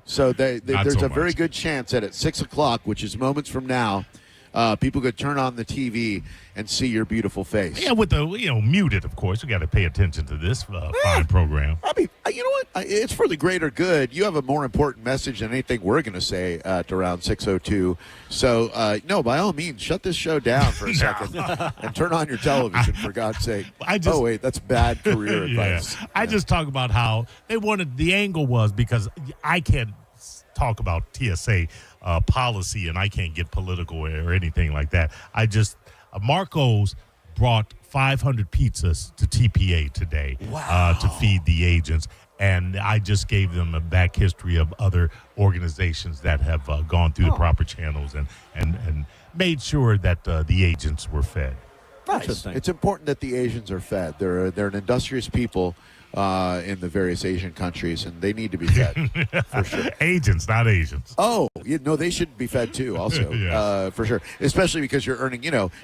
So there's a very good chance that at 6 o'clock, which is moments from now, people could turn on the TV and see your beautiful face. Yeah, with the muted, of course. We got to pay attention to this fine program. I mean, you know what? It's for the greater good. You have a more important message than anything we're going to say at around 6:02. So, no, by all means, shut this show down for a second and turn on your television, for God's sake. Oh, wait, that's bad career advice. I just talk about how they wanted, the angle was, because I can't talk about TSA policy and I can't get political or anything like that. Marcos brought 500 pizzas to TPA today to feed the agents. And I just gave them a back history of other organizations that have gone through the proper channels and made sure that the agents were fed. Nice. It's important that the Asians are fed. They're an industrious people in the various Asian countries, and they need to be fed for sure. Agents, not Asians. Oh, they should be fed too, also, for sure. Especially because you're earning,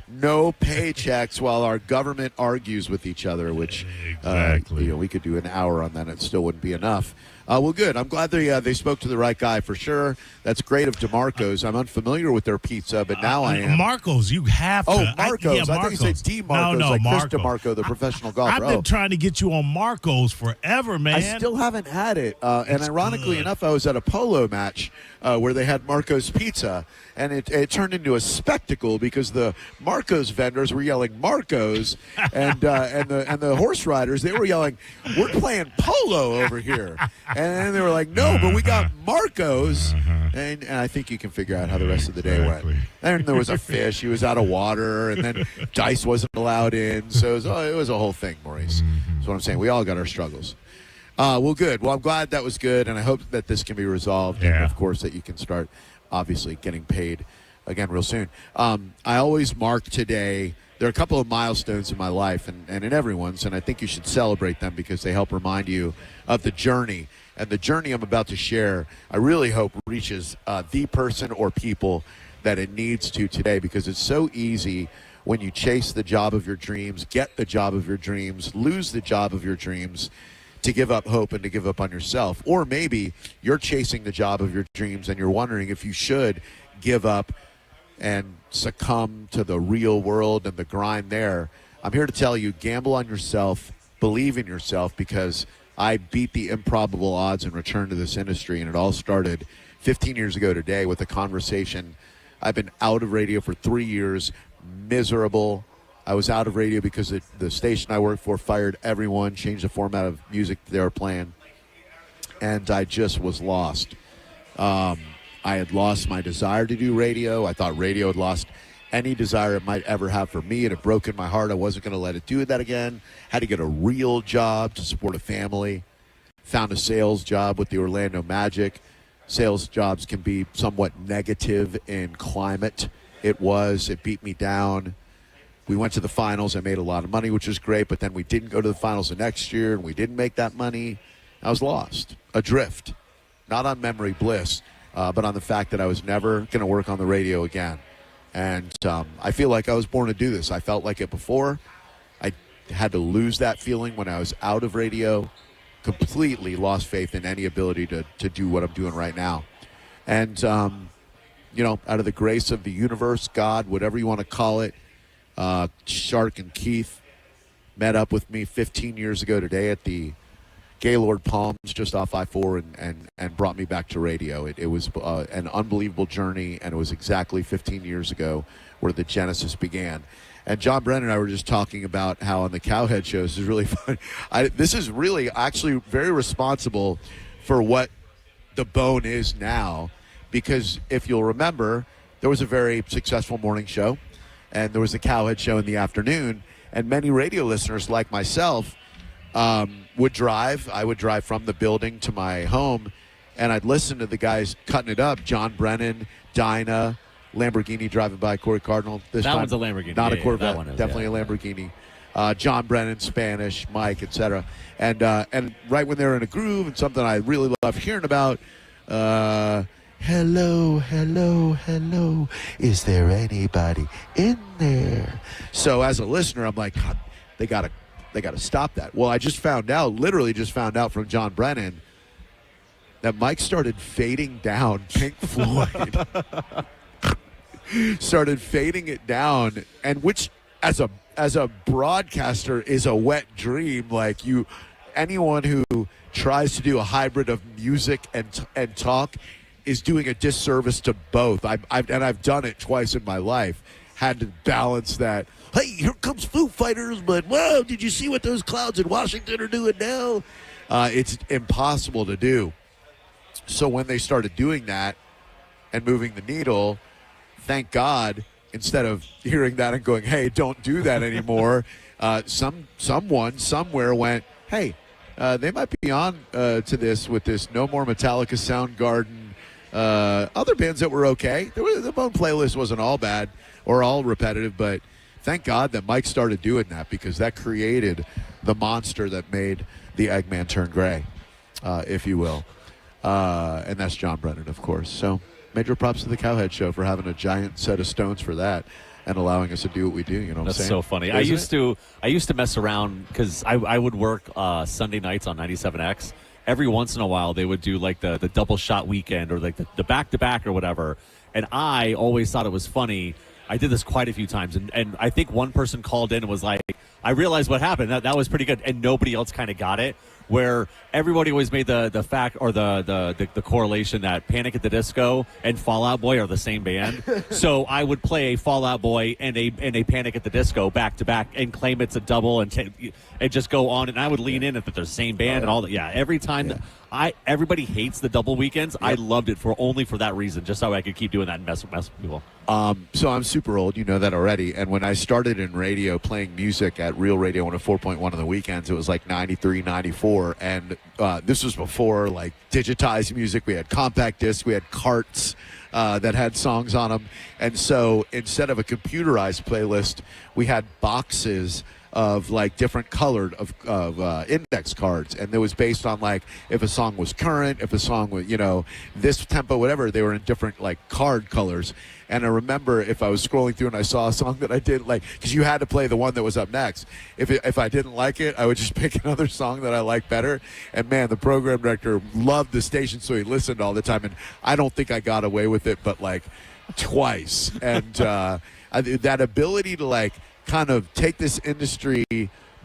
no paychecks while our government argues with each other, which exactly. We could do an hour on that, and it still wouldn't be enough. Well, good. I'm glad they spoke to the right guy for sure. That's great of DeMarco's. I'm unfamiliar with their pizza, but now I am. Marco's, you have to. Oh, Marco's. I think you said DeMarco's, no, like Marco. Chris DeMarco, the professional golfer. I've been trying to get you on Marco's forever, man. I still haven't had it. And ironically enough, I was at a polo match where they had Marco's pizza, and it turned into a spectacle because the Marco's vendors were yelling Marco's, and the horse riders, they were yelling, "We're playing polo over here." And then they were like, "No, but we got Marco's." And I think you can figure out how the rest of the day went. And there was a fish. He was out of water. And then dice wasn't allowed in. So it was a whole thing, Maurice. That's what I'm saying. We all got our struggles. Well, good. Well, I'm glad that was good. And I hope that this can be resolved. Yeah. And, of course, that you can start, obviously, getting paid again real soon. I always mark today. There are a couple of milestones in my life and in everyone's, and I think you should celebrate them because they help remind you of the journey. And the journey I'm about to share, I really hope reaches the person or people that it needs to today, because it's so easy when you chase the job of your dreams, get the job of your dreams, lose the job of your dreams, to give up hope and to give up on yourself. Or maybe you're chasing the job of your dreams and you're wondering if you should give up and succumb to the real world and the grind there. I'm here to tell you, gamble on yourself, believe in yourself, because I beat the improbable odds and returned to this industry, and it all started 15 years ago today with a conversation. I've been out of radio for 3 years, miserable. I was out of radio because the station I worked for fired everyone, changed the format of music they were playing, and I just was lost. I had lost my desire to do radio. I thought radio had lost any desire it might ever have for me. It had broken my heart. I wasn't going to let it do that again. Had to get a real job to support a family. Found a sales job with the Orlando Magic. Sales jobs can be somewhat negative in climate. It beat me down. We went to the finals. I made a lot of money, which was great, but then we didn't go to the finals the next year, and we didn't make that money. I was lost, adrift, not on memory bliss, but on the fact that I was never going to work on the radio again. And I feel like I was born to do this. I felt like it before. I had to lose that feeling when I was out of radio, completely lost faith in any ability to do what I'm doing right now. And, out of the grace of the universe, God, whatever you want to call it, Shark and Keith met up with me 15 years ago today at the Gaylord Palms just off I-4 and brought me back to radio. It was an unbelievable journey, and it was exactly 15 years ago where the genesis began. And John Brennan and I were just talking about how on the Cowhead show, this is really fun. This is really actually very responsible for what the Bone is now, because if you'll remember, there was a very successful morning show. and there was a Cowhead show in the afternoon, and many radio listeners like myself would drive. I would drive from the building to my home, and I'd listen to the guys cutting it up. John Brennan, Dinah, Lamborghini driving by, Corey Cardinal. That one's a Lamborghini. Not a Yeah, Corvette. that one is, definitely a Lamborghini. John Brennan, Spanish, Mike, etc. And right when they're in a groove and something I really love hearing about, hello, hello, hello, is there anybody in there? So as a listener, I'm like, God, they gotta stop that. Well, I literally just found out from John Brennan that Mike started fading down Pink Floyd. Started fading it down, and which as a broadcaster is a wet dream. Like anyone who tries to do a hybrid of music and talk is doing a disservice to both. I've done it twice in my life. Had to balance that. Hey, here comes Foo Fighters, but whoa, did you see what those clouds in Washington are doing now? It's impossible to do. So when they started doing that and moving the needle, thank God, instead of hearing that and going, hey, don't do that anymore, someone somewhere went, hey, they might be on to this with this No More Metallica, Soundgarden, other bands that were okay. The Bone playlist wasn't all bad or all repetitive, but thank God that Mike started doing that, because that created the monster that made the Eggman turn gray, if you will. And that's John Brennan, of course. So major props to the Cowhead Show for having a giant set of stones for that and allowing us to do what we do. You know what I'm saying? That's so funny. I used to mess around because I would work Sunday nights on 97X. Every once in a while, they would do like the double shot weekend or like the back-to-back or whatever. And I always thought it was funny. I did this quite a few times. And I think one person called in and was like, I realized what happened. That was pretty good. And nobody else kind of got it. Where everybody always made the fact or the correlation that Panic at the Disco and Fall Out Boy are the same band. So I would play a Fall Out Boy and a Panic at the Disco back to back and claim it's a double and just go on. And I would lean in if they're the same band and all that. Yeah, every time everybody hates the double weekends. I loved it only for that reason, just so I could keep doing that and mess with people. So I'm super old, you know that already. And when I started in radio playing music at Real Radio 104.1 on the weekends, it was like 93, 94. And this was before like digitized music. We had compact discs, we had carts that had songs on them. And so instead of a computerized playlist, we had boxes of like different colored of index cards, and it was based on like if a song was current, if a song was, you know, this tempo, whatever, they were in different like card colors. And I remember if I was scrolling through and I saw a song that I didn't like, because you had to play the one that was up next. If I didn't like it, I would just pick another song that I liked better. And man, the program director loved the station, so he listened all the time. And I don't think I got away with it, but like twice. And that ability to like kind of take this industry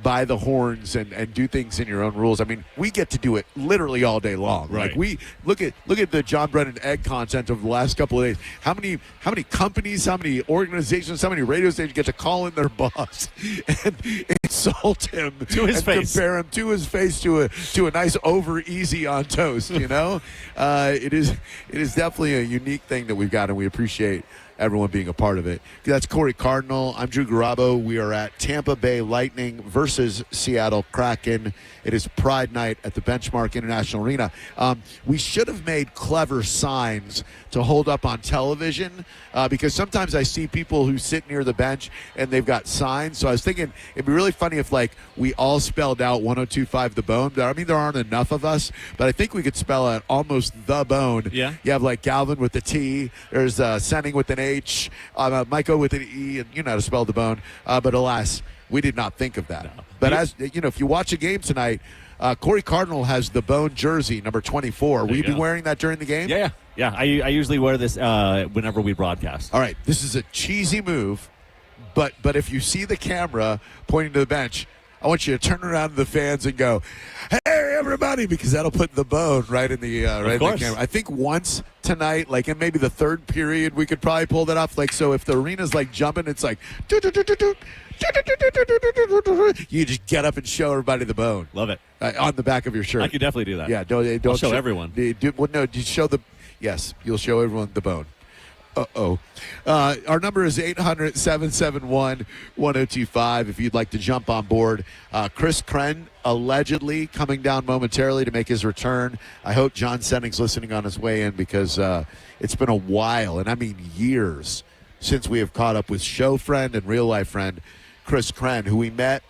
by the horns and do things in your own rules. I mean, we get to do it literally all day long. Right. Like we look at the John Brennan egg content of the last couple of days. How many companies, how many organizations, how many radio stations get to call in their boss and insult him to his face, compare him to his face to a nice over easy on toast. You know, it is definitely a unique thing that we've got, and we appreciate everyone being a part of it. That's Corey Cardinal. I'm Drew Garabo. We are at Tampa Bay Lightning versus Seattle Kraken. It is Pride Night at the Benchmark International Arena. We should have made clever signs to hold up on television because sometimes I see people who sit near the bench and they've got signs. So I was thinking it'd be really funny if like we all spelled out 102.5 The Bone. I mean, there aren't enough of us, but I think we could spell out almost The Bone. Yeah. You have like Galvin with the T. There's Senning with an H, Michael with an E, and you know how to spell The Bone. But alas, we did not think of that. No. But as you know, if you watch a game tonight, Corey Cardinal has the Bone jersey, number 24. Will you be wearing that during the game? Yeah. I usually wear this whenever we broadcast. All right, this is a cheesy move, but if you see the camera pointing to the bench, I want you to turn around to the fans and go, "Hey, everybody!" Because that'll put the Bone right in the in the camera. I think once tonight, like in maybe the third period, we could probably pull that off. Like, so if the arena's like jumping, it's like you just get up and show everybody the Bone. Love it on the back of your shirt. I could definitely do that. Yeah, don't I'll show everyone. You show the. Yes, you'll show everyone the Bone. Uh-oh. Our number is 800-771-1025 if you'd like to jump on board. Chris Krenn allegedly coming down momentarily to make his return. I hope John Senning's listening on his way in because it's been a while, and I mean years, since we have caught up with show friend and real-life friend Chris Krenn, who we met,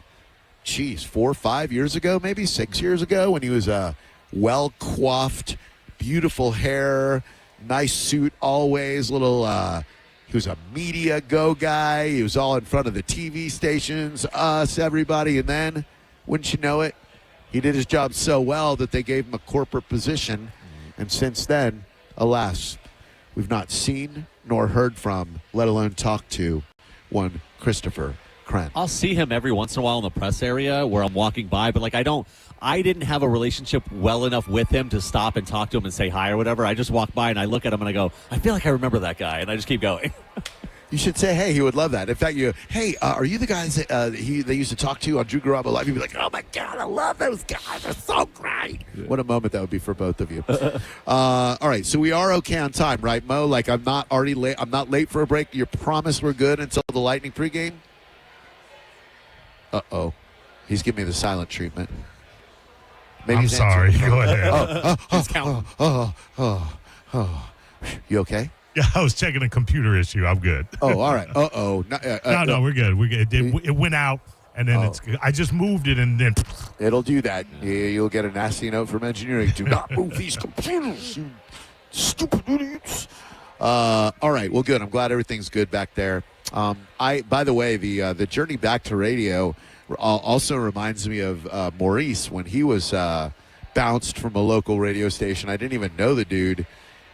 4 or 5 years ago, maybe 6 years ago, when he was a well-coiffed, beautiful hair, nice suit always, he was a media go guy. He was all in front of the TV stations, us, everybody. And then, wouldn't you know it, he did his job so well that they gave him a corporate position. And since then, alas, we've not seen nor heard from, let alone talked to, one Christopher Krenn. I'll see him every once in a while in the press area where I'm walking by, but I didn't have a relationship well enough with him to stop and talk to him and say hi or whatever. I just walk by and I look at him and I go, I feel like I remember that guy, and I just keep going. You should say, hey, he would love that. In fact, are you the guys that they used to talk to on Drew Garabo Live? You'd be like, oh my God, I love those guys. They're so great. Yeah. What a moment that would be for both of you. All right, so we are okay on time, right, Mo? Like, I'm not already late. I'm not late for a break. You promise we're good until the Lightning pregame? Uh-oh. He's giving me the silent treatment. Maybe I'm sorry. Go ahead. He's counting. You okay? Yeah, I was checking a computer issue. I'm good. Oh, all right. Uh-oh. No, we're good. We're good. It went out, and then I just moved it, and then it'll do that. You'll get a nasty note from engineering. Do not move these computers, you stupid idiots. All right. Well, good. I'm glad everything's good back there. By the way, the journey back to radio also reminds me of Maurice when he was bounced from a local radio station. I didn't even know the dude,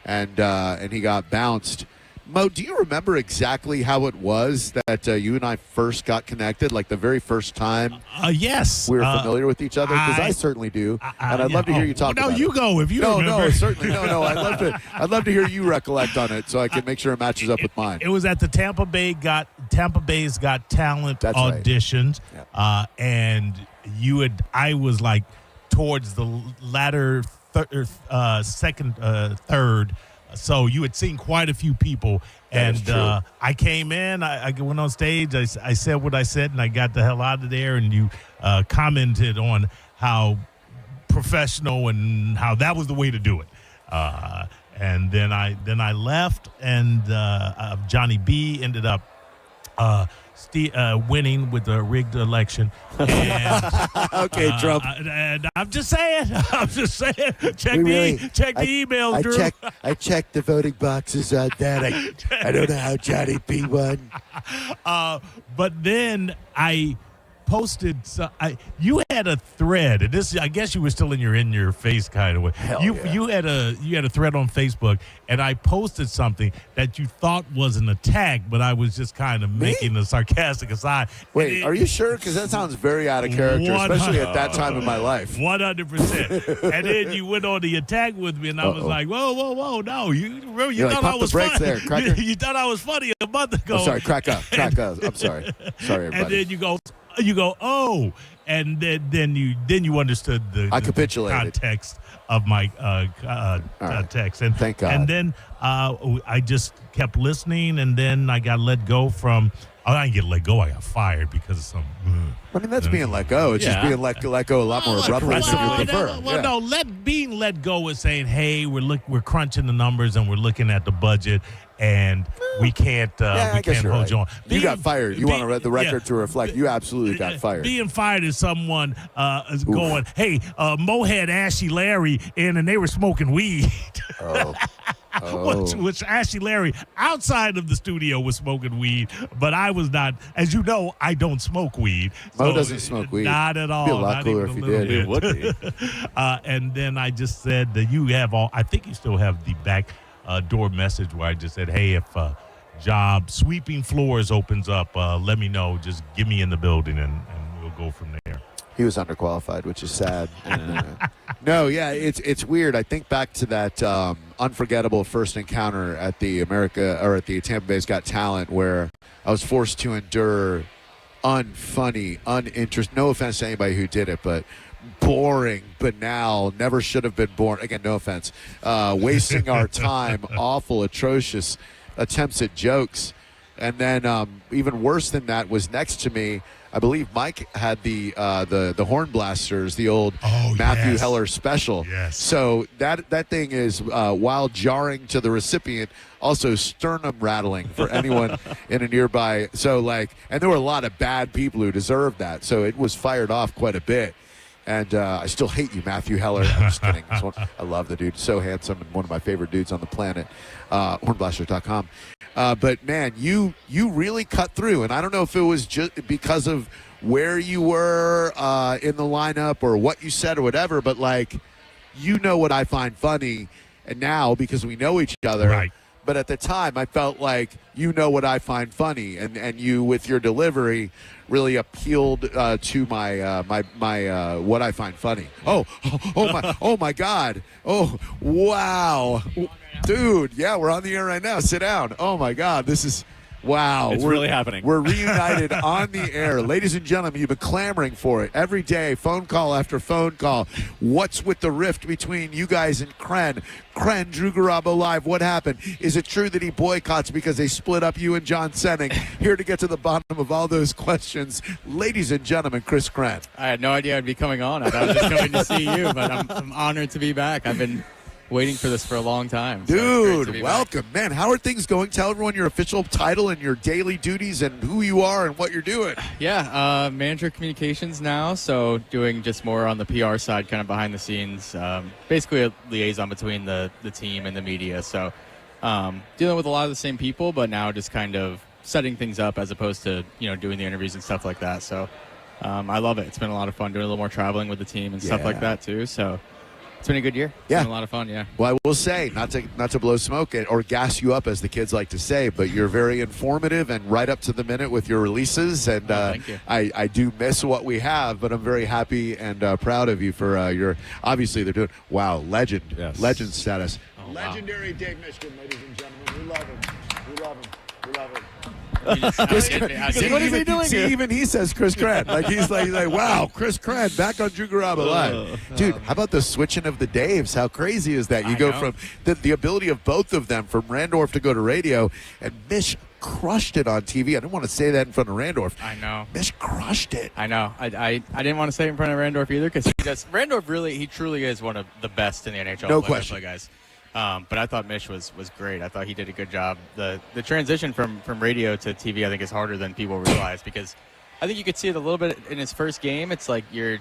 and he got bounced. Mo, do you remember exactly how it was that you and I first got connected, like the very first time? Yes. We were familiar with each other? Because I certainly do, and I'd love to hear you talk about it. No, you go if you remember. No, certainly. No, I'd love to hear you recollect on it so I can make sure it matches up with mine. It was at the Tampa Bay's Got Talent auditions, right. And I was like towards the latter second, third. So you had seen quite a few people, and I came in, I went on stage, I said what I said, and I got the hell out of there, and you commented on how professional and how that was the way to do it. And then I left, and Johnny B ended up winning with the rigged election. And, okay, Trump. And I'm just saying. Check the emails, Drew. I checked the voting boxes on that. I don't know how Johnny B won. But then I posted. You had a thread, and this, I guess, you were still in your face kind of way. You had a thread on Facebook, and I posted something that you thought was an attack, but I was just kind of making a sarcastic aside. Wait, are you sure? Because that sounds very out of character, especially at that time in my life. 100%. And then you went on the attack with me, and I was like, whoa, no, you thought I was funny. There, you thought I was funny a month ago. I'm sorry, crack up. I'm sorry, everybody. And then you go, oh, and then you understood the context of my text, and thank God. And then I just kept listening, and then I got let go from. I didn't get let go. I got fired because of some. I mean, that's being let go. It's just being let go a lot more abruptly than you prefer. No, being let go is saying, hey, we're crunching the numbers and we're looking at the budget. And we can't hold you on. You got fired. You want to read the record to reflect. You absolutely got fired. Being fired is someone is going, hey, Mo had Ashy Larry in and they were smoking weed. Which Ashy Larry outside of the studio was smoking weed, but I was not. As you know, I don't smoke weed. Mo doesn't smoke weed. Not at all. It'd be a lot cooler if you did. It would be. And then I just said that you have all. I think you still have the back door message where I just said, hey, if job sweeping floors opens up, let me know. Just get me in the building and we'll go from there. He was underqualified, which is sad. It's weird. I think back to that unforgettable first encounter at the Tampa Bay's Got Talent, where I was forced to endure unfunny, uninteresting. No offense to anybody who did it, but boring, banal, never should have been born. Again, no offense. Wasting our time, awful, atrocious attempts at jokes. And then even worse than that was next to me. I believe Mike had the horn blasters, the old Matthew Heller special. Yes. So that thing is, while jarring to the recipient, also sternum rattling for anyone in a nearby. So and there were a lot of bad people who deserved that. So it was fired off quite a bit. And I still hate you, Matthew Heller. I'm just kidding. I love the dude. So handsome and one of my favorite dudes on the planet. Hornblasters.com. But, man, you really cut through. And I don't know if it was just because of where you were in the lineup or what you said or whatever, but, you know what I find funny. And now, because we know each other. Right. But at the time, I felt like you know what I find funny, and you with your delivery really appealed to my my what I find funny. Oh my God! Oh wow, dude! Yeah, we're on the air right now. Sit down. Oh my God, this is. Wow. It's really happening. We're reunited on the air. Ladies and gentlemen, you've been clamoring for it every day, phone call after phone call. What's with the rift between you guys and Krenn? Krenn, Drew Garabo Live, what happened? Is it true that he boycotts because they split up you and John Senning? Here to get to the bottom of all those questions, ladies and gentlemen, Chris Krenn. I had no idea I'd be coming on. I thought I was just coming to see you, but I'm honored to be back. I've been waiting for this for a long time. So dude, welcome. Back. Man, how are things going? Tell everyone your official title and your daily duties and who you are and what you're doing. Yeah, manager of communications now, so doing just more on the PR side, kind of behind the scenes. Basically a liaison between the team and the media. So dealing with a lot of the same people, but now just kind of setting things up as opposed to, doing the interviews and stuff like that. So I love it. It's been a lot of fun doing a little more traveling with the team and stuff like that too. So it's been a good year. It's been a lot of fun, yeah. Well, I will say, not to blow smoke or gas you up, as the kids like to say, but you're very informative and right up to the minute with your releases. And thank you. I do miss what we have, but I'm very happy and proud of you for your. Obviously, they're doing legend status. Oh, legendary Dave Michigan, ladies and gentlemen. We love him. We love him. We love him. What is he doing here? Even he says Chris Krenn. He's like, wow, Chris Krenn back on Drew Garabo Live. Dude, how about the switching of the Daves? How crazy is that? You go from the ability of both of them, from Randorf to go to radio, and Mish crushed it on TV. I didn't want to say that in front of Randorf. I know. Mish crushed it. I know. I didn't want to say it in front of Randorf either because Randorf he truly is one of the best in the NHL. No question. Guys. But I thought Mish was great. I thought he did a good job. The transition from radio to TV, I think, is harder than people realize because I think you could see it a little bit in his first game. It's like you're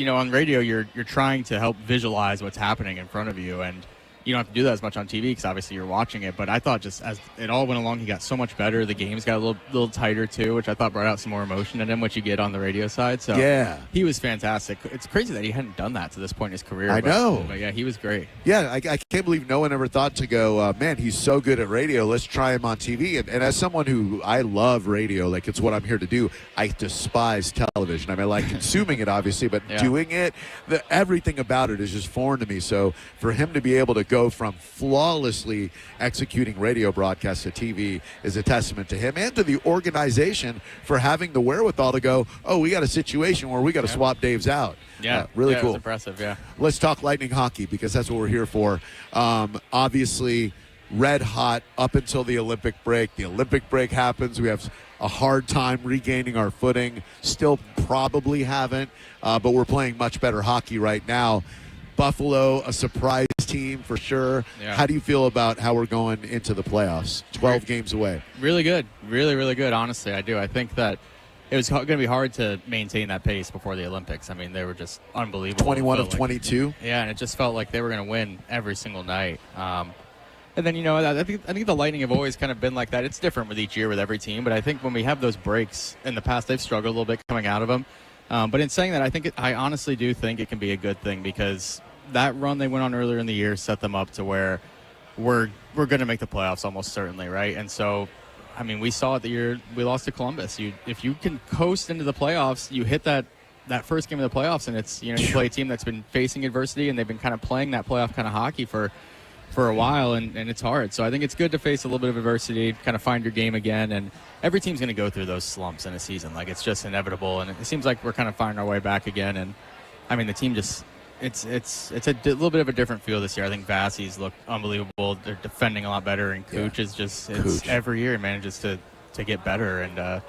on radio, you're trying to help visualize what's happening in front of you, and you don't have to do that as much on TV because obviously you're watching it. But I thought just as it all went along, he got so much better. The games got a little tighter too, which I thought brought out some more emotion in him, which you get on the radio side. So yeah, he was fantastic. It's crazy that he hadn't done that to this point in his career. I know. But yeah, he was great. Yeah, I can't believe no one ever thought to go, man, he's so good at radio. Let's try him on TV. And as someone who, I love radio, like it's what I'm here to do. I despise television. I mean, I like consuming it, obviously, but doing it, everything about it is just foreign to me. So for him to be able to go from flawlessly executing radio broadcasts to TV is a testament to him and to the organization for having the wherewithal to go, we got a situation where we got to swap Dave's out. Yeah, really cool. It was impressive, yeah. Let's talk Lightning hockey because that's what we're here for. Obviously, red hot up until the Olympic break. The Olympic break happens. We have a hard time regaining our footing. Still probably haven't, but we're playing much better hockey right now. Buffalo, a surprise team for sure. Yeah. How do you feel about how we're going into the playoffs? 12 games away. Really good. Really, really good, honestly, I do. I think that it was going to be hard to maintain that pace before the Olympics. I mean, they were just unbelievable. 21 of 22. Yeah, and it just felt like they were going to win every single night. And then, I think the Lightning have always kind of been like that. It's different with each year with every team, but I think when we have those breaks in the past, they've struggled a little bit coming out of them. But in saying that, I honestly do think it can be a good thing because that run they went on earlier in the year set them up to where we're going to make the playoffs almost certainly, right? And so, I mean, we saw it the year we lost to Columbus. If you can coast into the playoffs, you hit that first game of the playoffs, and it's you play a team that's been facing adversity and they've been kind of playing that playoff kind of hockey for a while, and it's hard. So I think it's good to face a little bit of adversity, kind of find your game again, and every team's going to go through those slumps in a season. Like, it's just inevitable, and it seems like we're kind of finding our way back again. And, I mean, the team just It's a little bit of a different feel this year. I think Vassey's looked unbelievable. They're defending a lot better, and Cooch is just every year he manages to get better, and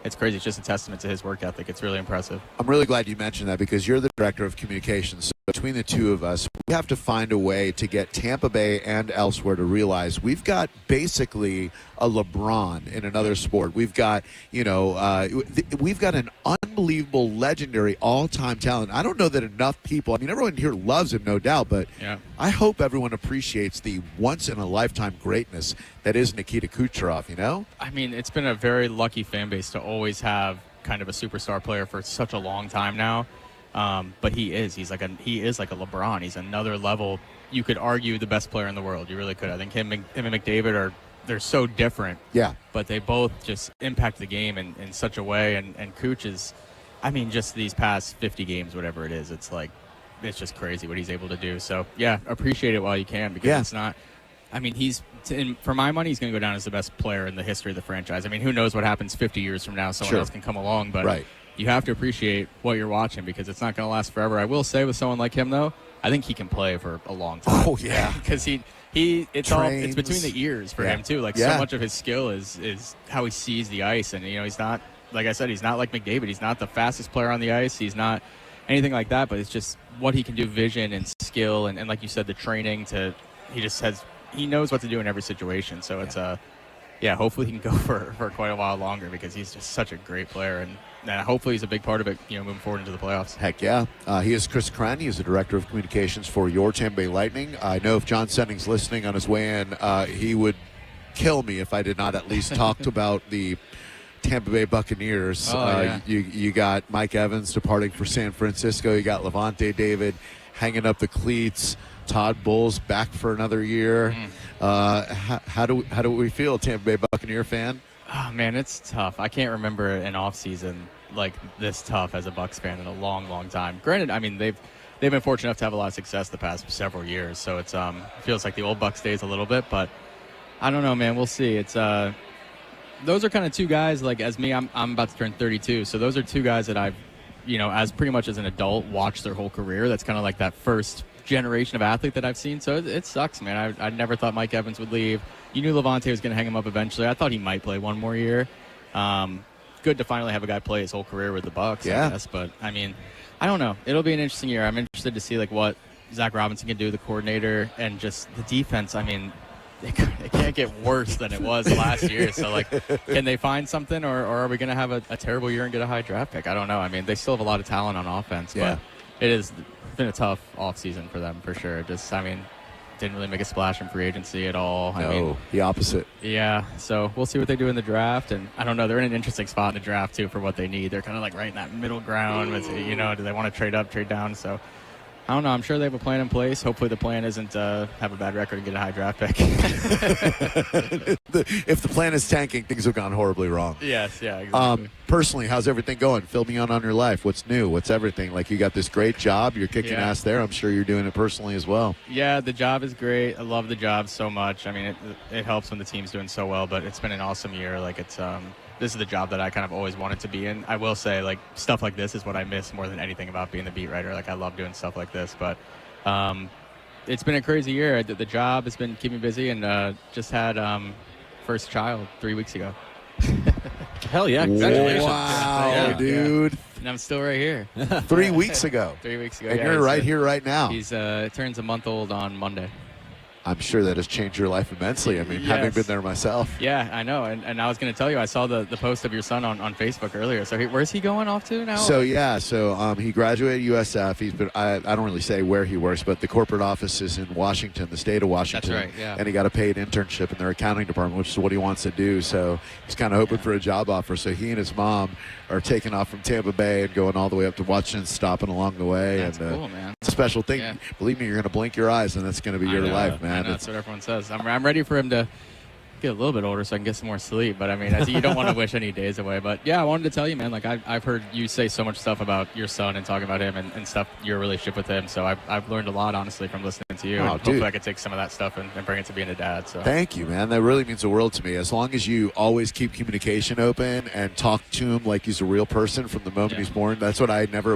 it's crazy. It's just a testament to his work ethic. It's really impressive. I'm really glad you mentioned that because you're the director of communications. So between the two of us, we have to find a way to get Tampa Bay and elsewhere to realize we've got basically a LeBron in another sport. We've got, we've got an unbelievable, legendary, all-time talent. I don't know that enough people, everyone here loves him, no doubt, but I hope everyone appreciates the once-in-a-lifetime greatness that is Nikita Kucherov, It's been a very lucky fan base to always have kind of a superstar player for such a long time now. But he is like a LeBron. He's another level. You could argue the best player in the world. You really could. I think him and McDavid they're so different. Yeah. But they both just impact the game in such a way. And Cooch is, just these past 50 games, whatever it is, it's just crazy what he's able to do. So, yeah, appreciate it while you can because it's not, for my money, he's going to go down as the best player in the history of the franchise. Who knows what happens 50 years from now? Someone else can come along. But you have to appreciate what you're watching because it's not going to last forever. I will say with someone like him, though, I think he can play for a long time. Oh, yeah. Because it's between the ears for him, too. So much of his skill is how he sees the ice. And, he's not, like I said, he's not like McDavid. He's not the fastest player on the ice. He's not anything like that. But it's just what he can do, vision and skill. And like you said, the training he knows what to do in every situation. So it's hopefully he can go for quite a while longer because he's just such a great player. And hopefully he's a big part of it, moving forward into the playoffs. Heck yeah. He is Chris Krenn. He is the Director of Communications for your Tampa Bay Lightning. I know if John Senning's listening on his way in, he would kill me if I did not at least talk about the Tampa Bay Buccaneers. You got Mike Evans departing for San Francisco. You got Levante David hanging up the cleats. Todd Bowles back for another year. How do we feel, Tampa Bay Buccaneer fan? Oh, man, it's tough. I can't remember an offseason like this tough as a Bucs fan in a long, long time. Granted, they've been fortunate enough to have a lot of success the past several years, so it's feels like the old Bucs days a little bit, but I don't know, man. We'll see. It's those are kind of two guys, like as me, I'm about to turn 32, so those are two guys that I've, as pretty much as an adult, watched their whole career. That's kind of like that first generation of athlete that I've seen, so it sucks, man. I never thought Mike Evans would leave. You knew Levante was going to hang him up eventually. I thought he might play one more year. Good to finally have a guy play his whole career with the Bucs, I guess. But, I don't know. It'll be an interesting year. I'm interested to see, what Zach Robinson can do, the coordinator, and just the defense. It can't get worse than it was last year. So, can they find something, or are we going to have a terrible year and get a high draft pick? I don't know. They still have a lot of talent on offense, but it's been a tough offseason for them, for sure. Didn't really make a splash in free agency at all. No, the opposite. Yeah, so we'll see what they do in the draft, and I don't know. They're in an interesting spot in the draft too for what they need. They're kind of right in that middle ground. With, do they want to trade up, trade down? So I don't know. I'm sure they have a plan in place. Hopefully the plan isn't have a bad record and get a high draft pick. If the plan is tanking, things have gone horribly wrong. Yes, yeah, exactly. Personally, how's everything going? Fill me on your life. What's new? What's everything? You got this great job. You're kicking ass there. I'm sure you're doing it personally as well. Yeah, the job is great. I love the job so much. It helps when the team's doing so well, but it's been an awesome year. This is the job that I kind of always wanted to be in. I will say, stuff like this is what I miss more than anything about being the beat writer. I love doing stuff like this, but it's been a crazy year. The job has been keeping me busy, and just had first child 3 weeks ago. Hell yeah, congratulations. Wow, dude. And I'm still right here. 3 weeks ago. 3 weeks ago, and you're right here right now. He's turns a month old on Monday. I'm sure that has changed your life immensely. Having been there myself. Yeah, I know. And I was going to tell you, I saw the post of your son on Facebook earlier. So where's he going off to now? So he graduated USF. He's been, I don't really say where he works, but the corporate office is in Washington, the state of Washington. That's right, yeah. And he got a paid internship in their accounting department, which is what he wants to do. So he's kind of hoping for a job offer. So he and his mom are taking off from Tampa Bay and going all the way up to Washington, stopping along the way. That's cool, man. It's a special thing. Yeah. Believe me, you're going to blink your eyes, and that's going to be your life, man. I know, that's what everyone says. I'm ready for him to get a little bit older so I can get some more sleep. But you don't want to wish any days away. But yeah, I wanted to tell you, man, I've heard you say so much stuff about your son and talking about him and stuff, your relationship with him. So I've learned a lot, honestly, from listening to you. Oh, And hopefully dude. I could take some of that stuff and bring it to being a dad. So Thank you, man. That really means the world to me. As long as you always keep communication open and talk to him like he's a real person from the moment he's born. That's what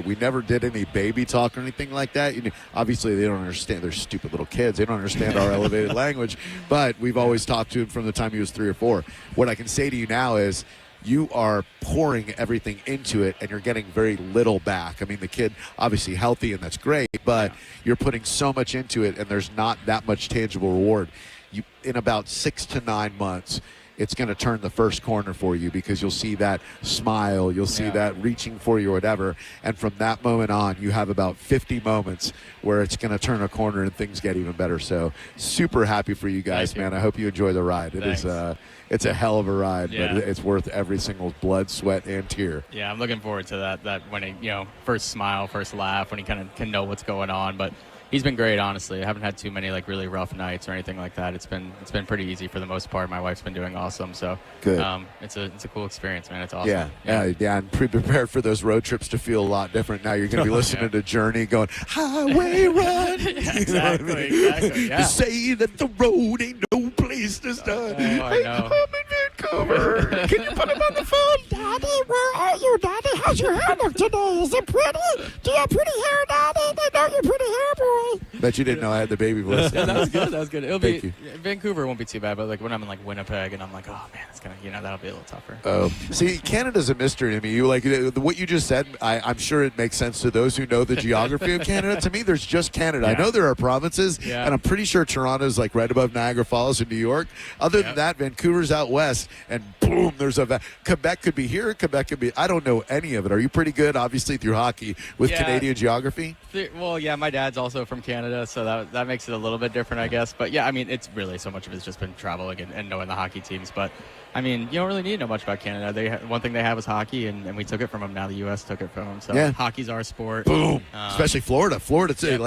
we never did any baby talk or anything like that. Obviously, they don't understand. They're stupid little kids. They don't understand our elevated language. But we've always talked to him from the time he was 3 or 4. What I can say to you now is, you are pouring everything into it, and you're getting very little back. I mean, the kid obviously healthy, and that's great, but you're putting so much into it, and there's not that much tangible reward. In about 6 to 9 months, it's going to turn the first corner for you, because you'll see that smile, you'll see that reaching for you or whatever, and from that moment on, you have about 50 moments where it's going to turn a corner and things get even better. So super happy for you guys, man. I hope you enjoy the ride. It's a hell of a ride, but it's worth every single blood, sweat, and tear. Yeah, I'm looking forward to that when he, first smile, first laugh, when he kind of can know what's going on. But he's been great, honestly. I haven't had too many really rough nights or anything like that. It's been pretty easy for the most part. My wife's been doing awesome, so good. It's a cool experience, man. It's awesome. Yeah, and prepared for those road trips to feel a lot different. Now you're going to be listening to Journey, going highway run. Exactly. To say that the road ain't no place to start. I know. I'm in Vancouver. Can you put him on the phone? Daddy, where are you, Daddy? How's your hair look today? Is it pretty? Do you have pretty hair, Daddy? I know you're pretty hair, boy. Bet you didn't know I had the baby voice. Yeah, that was good. That was good. It'll Thank be you. Vancouver won't be too bad, but when I'm in Winnipeg and I'm like, oh man, it's gonna, that'll be a little tougher. Oh, see, Canada's a mystery to me. You what you just said. I'm sure it makes sense to those who know the geography of Canada. To me, there's just Canada. I know there are provinces, and I'm pretty sure Toronto's right above Niagara Falls in New York. Other than that, Vancouver's out west, and boom, there's Quebec could be here. Quebec could be. I don't know any of it. Are you pretty good, obviously, through hockey with Canadian geography? Well, yeah, my dad's also from Canada, so that makes it a little bit different, I guess. But yeah, I mean, it's really so much of it's just been traveling and knowing the hockey teams. But I mean, you don't really need to know much about Canada. One thing they have is hockey, and we took it from them. Now the U.S. took it from them. So hockey's our sport. Boom. Especially Florida. Florida too.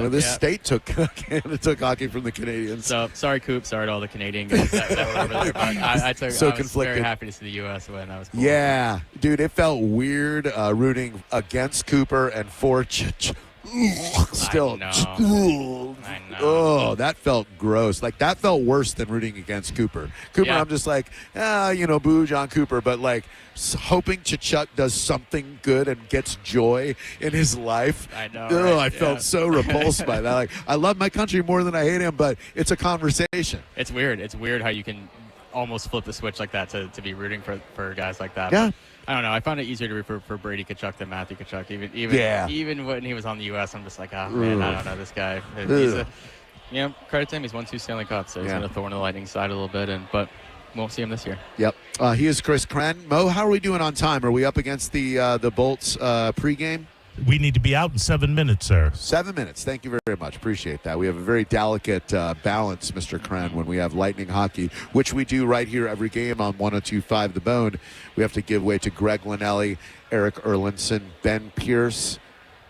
This state took Canada took hockey from the Canadians. So sorry, Coop. Sorry to all the Canadian guys that were over there. But I was very happy to see the U.S. win. That was cool. Yeah, dude, it felt weird rooting against Cooper and for still. I know. Oh, that felt gross. That felt worse than rooting against Cooper. I'm just boo John Cooper, but hoping Chuck does something good and gets joy in his life. I know. I felt so repulsed by that. I love my country more than I hate him, but it's a conversation. It's weird. It's weird how you can almost flip the switch like that to be rooting for guys like that. Yeah. But I don't know. I found it easier to root for Brady Tkachuk than Matthew Tkachuk. Even when he was on the U.S., I'm just like, man, I don't know this guy. He's credit to him. He's won 2 Stanley Cups, so he's going to thorn the Lightning side a little bit, but won't see him this year. Yep. He is Chris Krenn. Mo, how are we doing on time? Are we up against the Bolts pregame? We need to be out in 7 minutes, sir. 7 minutes. Thank you very much. Appreciate that. We have a very delicate balance, Mr. Krenn, when we have Lightning hockey, which we do right here every game on 102.5 The Bone. We have to give way to Greg Linnelli, Eric Erlinson, Ben Pierce,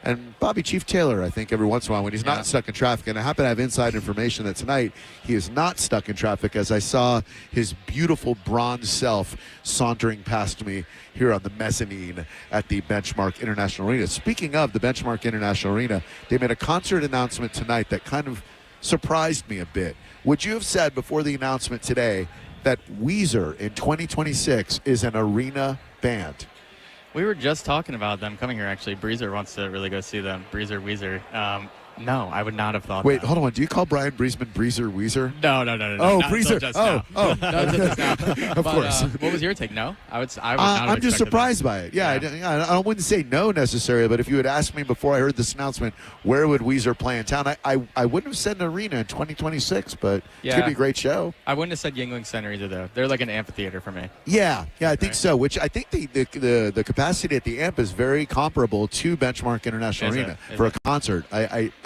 and Bobby Chief Taylor, I think, every once in a while when he's not stuck in traffic. And I happen to have inside information that tonight he is not stuck in traffic, as I saw his beautiful bronze self sauntering past me here on the mezzanine at the Benchmark International Arena. Speaking of the Benchmark International Arena, they made a concert announcement tonight that kind of surprised me a bit. Would you have said before the announcement today that Weezer in 2026 is an arena band? We were just talking about them coming here, actually. Breezer wants to really go see them. Weezer. No, I would not have thought Wait, that. hold on. Do you call Brian Breezer Weezer? No. Oh, not Breezer. Just now. Of But, course. What was your take? No? I would not have I'm just expected surprised by it. Yeah. I wouldn't say no necessarily, but if you had asked me before I heard this announcement, where would Weezer play in town, I wouldn't have said an arena in 2026 but it could be a great show. I wouldn't have said Yuengling Center either, though. They're like an amphitheater for me. Yeah, I think so, which I think the capacity at the amp is very comparable to Benchmark International Arena for a concert.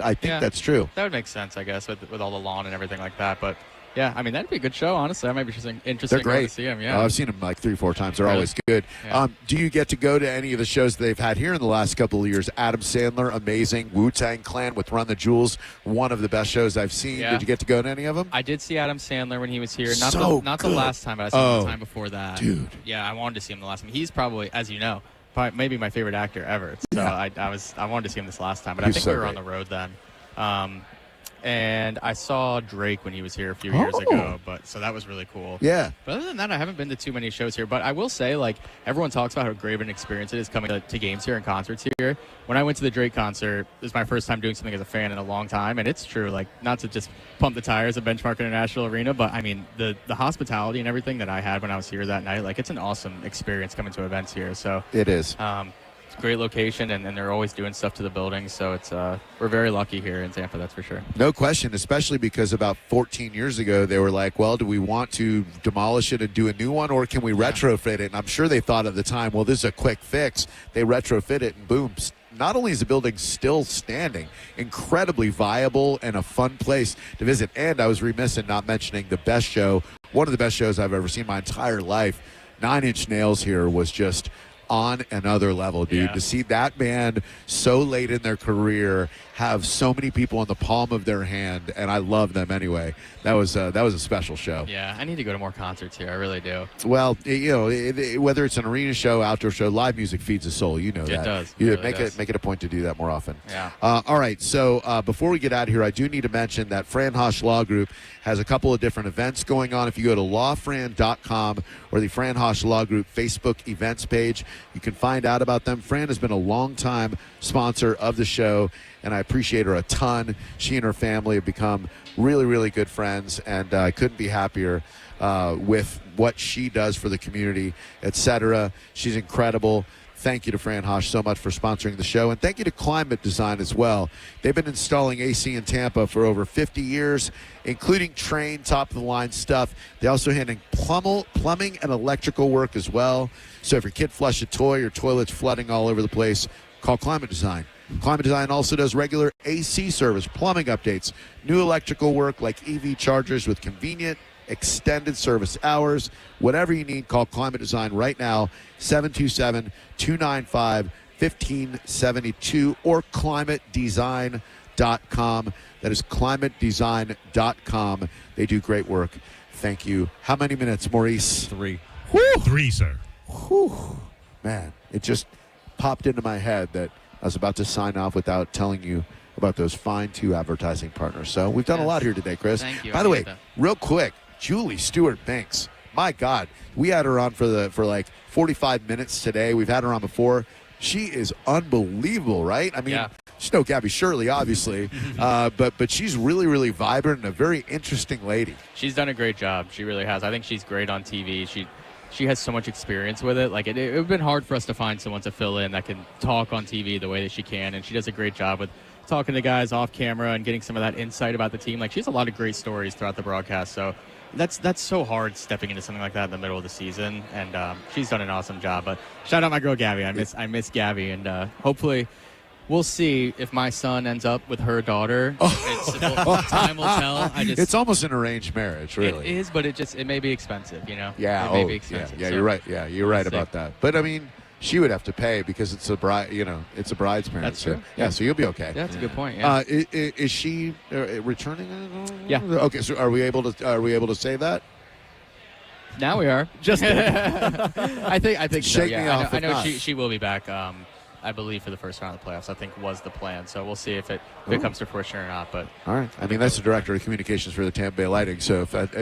I think that's true. That would make sense, I guess, with all the lawn and everything like that. But yeah, I mean, that'd be a good show, honestly. That might be interesting They're great. to see them. Yeah, I've seen them 3 or 4 times. They're always good. Yeah. Do you get to go to any of the shows they've had here in the last couple of years? Adam Sandler, amazing. Wu-Tang Clan with Run the Jewels, one of the best shows I've seen. Yeah. Did you get to go to any of them? I did see Adam Sandler when he was here. Not the good. last time, but I saw him the time before that. Dude. Yeah, I wanted to see him the last time. He's probably, as you know, maybe my favorite actor ever. So I wanted to see him this last time, but He's I think so we were great. on the road then. and I saw Drake when he was here a few years ago. But so that was really cool. Yeah. But other than that, I haven't been to too many shows here. But I will say, like, everyone talks about how great of an experience it is coming to games here and concerts here. When I went to the Drake concert, it was my first time doing something as a fan in a long time, and it's true. Like, not to just pump the tires at Benchmark International Arena, but I mean the hospitality and everything that I had when I was here that night. Like, it's an awesome experience coming to events here. So it is. It's a great location, and they're always doing stuff to the building. So it's we're very lucky here in Tampa, that's for sure. No question, especially because about 14 years ago, they were like, well, do we want to demolish it and do a new one, or can we retrofit it? And I'm sure they thought at the time, well, this is a quick fix. They retrofit it, and boom. Not only is the building still standing, incredibly viable and a fun place to visit. And I was remiss in not mentioning the best show, one of the best shows I've ever seen my entire life. 9 Inch Nails here was just on another level, dude. To see that band so late in their career have so many people in the palm of their hand, and I love them anyway. That was a special show. Yeah, I need to go to more concerts here. I really do. Well, you know, whether it's an arena show, outdoor show, live music feeds the soul. You know that. It does. You it really does. Make it a point to do that more often. Yeah. All right. So before we get out of here, I do need to mention that Fran Hosch Law Group has a couple of different events going on. If you go to lawfran.com or the Fran Hosch Law Group Facebook events page, you can find out about them. Fran has been a long-time sponsor of the show, and I appreciate her a ton. She and her family have become really, really good friends, and I couldn't be happier with what she does for the community, etc. She's incredible. Thank you to Fran Hosch so much for sponsoring the show, and thank you to Climate Design as well. They've been installing AC in Tampa for over 50 years, including Train, top-of-the-line stuff. They also handle plumbing and electrical work as well. So if your kid flushed a toy or toilet's flooding all over the place, call Climate Design. Climate Design also does regular AC service, plumbing updates, new electrical work like EV chargers with convenient extended service hours. Whatever you need, call Climate Design right now, 727-295-1572 or climatedesign.com. That is climatedesign.com. They do great work. Thank you. How many minutes, Maurice? 3. Woo! 3, sir. Whew. Man, it just popped into my head that I was about to sign off without telling you about those fine 2 advertising partners. So we've done a lot here today, Chris. Thank you. By the way, real quick, Julie Stewart-Banks. My God, we had her on for like 45 minutes today. We've had her on before. She is unbelievable, right? I mean, she's no Gabby Shirley, obviously, but she's really, really vibrant and a very interesting lady. She's done a great job. She really has. I think she's great on TV. She has so much experience with it. Like, it would have been hard for us to find someone to fill in that can talk on TV the way that she can, and she does a great job with talking to guys off camera and getting some of that insight about the team. Like, she has a lot of great stories throughout the broadcast, so that's so hard stepping into something like that in the middle of the season, and she's done an awesome job. But shout out my girl Gabby. I miss Gabby, and hopefully we'll see if my son ends up with her daughter. Time will tell. It's almost an arranged marriage, really. It is, but it may be expensive, you know? Yeah, it may be expensive. Yeah, so you're right. Yeah, you're right about that. But I mean, she would have to pay because it's a bride. You know, it's a bride's marriage. That's true. Yeah, so you'll be okay. Yeah, that's a good point. Yeah. Is she returning? Yeah. Okay, so are we able to say that? Now we are. Just I think so. Shake me Yeah, off I know if not. she will be back. I believe for the first round of the playoffs. I think was the plan. So we'll see if it comes to fruition or not. But all right. I mean, that's the director of communications for the Tampa Bay Lightning. So if that,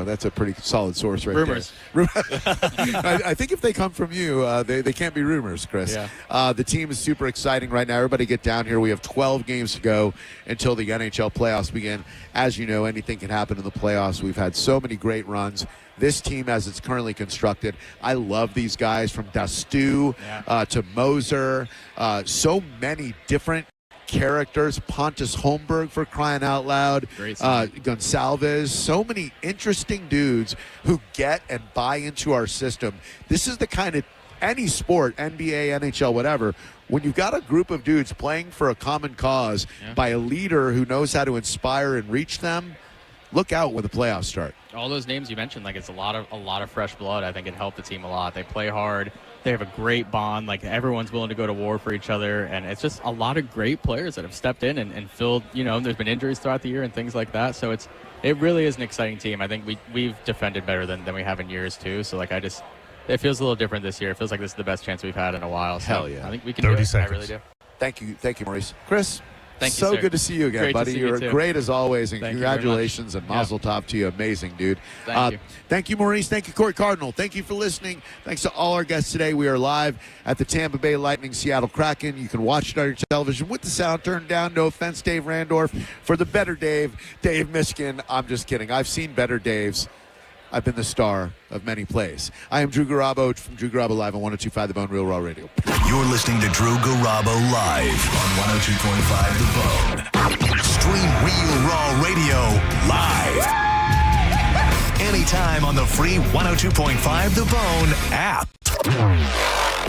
that's a pretty solid source right rumors. there. I think if they come from you, they can't be rumors, Chris. Yeah. The team is super exciting right now. Everybody get down here. We have 12 games to go until the NHL playoffs begin. As you know, anything can happen in the playoffs. We've had so many great runs. This team, as it's currently constructed, I love these guys from Dastu to Moser. So many different characters. Pontus Holmberg, for crying out loud. Gonsalves. So many interesting dudes who get and buy into our system. This is the kind of any sport, NBA, NHL, whatever, when you've got a group of dudes playing for a common cause by a leader who knows how to inspire and reach them, look out when the playoffs start. All those names you mentioned, like, it's a lot of fresh blood. I think it helped the team a lot. They play hard. They have a great bond. Like, everyone's willing to go to war for each other, and it's just a lot of great players that have stepped in and filled. There's been injuries throughout the year and things like that. So it really is an exciting team. I think we've defended better than we have in years too. So like it feels a little different this year. It feels like this is the best chance we've had in a while. So Hell yeah! I think we can 30 do it. seconds. I really do. Thank you, Maurice. Chris, Thank you, So sir. good to see you again, Great to buddy. see you You're too. great as always, and Thank you very congratulations and mazel tov to you. Amazing, dude. Thank you. Thank you, Maurice. Thank you, Corey Cardinal. Thank you for listening. Thanks to all our guests today. We are live at the Tampa Bay Lightning Seattle Kraken. You can watch it on your television with the sound turned down. No offense, Dave Randorf. For the better Dave Mishkin. I'm just kidding. I've seen better Daves. I've been the star of many plays. I am Drew Garabo from Drew Garabo Live on 102.5 The Bone, Real Raw Radio. You're listening to Drew Garabo live on 102.5 The Bone. Stream Real Raw Radio live. Anytime on the free 102.5 The Bone app.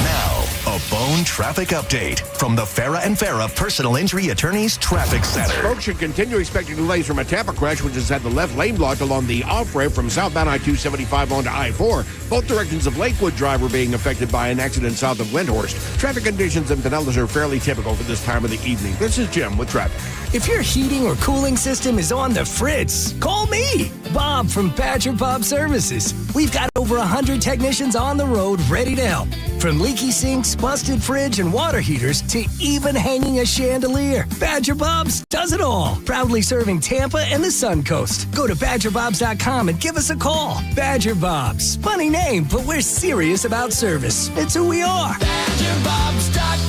Now, a Bone traffic update from the Farah and Farah Personal Injury Attorneys Traffic Center. Folks should continue expecting delays from a Tampa crash, which has had the left lane blocked along the off-ramp from southbound I-275 onto I-4. Both directions of Lakewood Drive are being affected by an accident south of Windhorst. Traffic conditions in Pinellas are fairly typical for this time of the evening. This is Jim with traffic. If your heating or cooling system is on the fritz, call me, Bob from Badger Bob Services. We've got over 100 technicians on the road ready to help. From leaky sinks, busted fridge, and water heaters to even hanging a chandelier, Badger Bob's does it all. Proudly serving Tampa and the Sun Coast. Go to BadgerBobs.com and give us a call. Badger Bob's. Funny name, but we're serious about service. It's who we are. BadgerBobs.com.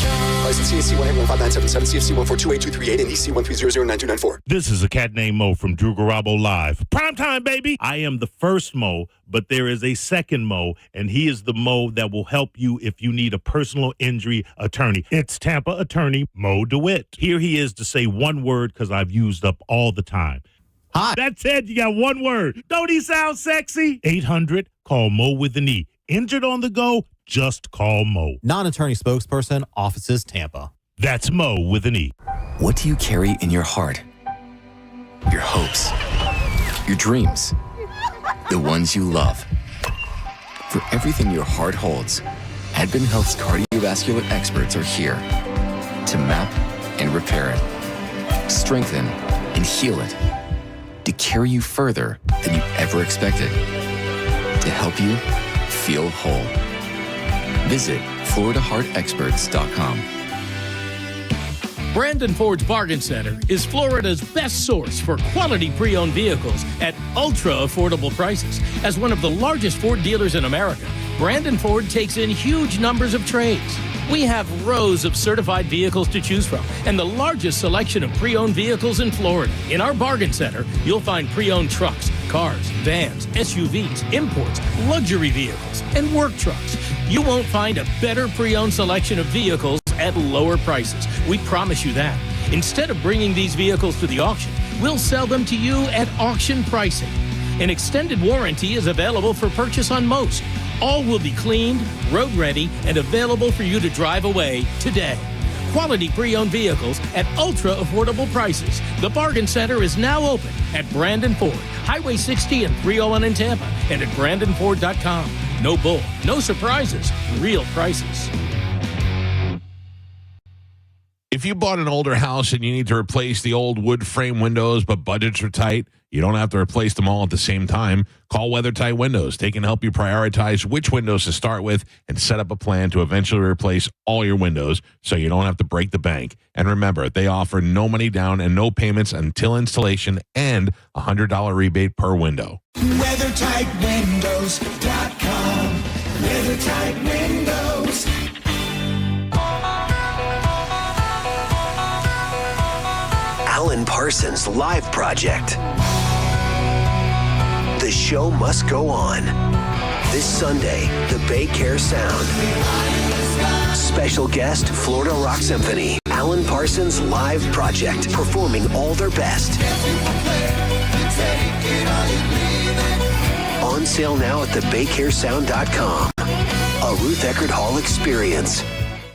License CAC 1815977, CFC 1428238, and EC 1300924. This is a cat named Mo from Drew Garabo Live. Prime time, baby. I am the first Mo, but there is a second Mo, and he is the Mo that will help you if you need a personal injury attorney. It's Tampa attorney Mo DeWitt. Here he is to say one word because I've used up all the time. Hi. That's it. You got one word. Don't he sound sexy? 800, call Mo with an E. Injured on the go, just call Mo. Non-attorney spokesperson, offices Tampa. That's Mo with an E. What do you carry in your heart? Your hopes, your dreams, the ones you love. For everything your heart holds, Advent Health's cardiovascular experts are here to map and repair it, strengthen and heal it, to carry you further than you ever expected, to help you feel whole. Visit FloridaHeartExperts.com. Brandon Ford's Bargain Center is Florida's best source for quality pre-owned vehicles at ultra-affordable prices. As one of the largest Ford dealers in America, Brandon Ford takes in huge numbers of trades. We have rows of certified vehicles to choose from and the largest selection of pre-owned vehicles in Florida. In our Bargain Center, you'll find pre-owned trucks, cars, vans, SUVs, imports, luxury vehicles, and work trucks. You won't find a better pre-owned selection of vehicles at lower prices. We promise you that. Instead of bringing these vehicles to the auction, we'll sell them to you at auction pricing. An extended warranty is available for purchase on most. All will be cleaned, road ready, and available for you to drive away today. Quality pre-owned vehicles at ultra-affordable prices. The Bargain Center is now open at Brandon Ford, Highway 60 and 301 in Tampa, and at BrandonFord.com. No bull, no surprises, real prices. If you bought an older house and you need to replace the old wood frame windows, but budgets are tight, you don't have to replace them all at the same time. Call WeatherTight Windows. They can help you prioritize which windows to start with and set up a plan to eventually replace all your windows so you don't have to break the bank. And remember, they offer no money down and no payments until installation and a $100 rebate per window. WeatherTightWindows.com. WeatherTight Windows. Alan Parsons Live Project. The show must go on. This Sunday, the Bay Care Sound. Special guest, Florida Rock Symphony. Alan Parsons Live Project, performing all their best. On sale now at thebaycaresound.com. A Ruth Eckerd Hall experience.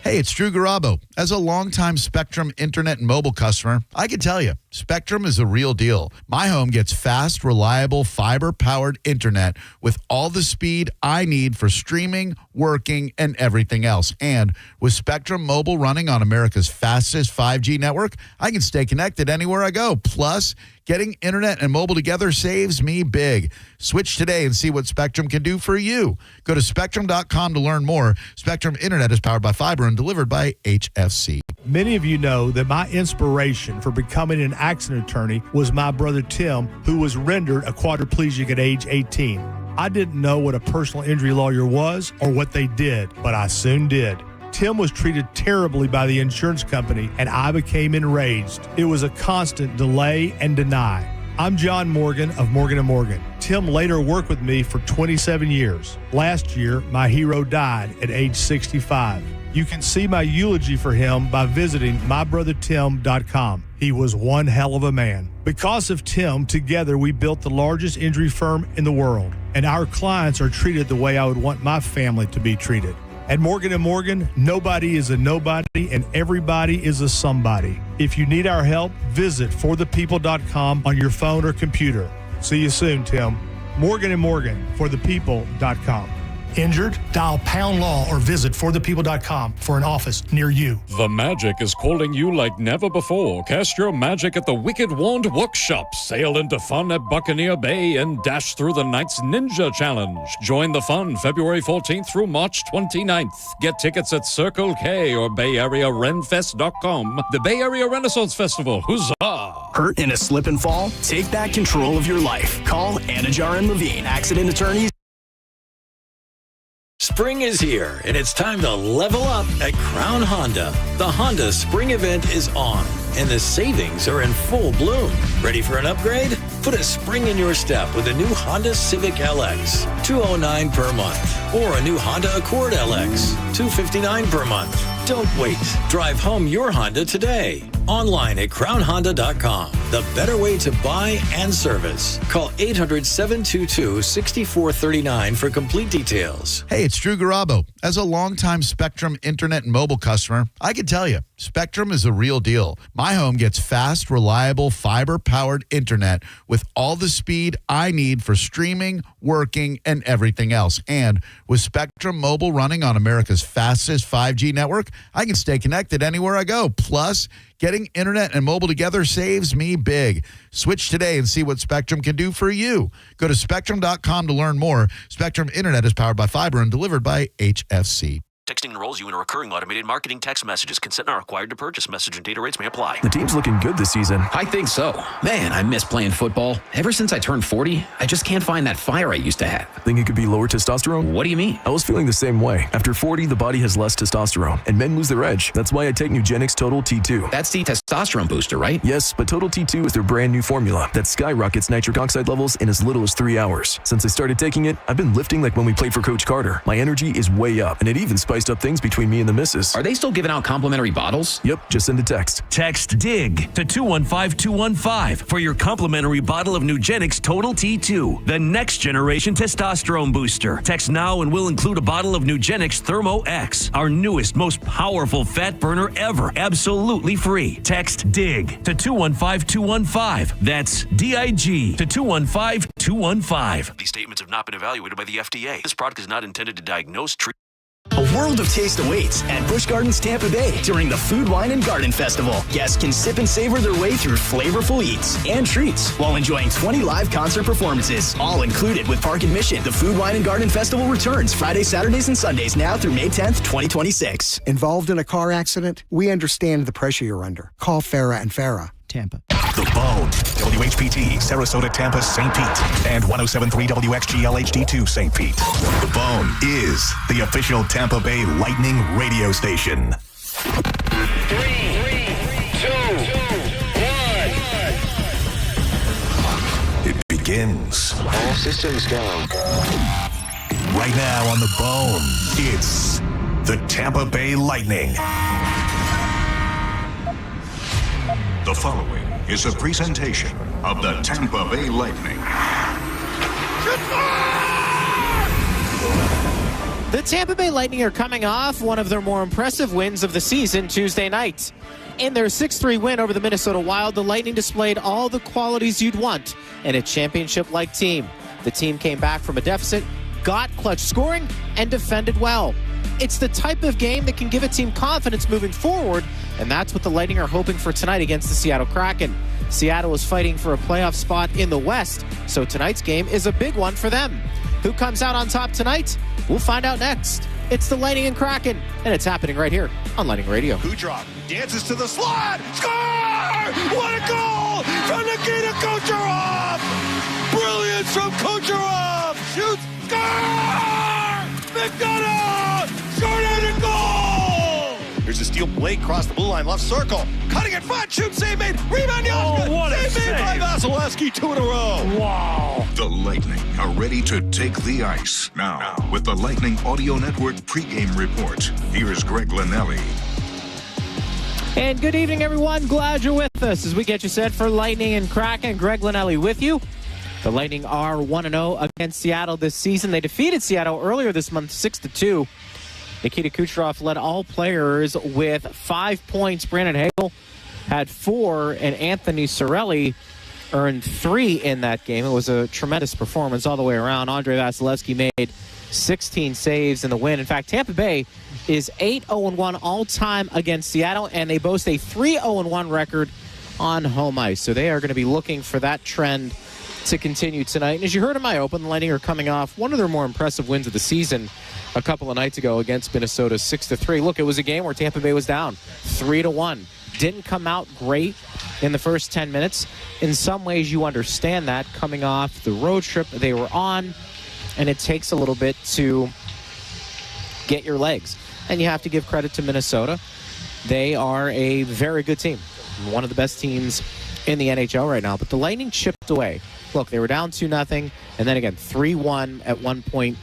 Hey, it's Drew Garabo. As a longtime Spectrum internet and mobile customer, I can tell you, Spectrum is a real deal. My home gets fast, reliable, fiber-powered internet with all the speed I need for streaming, working, and everything else. And with Spectrum Mobile running on America's fastest 5G network, I can stay connected anywhere I go. Plus, getting internet and mobile together saves me big. Switch today and see what Spectrum can do for you. Go to Spectrum.com to learn more. Spectrum Internet is powered by fiber and delivered by HFC. Many of you know that my inspiration for becoming an accident attorney was my brother Tim, who was rendered a quadriplegic at age 18. I didn't know what a personal injury lawyer was or what they did, but I soon did. Tim was treated terribly by the insurance company, and I became enraged. It was a constant delay and deny. I'm John Morgan of Morgan & Morgan. Tim later worked with me for 27 years. Last year, my hero died at age 65. You can see my eulogy for him by visiting mybrothertim.com. He was one hell of a man. Because of Tim, together we built the largest injury firm in the world, and our clients are treated the way I would want my family to be treated. At Morgan & Morgan, nobody is a nobody and everybody is a somebody. If you need our help, visit forthepeople.com on your phone or computer. See you soon, Tim. Morgan & Morgan, forthepeople.com. Injured? Dial Pound Law or visit forthepeople.com for an office near you. The magic is calling you like never before. Cast your magic at the Wicked Wand Workshop. Sail into fun at Buccaneer Bay and dash through the night's Ninja Challenge. Join the fun February 14th through March 29th. Get tickets at Circle K or BayAreaRenFest.com. The Bay Area Renaissance Festival. Huzzah! Hurt in a slip and fall? Take back control of your life. Call Anajar and Levine, accident attorneys. Spring is here, and it's time to level up at Crown Honda. The Honda Spring event is on, and the savings are in full bloom. Ready for an upgrade? Put a spring in your step with a new Honda Civic LX, $209 per month, or a new Honda Accord LX, $259 per month. Don't wait. Drive home your Honda today. Online at crownhonda.com. The better way to buy and service. Call 800-722-6439 for complete details. Hey, it's Drew Garabo. As a longtime Spectrum internet and mobile customer, I can tell you, Spectrum is a real deal. My home gets fast, reliable, fiber-powered internet with all the speed I need for streaming, working, and everything else. And with Spectrum Mobile running on America's fastest 5G network, I can stay connected anywhere I go. Plus, getting internet and mobile together saves me big. Switch today and see what Spectrum can do for you. Go to Spectrum.com to learn more. Spectrum Internet is powered by fiber and delivered by HFC. Texting enrolls you in a recurring automated marketing text messages. Consent not required to purchase. Message and data rates may apply. The team's looking good this season. I think so. Man, I miss playing football. Ever since I turned 40, I just can't find that fire I used to have. Think it could be lower testosterone? What do you mean? I was feeling the same way. After 40, the body has less testosterone, and men lose their edge. That's why I take Nugenix Total T2. That's the testosterone booster, right? Yes, but Total T2 is their brand new formula that skyrockets nitric oxide levels in as little as 3 hours. Since I started taking it, I've been lifting like when we played for Coach Carter. My energy is way up, and it even spiced up things between me and the missus. Are they still giving out complimentary bottles? Yep, just send a text. Text DIG to 215-215 for your complimentary bottle of Nugenix Total T2, the next generation testosterone booster. Text now and we'll include a bottle of Nugenix Thermo X, our newest, most powerful fat burner ever, absolutely free. Text DIG to 215-215. That's DIG to 215-215. These statements have not been evaluated by the FDA. This product is not intended to diagnose, treat. A world of taste awaits at Busch Gardens Tampa Bay during the Food, Wine, and Garden Festival. Guests can sip and savor their way through flavorful eats and treats while enjoying 20 live concert performances, all included with park admission. The Food, Wine, and Garden Festival returns Fridays, Saturdays, and Sundays now through May 10th, 2026. Involved in a car accident? We understand the pressure you're under. Call Farah and Farah, Tampa. The Bone, WHPT, Sarasota, Tampa, St. Pete, and 107.3 WXGL HD2, St. Pete. The Bone is the official Tampa Bay Lightning radio station. 3, 2, 1. It begins. All systems go. Right now on The Bone, it's the Tampa Bay Lightning. The following is a presentation of the Tampa Bay Lightning. The Tampa Bay Lightning are coming off one of their more impressive wins of the season Tuesday night. In their 6-3 win over the Minnesota Wild, the Lightning displayed all the qualities you'd want in a championship-like team. The team came back from a deficit, got clutch scoring and defended well. It's the type of game that can give a team confidence moving forward, and that's what the Lightning are hoping for tonight against the Seattle Kraken. Seattle is fighting for a playoff spot in the West, so tonight's game is a big one for them. Who comes out on top tonight? We'll find out next. It's the Lightning and Kraken, and it's happening right here on Lightning Radio. Kucherov dances to the slot. Score! What a goal from Nikita Kucherov! Brilliance from Kucherov! Shoots! Score! McDonough! Short-handed goal! Here's a steal. Blake across the blue line, left circle. Cutting it front, shoot, save made. Rebound, Yoshka! what a save made by save. Vasilevsky, 2 in a row. Wow! The Lightning are ready to take the ice. Now, with the Lightning Audio Network pregame report, here's Greg Linnelli. And good evening, everyone. Glad you're with us as we get you set for Lightning and Kraken. Greg Linnelli with you. The Lightning are 1-0 against Seattle this season. They defeated Seattle earlier this month, 6-2. Nikita Kucherov led all players with 5 points. Brandon Hagel had 4, and Anthony Cirelli earned 3 in that game. It was a tremendous performance all the way around. Andrei Vasilevsky made 16 saves in the win. In fact, Tampa Bay is 8-0-1 all-time against Seattle, and they boast a 3-0-1 record on home ice. So they are going to be looking for that trend to continue tonight. And as you heard in my open, the Lightning are coming off one of their more impressive wins of the season a couple of nights ago against Minnesota, 6-3. Look, it was a game where Tampa Bay was down 3-1. Didn't come out great in the first 10 minutes. In some ways, you understand that coming off the road trip they were on, and it takes a little bit to get your legs. And you have to give credit to Minnesota. They are a very good team, one of the best teams in the NHL right now. But the Lightning chipped away. Look, they were down 2-0, and then again 3-1 at one point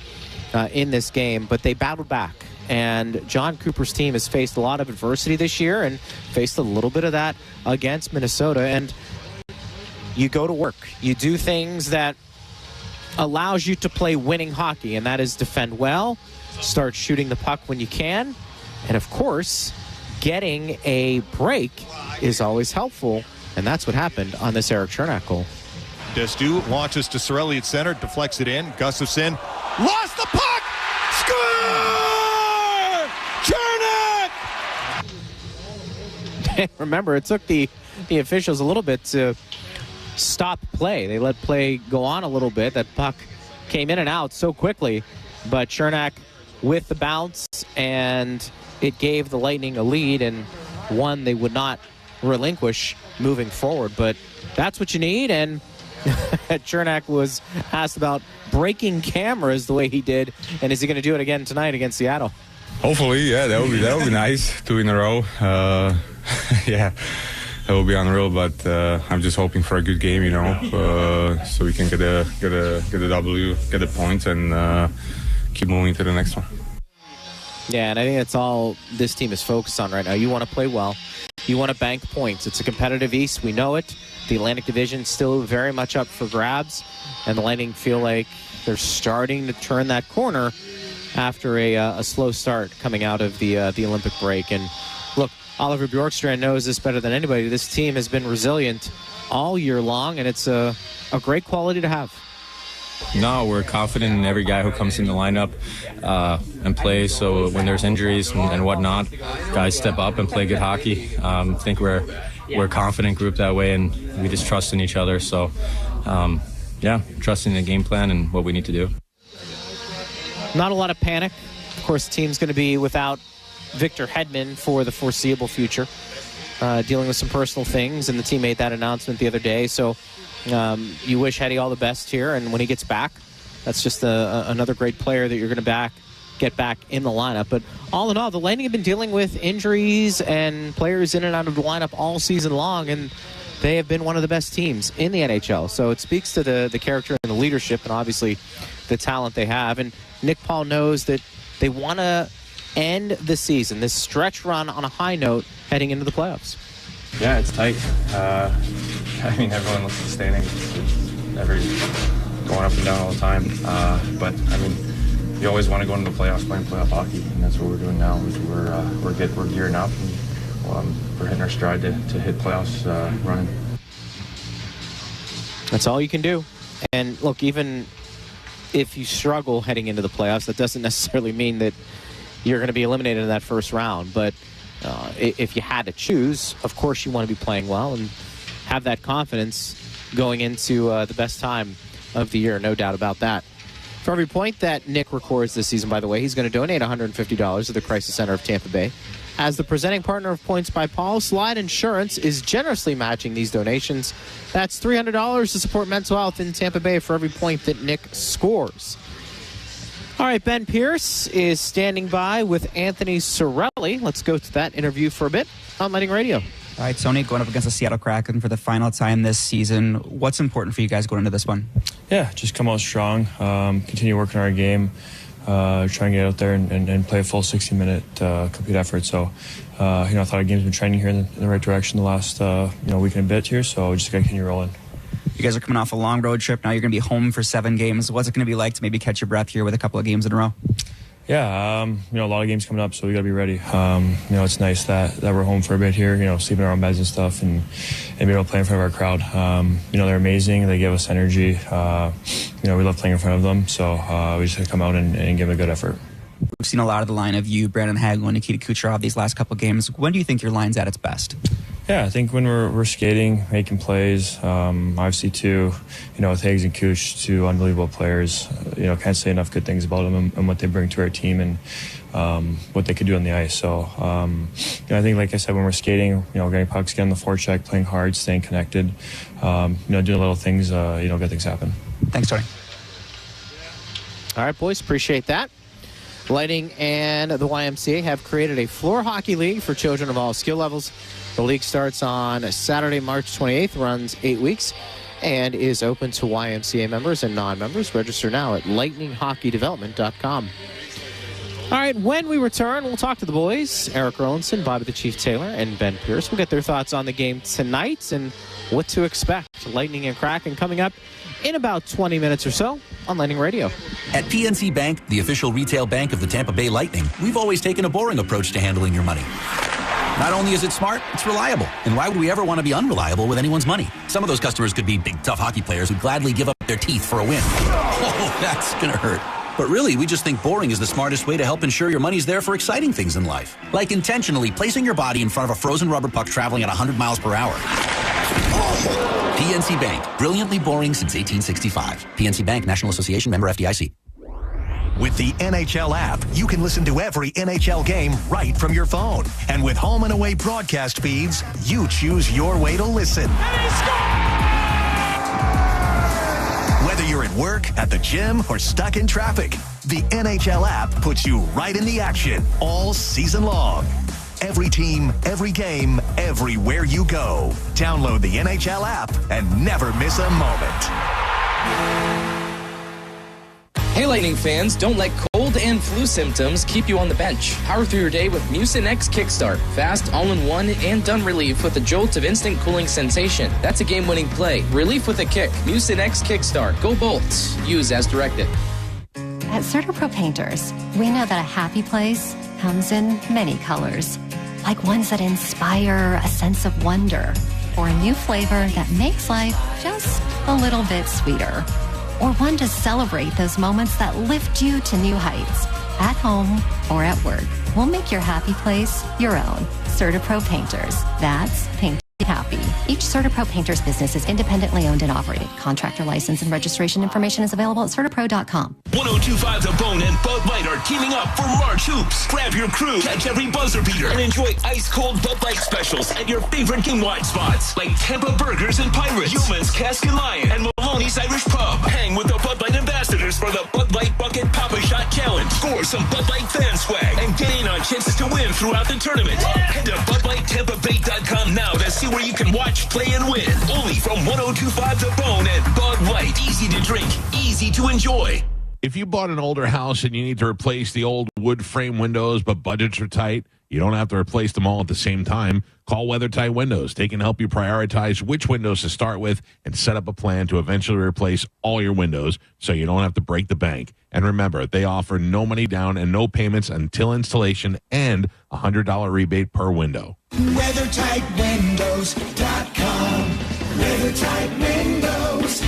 in this game, but they battled back. And John Cooper's team has faced a lot of adversity this year and faced a little bit of that against Minnesota. And you go to work. You do things that allows you to play winning hockey, and that is defend well, start shooting the puck when you can, and of course, getting a break is always helpful, and that's what happened on this Erik Chernak goal. Destu launches to Cirelli at center, deflects it in. Gustafsson lost the puck! Score! Chernak! Remember, it took the officials a little bit to stop play. They let play go on a little bit. That puck came in and out so quickly, but Chernak with the bounce, and it gave the Lightning a lead, and one they would not relinquish moving forward. But that's what you need, and Chernak was asked about breaking cameras the way he did, and is he going to do it again tonight against Seattle? Hopefully, yeah, that would be nice. 2 in a row. Yeah, that will be unreal. But I'm just hoping for a good game, so we can get a W, get a point, and keep moving to the next one. Yeah, and I think that's all this team is focused on right now. You want to play well. You want to bank points. It's a competitive East. We know it. The Atlantic Division still very much up for grabs, and the Lightning feel like they're starting to turn that corner after a slow start coming out of the Olympic break. And look, Oliver Bjorkstrand knows this better than anybody. This team has been resilient all year long, and it's a great quality to have. No, we're confident in every guy who comes in the lineup and plays. So when there's injuries and whatnot, guys step up and play good hockey. I think we're a confident group that way, and we just trust in each other. So, trusting the game plan and what we need to do. Not a lot of panic. Of course, the team's going to be without Victor Hedman for the foreseeable future, dealing with some personal things, and the team made that announcement the other day. So you wish Heddy all the best here, and when he gets back, that's just another great player that you're going to get back in the lineup. But all in all, the Lightning have been dealing with injuries and players in and out of the lineup all season long, and they have been one of the best teams in the NHL. So it speaks to the character and the leadership and obviously the talent they have. And Nick Paul knows that they want to end the season, this stretch run, on a high note heading into the playoffs. Yeah, it's tight. Everyone looks at the standings. It's going up and down all the time. But you always want to go into the playoffs playing playoff hockey, and that's what we're doing now. We're gearing up, and we're hitting our stride to hit playoffs running. That's all you can do. And look, even if you struggle heading into the playoffs, that doesn't necessarily mean that you're going to be eliminated in that first round. But if you had to choose, of course you want to be playing well and have that confidence going into the best time of the year, no doubt about that. For every point that Nick records this season, by the way, he's going to donate $150 to the Crisis Center of Tampa Bay. As the presenting partner of Points by Paul, Slide Insurance is generously matching these donations. That's $300 to support mental health in Tampa Bay for every point that Nick scores. All right, Ben Pierce is standing by with Anthony Sorelli. Let's go to that interview for a bit on Lightning Radio. All right, Tony, going up against the Seattle Kraken for the final time this season. What's important for you guys going into this one? Yeah, just come out strong, continue working our game, try and get out there and play a full 60-minute complete effort. So, I thought our game's been trending here in the right direction the last week and a bit here, so we just got to continue rolling. You guys are coming off a long road trip. Now you're going to be home for 7 games. What's it going to be like to maybe catch your breath here with a couple of games in a row? Yeah, a lot of games coming up, so we got to be ready. It's nice that we're home for a bit here, sleeping in our own beds and stuff, and being able to play in front of our crowd. They're amazing. They give us energy. We love playing in front of them, so we just got to come out and give a good effort. We've seen a lot of the line of you, Brandon Hagel, and Nikita Kucherov these last couple of games. When do you think your line's at its best? Yeah, I think when we're skating, making plays, obviously too, with Higgs and Kuch, 2 unbelievable players. Can't say enough good things about them and what they bring to our team and what they could do on the ice. So, I think, like I said, when we're skating, getting pucks, getting the forecheck, playing hard, staying connected, doing little things, good things happen. Thanks, Tony. All right, boys, appreciate that. Lightning and the YMCA have created a floor hockey league for children of all skill levels. The league starts on Saturday, March 28th, runs 8 weeks, and is open to YMCA members and non-members. Register now at lightninghockeydevelopment.com. All right, when we return, we'll talk to the boys, Eric Erlinson, Bobby the Chief Taylor, and Ben Pierce. We'll get their thoughts on the game tonight and what to expect. Lightning and Kraken coming up in about 20 minutes or so on Lightning Radio. At PNC Bank, the official retail bank of the Tampa Bay Lightning, we've always taken a boring approach to handling your money. Not only is it smart, it's reliable. And why would we ever want to be unreliable with anyone's money? Some of those customers could be big, tough hockey players who'd gladly give up their teeth for a win. Oh, that's going to hurt. But really, we just think boring is the smartest way to help ensure your money's there for exciting things in life. Like intentionally placing your body in front of a frozen rubber puck traveling at 100 miles per hour. PNC Bank, brilliantly boring since 1865. PNC Bank, National Association, member FDIC. With the NHL app, you can listen to every NHL game right from your phone. And with home and away broadcast feeds, you choose your way to listen. Whether you're at work, at the gym, or stuck in traffic, the NHL app puts you right in the action all season long. Every team, every game, everywhere you go. Download the NHL app and never miss a moment. Hey, Lightning fans, don't let cold and flu symptoms keep you on the bench. Power through your day with Mucinex Kickstart. Fast, all-in-one, and done relief with a jolt of instant cooling sensation. That's a game-winning play. Relief with a kick. Mucinex Kickstart. Go Bolts. Use as directed. At CertaPro Painters, we know that a happy place comes in many colors. Like ones that inspire a sense of wonder, or a new flavor that makes life just a little bit sweeter. Or one to celebrate those moments that lift you to new heights, at home or at work. We'll make your happy place your own. CertaPro Painters. That's paint happy. Each CertaPro Painters business is independently owned and operated. Contractor license and registration information is available at CertaPro.com. 102.5 The Bone and Bud Light are teaming up for March Hoops. Grab your crew, catch every buzzer beater, and enjoy ice-cold Bud Light specials at your favorite game-wide spots like Tampa Burgers and Pirates, Humans, Casket Lion, and Maloney's Irish Pub. Hang with the Bud Light ambassadors for the Bud Light Bucket Papa Shot Challenge. Score some Bud Light fan swag and get in on chances to win throughout the tournament. Head to BudLightTampaBay.com now to see where you can watch, play, and win. Only from 102.5 The Bone and Bud Light. Easy to drink, easy to enjoy. If you bought an older house and you need to replace the old wood frame windows, but budgets are tight, you don't have to replace them all at the same time. Call WeatherTight Windows. They can help you prioritize which windows to start with and set up a plan to eventually replace all your windows so you don't have to break the bank. And remember, they offer no money down and no payments until installation and a $100 rebate per window. WeatherTightWindows.com. WeatherTight Windows.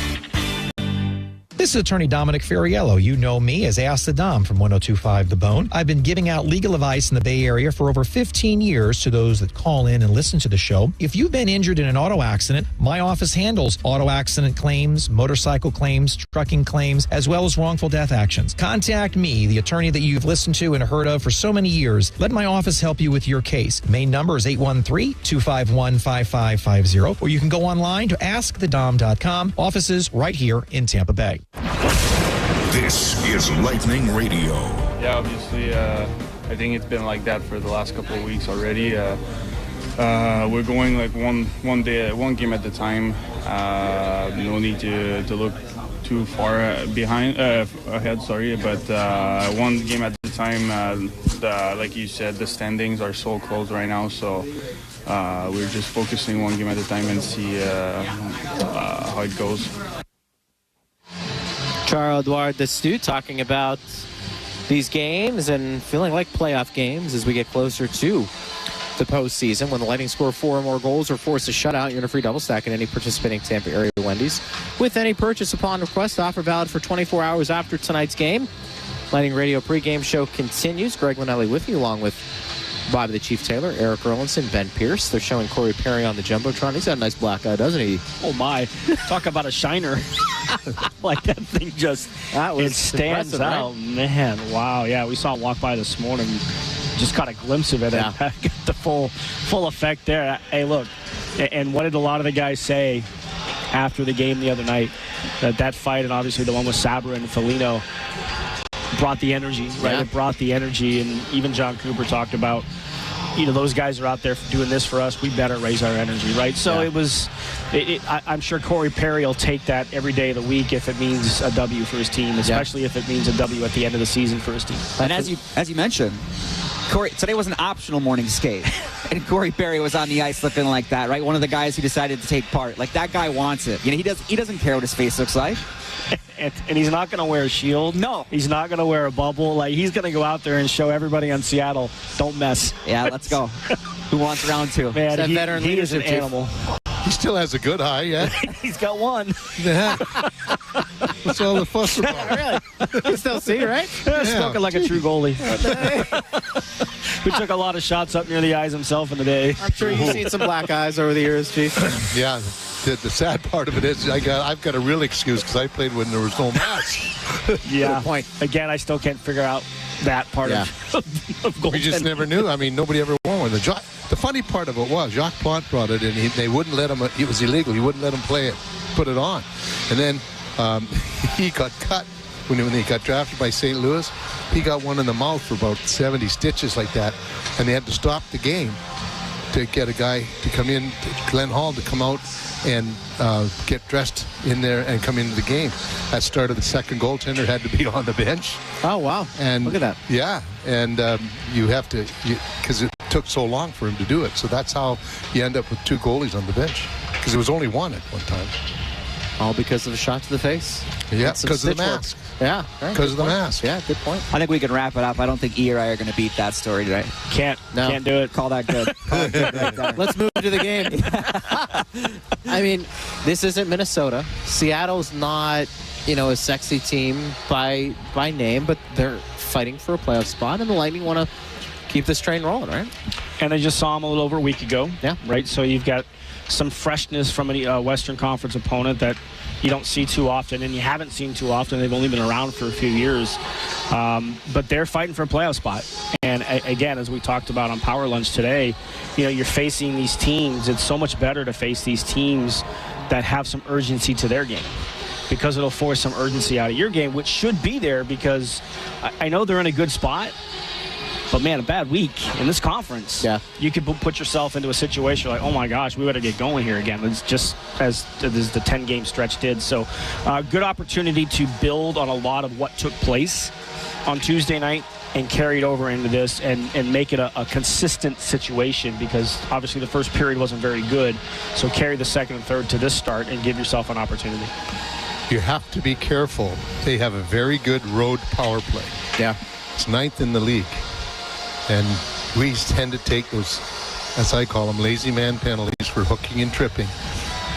This is attorney Dominic Ferriello. You know me as Ask the Dom from 102.5 The Bone. I've been giving out legal advice in the Bay Area for over 15 years to those that call in and listen to the show. If you've been injured in an auto accident, my office handles auto accident claims, motorcycle claims, trucking claims, as well as wrongful death actions. Contact me, the attorney that you've listened to and heard of for so many years. Let my office help you with your case. Main number is 813-251-5550, or you can go online to askthedom.com. Offices right here in Tampa Bay. This is Lightning Radio. Yeah, obviously, I think it's been like that for the last couple of weeks already. We're going like one game at a time. No need to look too far ahead. But one game at a time. Like you said, the standings are so close right now, so we're just focusing one game at a time and see how it goes. Charles-Edouard Destu talking about these games and feeling like playoff games as we get closer to the postseason. When the Lightning score 4 or more goals or force a shutout, you're in a free double stack at any participating Tampa area Wendy's. With any purchase upon request, offer valid for 24 hours after tonight's game. Lightning Radio pregame show continues. Greg Linnelli with you, along with Bobby the Chief Taylor, Eric Erlinson, Ben Pierce. They're showing Corey Perry on the Jumbotron. He's got a nice black eye, doesn't he? Oh, my. Talk about a shiner. Like, that thing just it stands out. Right? Man, wow. Yeah, we saw him walk by this morning. Just got a glimpse of it. Yeah. And got the full effect there. Hey, look, and what did a lot of the guys say after the game the other night? That fight, and obviously the one with Sabra and Foligno, brought the energy, right? Yeah. It brought the energy, and even John Cooper talked about, those guys are out there doing this for us. We better raise our energy, right? So I'm sure Corey Perry will take that every day of the week if it means a W for his team, especially if it means a W at the end of the season for his team. And as you mentioned, Corey, today was an optional morning skate, and Corey Perry was on the ice looking like that, right? One of the guys who decided to take part. Like, that guy wants it. He doesn't care what his face looks like. And he's not going to wear a shield. No. He's not going to wear a bubble. Like, he's going to go out there and show everybody on Seattle, don't mess. Yeah, let's go. Who wants round 2? Man, he is an animal. He still has a good eye, yeah? He's got one. Yeah. What's all the fuss about? Really? You can still see, right? Smoking like a true goalie. Who took a lot of shots up near the eyes himself in the day. I'm sure you've seen some black eyes over the years, Chief. Yeah. The sad part of it is I've got a real excuse because I played when there was no mask. Yeah. Good point. Again, I still can't figure out that part of goaltending. We just never knew. I mean, nobody ever won one. The funny part of it was Jacques Plante brought it in. They wouldn't let him. It was illegal. He wouldn't let him put it on. And then he got cut when he got drafted by St. Louis. He got one in the mouth for about 70 stitches like that, and they had to stop the game to get a guy to come in, Glenn Hall, to come out and get dressed in there and come into the game. That started the second goaltender had to be on the bench. Oh, wow. And look at that. Yeah, and you have to, because it took so long for him to do it. So that's how you end up with 2 goalies on the bench, because there was only one at one time. All because of a shot to the face. Yeah, because of the mask. Yeah, because of the mask. Yeah, good point. I think we can wrap it up. I don't think E or I are going to beat that story today. Can't do it. Call that good. Let's move to the game. I mean, this isn't Minnesota. Seattle's not, a sexy team by name, but they're fighting for a playoff spot, and the Lightning want to keep this train rolling, right? And I just saw them a little over a week ago. Yeah. Right. So you've got some freshness from a Western Conference opponent that you don't see too often, and you haven't seen too often. They've only been around for a few years. But they're fighting for a playoff spot. And again, as we talked about on Power Lunch today, you're facing these teams. It's so much better to face these teams that have some urgency to their game, because it'll force some urgency out of your game, which should be there, because I know they're in a good spot. But, man, a bad week in this conference. Yeah. You could put yourself into a situation like, oh, my gosh, we better get going here again. It's just as the 10-game stretch did. So, good opportunity to build on a lot of what took place on Tuesday night and carry it over into this and make it a consistent situation, because obviously the first period wasn't very good. So carry the second and third to this start and give yourself an opportunity. You have to be careful. They have a very good road power play. Yeah. It's 9th in the league. And we tend to take those, as I call them, lazy man penalties for hooking and tripping.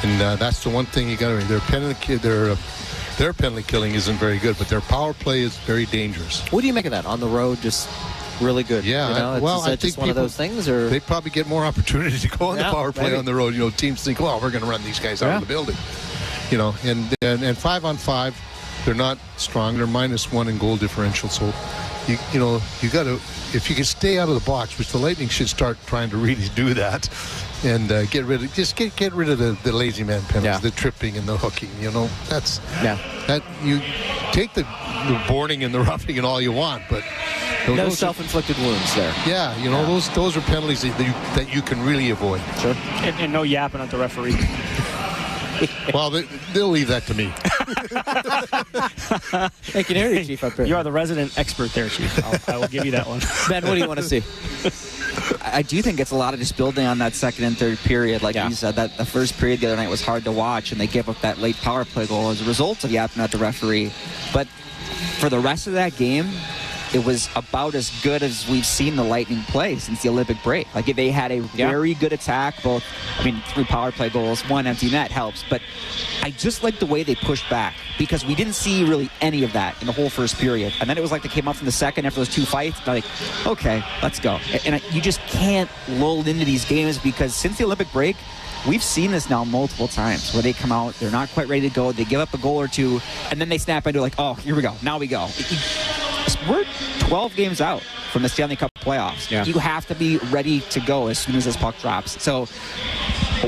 And that's the one thing you got to remember. They're their penalty killing isn't very good, but their power play is very dangerous. What do you make of that? On the road, just really good. Yeah, you know, well, I think just one of those things, or they probably get more opportunity to go on the power play on the road. You know, teams think, well, we're going to run these guys out of the building. You know, and 5-on-5, they're not strong. They're -1 in goal differential. So, you know, you got to, if you can stay out of the box, which the Lightning should start trying to really do that, and get rid of the lazy man penalties, the tripping and the hooking. You know, that you take the boarding and the roughing and all you want, but no self-inflicted wounds there. Yeah, you know, those are penalties that you can really avoid. Sure. And no yapping at the referee. Well, they'll leave that to me. I can hear you, Chief, up here. You are the resident expert there, Chief. I will give you that one. Ben, what do you want to see? I do think it's a lot of just building on that second and third period. Like you said, that the first period the other night was hard to watch, and they gave up that late power play goal as a result of yapping at the referee. But for the rest of that game, it was about as good as we've seen the Lightning play since the Olympic break. Like, they had a very good attack, both, I mean, 3 power play goals, 1 empty net helps, but I just like the way they pushed back, because we didn't see really any of that in the whole first period. And then it was like they came up from the second after those 2 fights, they're like, okay, let's go. And you just can't lull into these games, because since the Olympic break, we've seen this now multiple times where they come out, they're not quite ready to go, they give up a goal or two, and then they snap into like, oh, here we go, now we go. We're 12 games out from the Stanley Cup playoffs. Yeah. You have to be ready to go as soon as this puck drops. So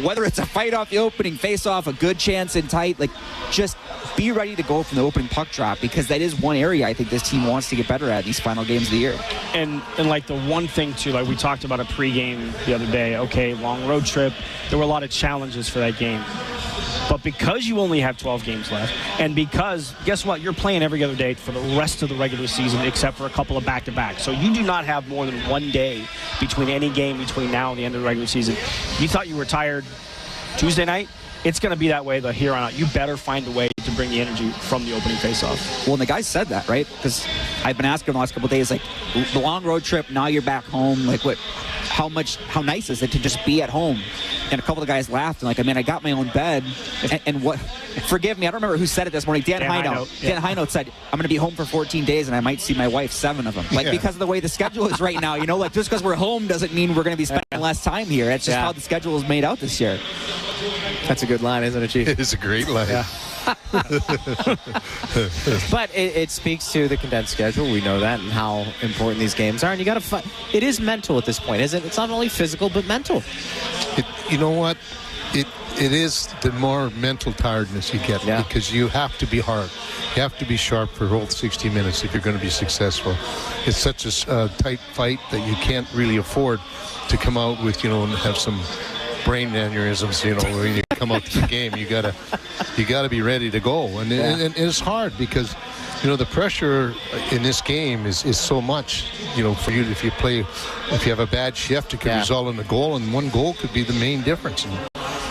whether it's a fight off the opening, face off, a good chance in tight, like, just be ready to go from the opening puck drop, because that is one area I think this team wants to get better at these final games of the year. And like the one thing too, like we talked about a pregame the other day, okay, long road trip, there were a lot of challenges for that game. But because you only have 12 games left, and because, guess what, you're playing every other day for the rest of the regular season except for a couple of back-to-backs. So you do not have more than one day between any game between now and the end of the regular season. You thought you were tired Tuesday night? It's going to be that way the here on out. You better find a way to bring the energy from the opening faceoff. Well, and the guys said that, right? Because I've been asking them the last couple of days, like, the long road trip, now you're back home, like, how nice is it to just be at home? And a couple of guys laughed and like, I mean, I got my own bed, and what? Forgive me, I don't remember who said it this morning. Dan Heinold. Yeah. Dan Heinold said, I'm going to be home for 14 days and I might see my wife 7 of them. Like, because of the way the schedule is right now, you know, like, just because we're home doesn't mean we're going to be spending less time here. It's just how the schedule is made out this year. That's a good line, isn't it, Chief? It is a great line. Yeah. But it speaks to the condensed schedule. We know that, and how important these games are. And you got to fight. It is mental at this point, isn't it? It's not only physical, but mental. You know what? It is the more mental tiredness you get, because you have to be hard. You have to be sharp for a whole 60 minutes if you're going to be successful. It's such a tight fight that you can't really afford to come out with, you know, and have some brain aneurysms, you know, when you come out to the game. You gotta be ready to go, and it's hard because, you know, the pressure in this game is so much, you know, for you. If you have a bad shift, it can result in a goal, and one goal could be the main difference. And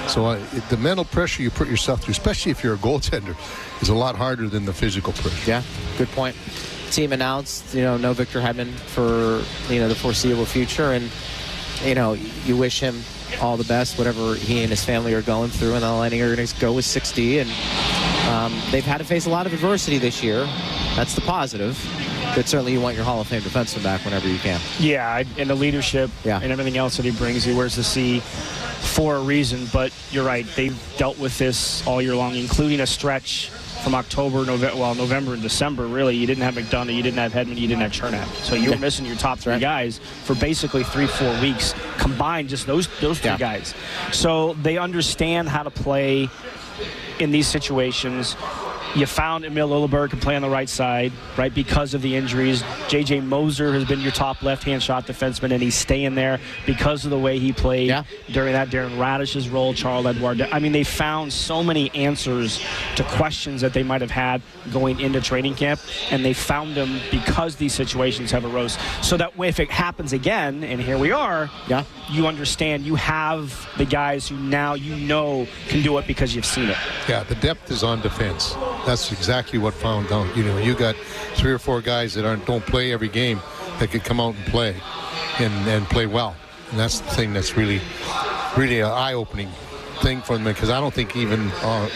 so the mental pressure you put yourself through, especially if you're a goaltender, is a lot harder than the physical pressure. Yeah, good point. Team announced, you know, no Victor Hedman for, you know, the foreseeable future, and, you know, you wish him all the best, whatever he and his family are going through, and the Lightning are going to go with 60, and they've had to face a lot of adversity this year. That's the positive, but certainly you want your Hall of Fame defenseman back whenever you can. Yeah, and the leadership and everything else that he brings. He wears the C for a reason, but you're right, they've dealt with this all year long, including a stretch from October, November and December. Really, you didn't have McDonough, you didn't have Hedman, you didn't have Chernak. So you were missing your top 3 guys for basically 3-4 weeks combined, just those 3 guys. So they understand how to play in these situations. You found Emil Lilleberg can play on the right side, right, because of the injuries. J.J. Moser has been your top left-hand shot defenseman, and he's staying there because of the way he played during that Darren Radish's role, Charles Edward. I mean, they found so many answers to questions that they might have had going into training camp, and they found them because these situations have arose. So that way, if it happens again, and here we are, you understand you have the guys who now you know can do it because you've seen it. Yeah, the depth is on defense. That's exactly what found out. You know, you got 3 or 4 guys that don't play every game that could come out and play and play well. And that's the thing that's really, really eye-opening thing for them, because I don't think even all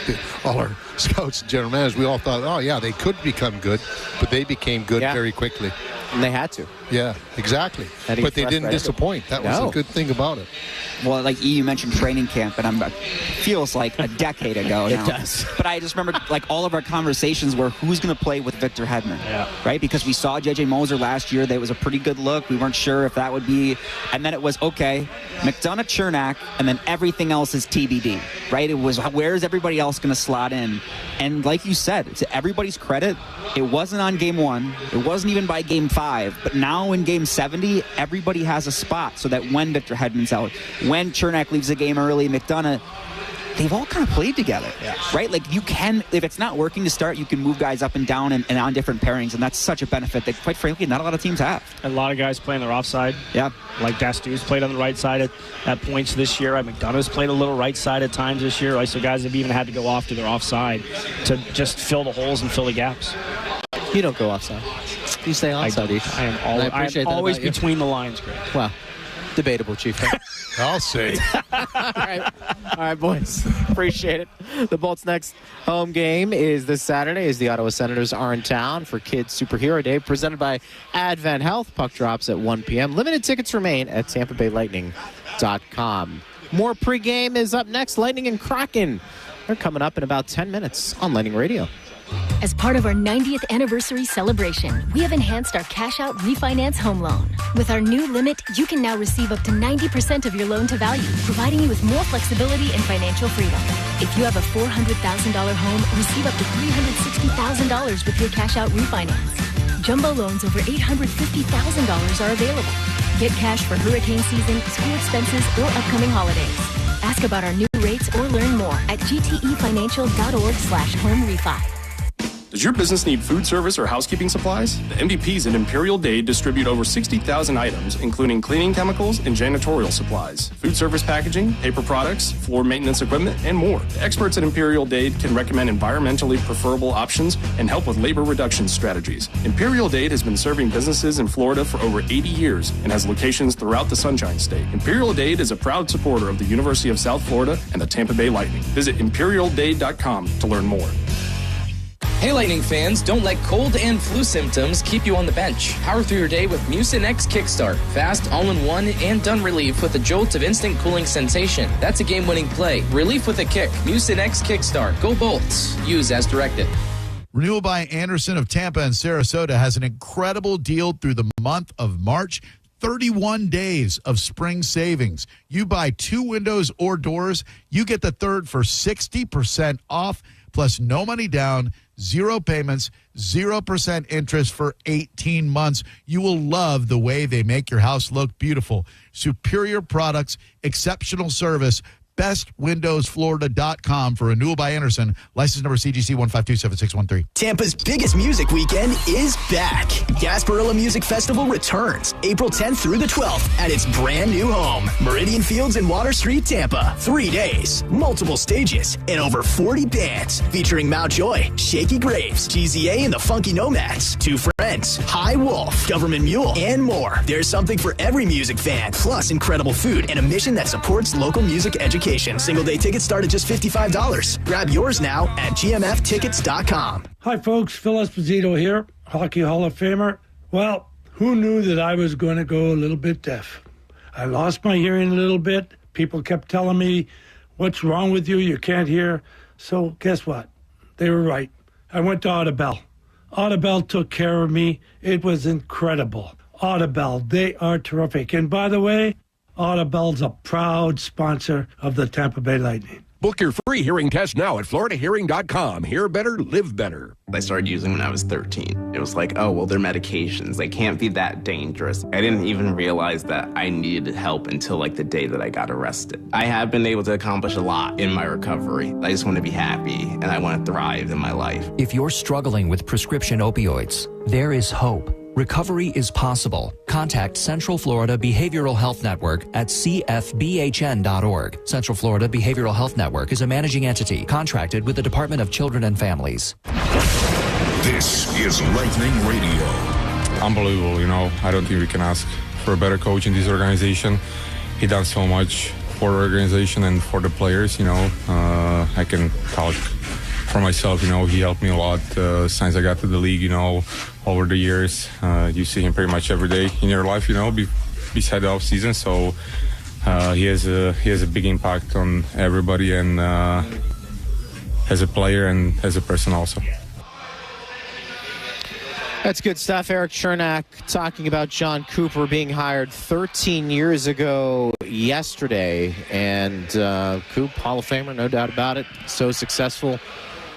our scouts and general managers, we all thought, oh, yeah, they could become good, but they became good very quickly. And they had to. Yeah, exactly. But they didn't disappoint. That was a good thing about it. Well, like you mentioned training camp, and feels like a decade ago now. It does. But I just remember, like, all of our conversations were who's going to play with Victor Hedman, right? Because we saw J.J. Moser last year. That was a pretty good look. We weren't sure if that would be. And then it was, okay, McDonough, Chernak, and then everything else is TBD, right? It was, where's everybody else going to slot in? And like you said, to everybody's credit, it wasn't on game 1. It wasn't even by game 5. But now in game 70, everybody has a spot so that when Victor Hedman's out, when Chernak leaves the game early, McDonough, they've all kind of played together, right? Like, you can, if it's not working to start, you can move guys up and down and on different pairings, and that's such a benefit that, quite frankly, not a lot of teams have. A lot of guys playing their offside. Yeah. Like Dastu's played on the right side at points this year. McDonough's played a little right side at times this year. So guys have even had to go off to their offside to just fill the holes and fill the gaps. You don't go offside. You stay onside. I am always between the lines, Greg. Well, debatable, Chief. I'll say. All right, boys. Appreciate it. The Bolts' next home game is this Saturday as the Ottawa Senators are in town for Kids Superhero Day, presented by Advent Health. Puck drops at 1 p.m. Limited tickets remain at TampaBayLightning.com. More pregame is up next. Lightning and Kraken. They're coming up in about 10 minutes on Lightning Radio. As part of our 90th anniversary celebration, we have enhanced our cash-out refinance home loan. With our new limit, you can now receive up to 90% of your loan to value, providing you with more flexibility and financial freedom. If you have a $400,000 home, receive up to $360,000 with your cash-out refinance. Jumbo loans over $850,000 are available. Get cash for hurricane season, school expenses, or upcoming holidays. Ask about our new rates or learn more at gtefinancial.org/home refi. Does your business need food service or housekeeping supplies? The MVPs at Imperial Dade distribute over 60,000 items, including cleaning chemicals and janitorial supplies, food service packaging, paper products, floor maintenance equipment, and more. The experts at Imperial Dade can recommend environmentally preferable options and help with labor reduction strategies. Imperial Dade has been serving businesses in Florida for over 80 years and has locations throughout the Sunshine State. Imperial Dade is a proud supporter of the University of South Florida and the Tampa Bay Lightning. Visit imperialdade.com to learn more. Hey, Lightning fans, don't let cold and flu symptoms keep you on the bench. Power through your day with Mucinex Kickstart. Fast, all-in-one, and done relief with a jolt of instant cooling sensation. That's a game-winning play. Relief with a kick. Mucinex Kickstart. Go Bolts. Use as directed. Renewal by Anderson of Tampa and Sarasota has an incredible deal through the month of March. 31 days of spring savings. You buy 2 windows or doors, you get the third for 60% off, plus no money down, 0 payments, 0% interest for 18 months. You will love the way they make your house look beautiful. Superior products, exceptional service. BestWindowsFlorida.com for Renewal by Anderson. License number CGC 1527613. Tampa's biggest music weekend is back. Gasparilla Music Festival returns April 10th through the 12th at its brand new home, Meridian Fields in Water Street, Tampa. 3 days, multiple stages, and over 40 bands featuring Mount Joy, Shaky Graves, GZA and the Funky Nomads, Two Friends, High Wolf, Government Mule, and more. There's something for every music fan, plus incredible food and a mission that supports local music education. Single day tickets start at just $55. Grab yours now at gmftickets.com. Hi, folks. Phil Esposito here, Hockey Hall of Famer. Well, who knew that I was going to go a little bit deaf? I lost my hearing a little bit. People kept telling me, what's wrong with you? You can't hear. So guess what? They were right. I went to Audibel. Audibel took care of me. It was incredible. Audibel, they are terrific. And by the way, Audibel's a proud sponsor of the Tampa Bay Lightning. Book your free hearing test now at floridahearing.com. Hear better, live better. I started using when I was 13. It was like, oh, well, they're medications. They can't be that dangerous. I didn't even realize that I needed help until like the day that I got arrested. I have been able to accomplish a lot in my recovery. I just want to be happy and I want to thrive in my life. If you're struggling with prescription opioids, there is hope. Recovery is possible. Contact Central Florida Behavioral Health Network at cfbhn.org. Central Florida Behavioral Health Network is a managing entity contracted with the Department of Children and Families. This is Lightning Radio. Unbelievable, I don't think we can ask for a better coach in this organization. He done so much for the organization and for the players. I can talk for myself. He helped me a lot since I got to the league. Over the years, you see him pretty much every day in your life. Beside the off season, so he has a big impact on everybody, and as a player and as a person also. That's good stuff. Eric Chernak talking about John Cooper being hired 13 years ago yesterday. And Coop, Hall of Famer, no doubt about it. So successful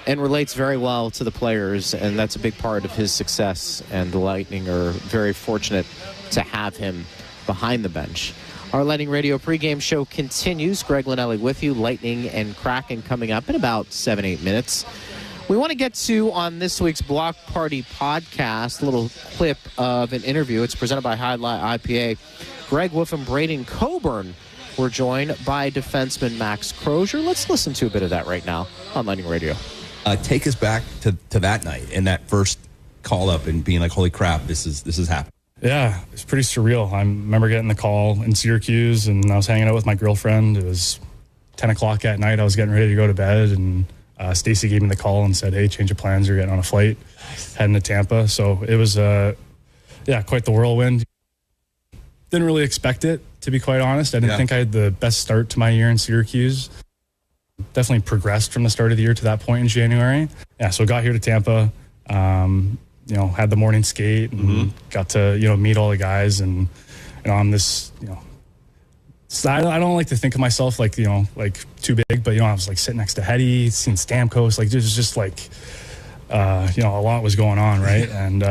and relates very well to the players. And that's a big part of his success. And the Lightning are very fortunate to have him behind the bench. Our Lightning Radio pregame show continues. Greg Linnelli with you. Lightning and Kraken coming up in about 7-8 minutes. We want to get to, on this week's Block Party podcast, a little clip of an interview. It's presented by Highlight IPA. Greg Wolf and Braden Coburn were joined by defenseman Max Crozier. Let's listen to a bit of that right now on Lightning Radio. Take us back to that night and that first call up and being like, holy crap, this is happening. Yeah, it's pretty surreal. I remember getting the call in Syracuse, and I was hanging out with my girlfriend. It was 10 o'clock at night. I was getting ready to go to bed, and Stacy gave me the call and said, hey, change of plans. You're getting on a flight, heading to Tampa. So it was, quite the whirlwind. Didn't really expect it, to be quite honest. I didn't think I had the best start to my year in Syracuse. Definitely progressed from the start of the year to that point in January. Yeah, so got here to Tampa, had the morning skate and got to, meet all the guys. And, I'm this, so I don't like to think of myself like too big, but, I was like sitting next to Hetty, seeing Stamkos, like it was just like, a lot was going on. Right. And,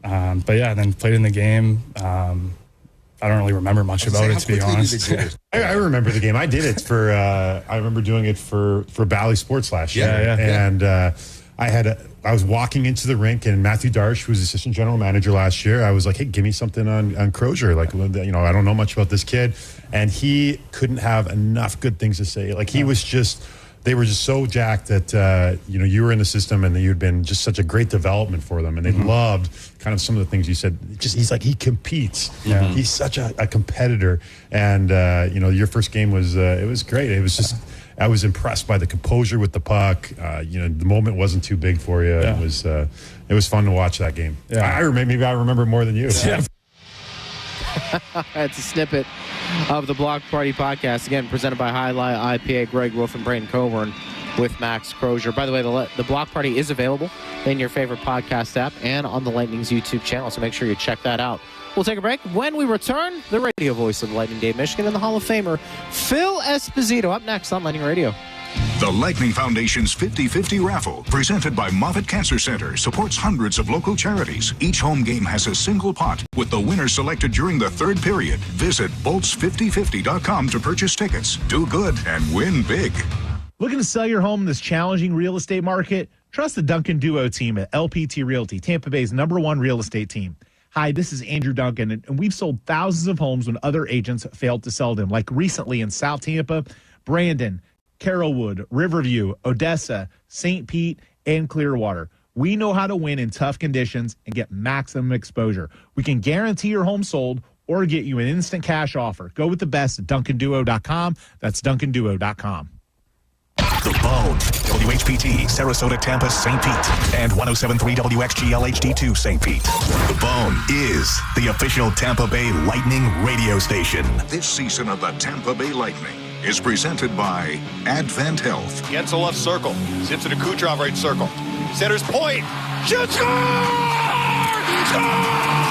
then played in the game. I don't really remember much about it, to be honest. I remember the game. I did it for, I remember doing it for Bally Sports last year. And I was walking into the rink, and Matthew Darsh, who was assistant general manager last year, I was like, hey, give me something on Crozier. Like, I don't know much about this kid. And he couldn't have enough good things to say. Like, he was just, they were just so jacked that, you were in the system and that you'd been just such a great development for them. And they loved kind of some of the things you said. He's like, he competes. Yeah. He's such a competitor. And, your first game was, it was great. It was just, I was impressed by the composure with the puck. The moment wasn't too big for you. Yeah. It was fun to watch that game. Yeah. Maybe I remember more than you. Yeah. That's a snippet of the Block Party podcast, again, presented by Highlight IPA, Greg Wolf and Braden Coburn with Max Crozier. By the way, the Block Party is available in your favorite podcast app and on the Lightning's YouTube channel, so make sure you check that out. We'll take a break. When we return, the radio voice of the Lightning, Dave Michigan, and the Hall of Famer, Phil Esposito, up next on Lightning Radio. The Lightning Foundation's 50-50 raffle, presented by Moffitt Cancer Center, supports hundreds of local charities. Each home game has a single pot, with the winner selected during the third period. Visit bolts5050.com to purchase tickets. Do good and win big. Looking to sell your home in this challenging real estate market? Trust the Duncan Duo team at LPT Realty, Tampa Bay's #1 real estate team. Hi, this is Andrew Duncan, and we've sold thousands of homes when other agents failed to sell them, like recently in South Tampa, Brandon, Carrollwood, Riverview, Odessa, St. Pete, and Clearwater. We know how to win in tough conditions and get maximum exposure. We can guarantee your home sold or get you an instant cash offer. Go with the best at DuncanDuo.com. That's DuncanDuo.com. The Bone, WHPT, Sarasota, Tampa, St. Pete, and 107.3 WXGL HD2, St. Pete. The Bone is the official Tampa Bay Lightning radio station. This season of the Tampa Bay Lightning is presented by Advent Health. Gets the left circle, zips it to Kucherov right circle. Center's point, shoots, score! Score!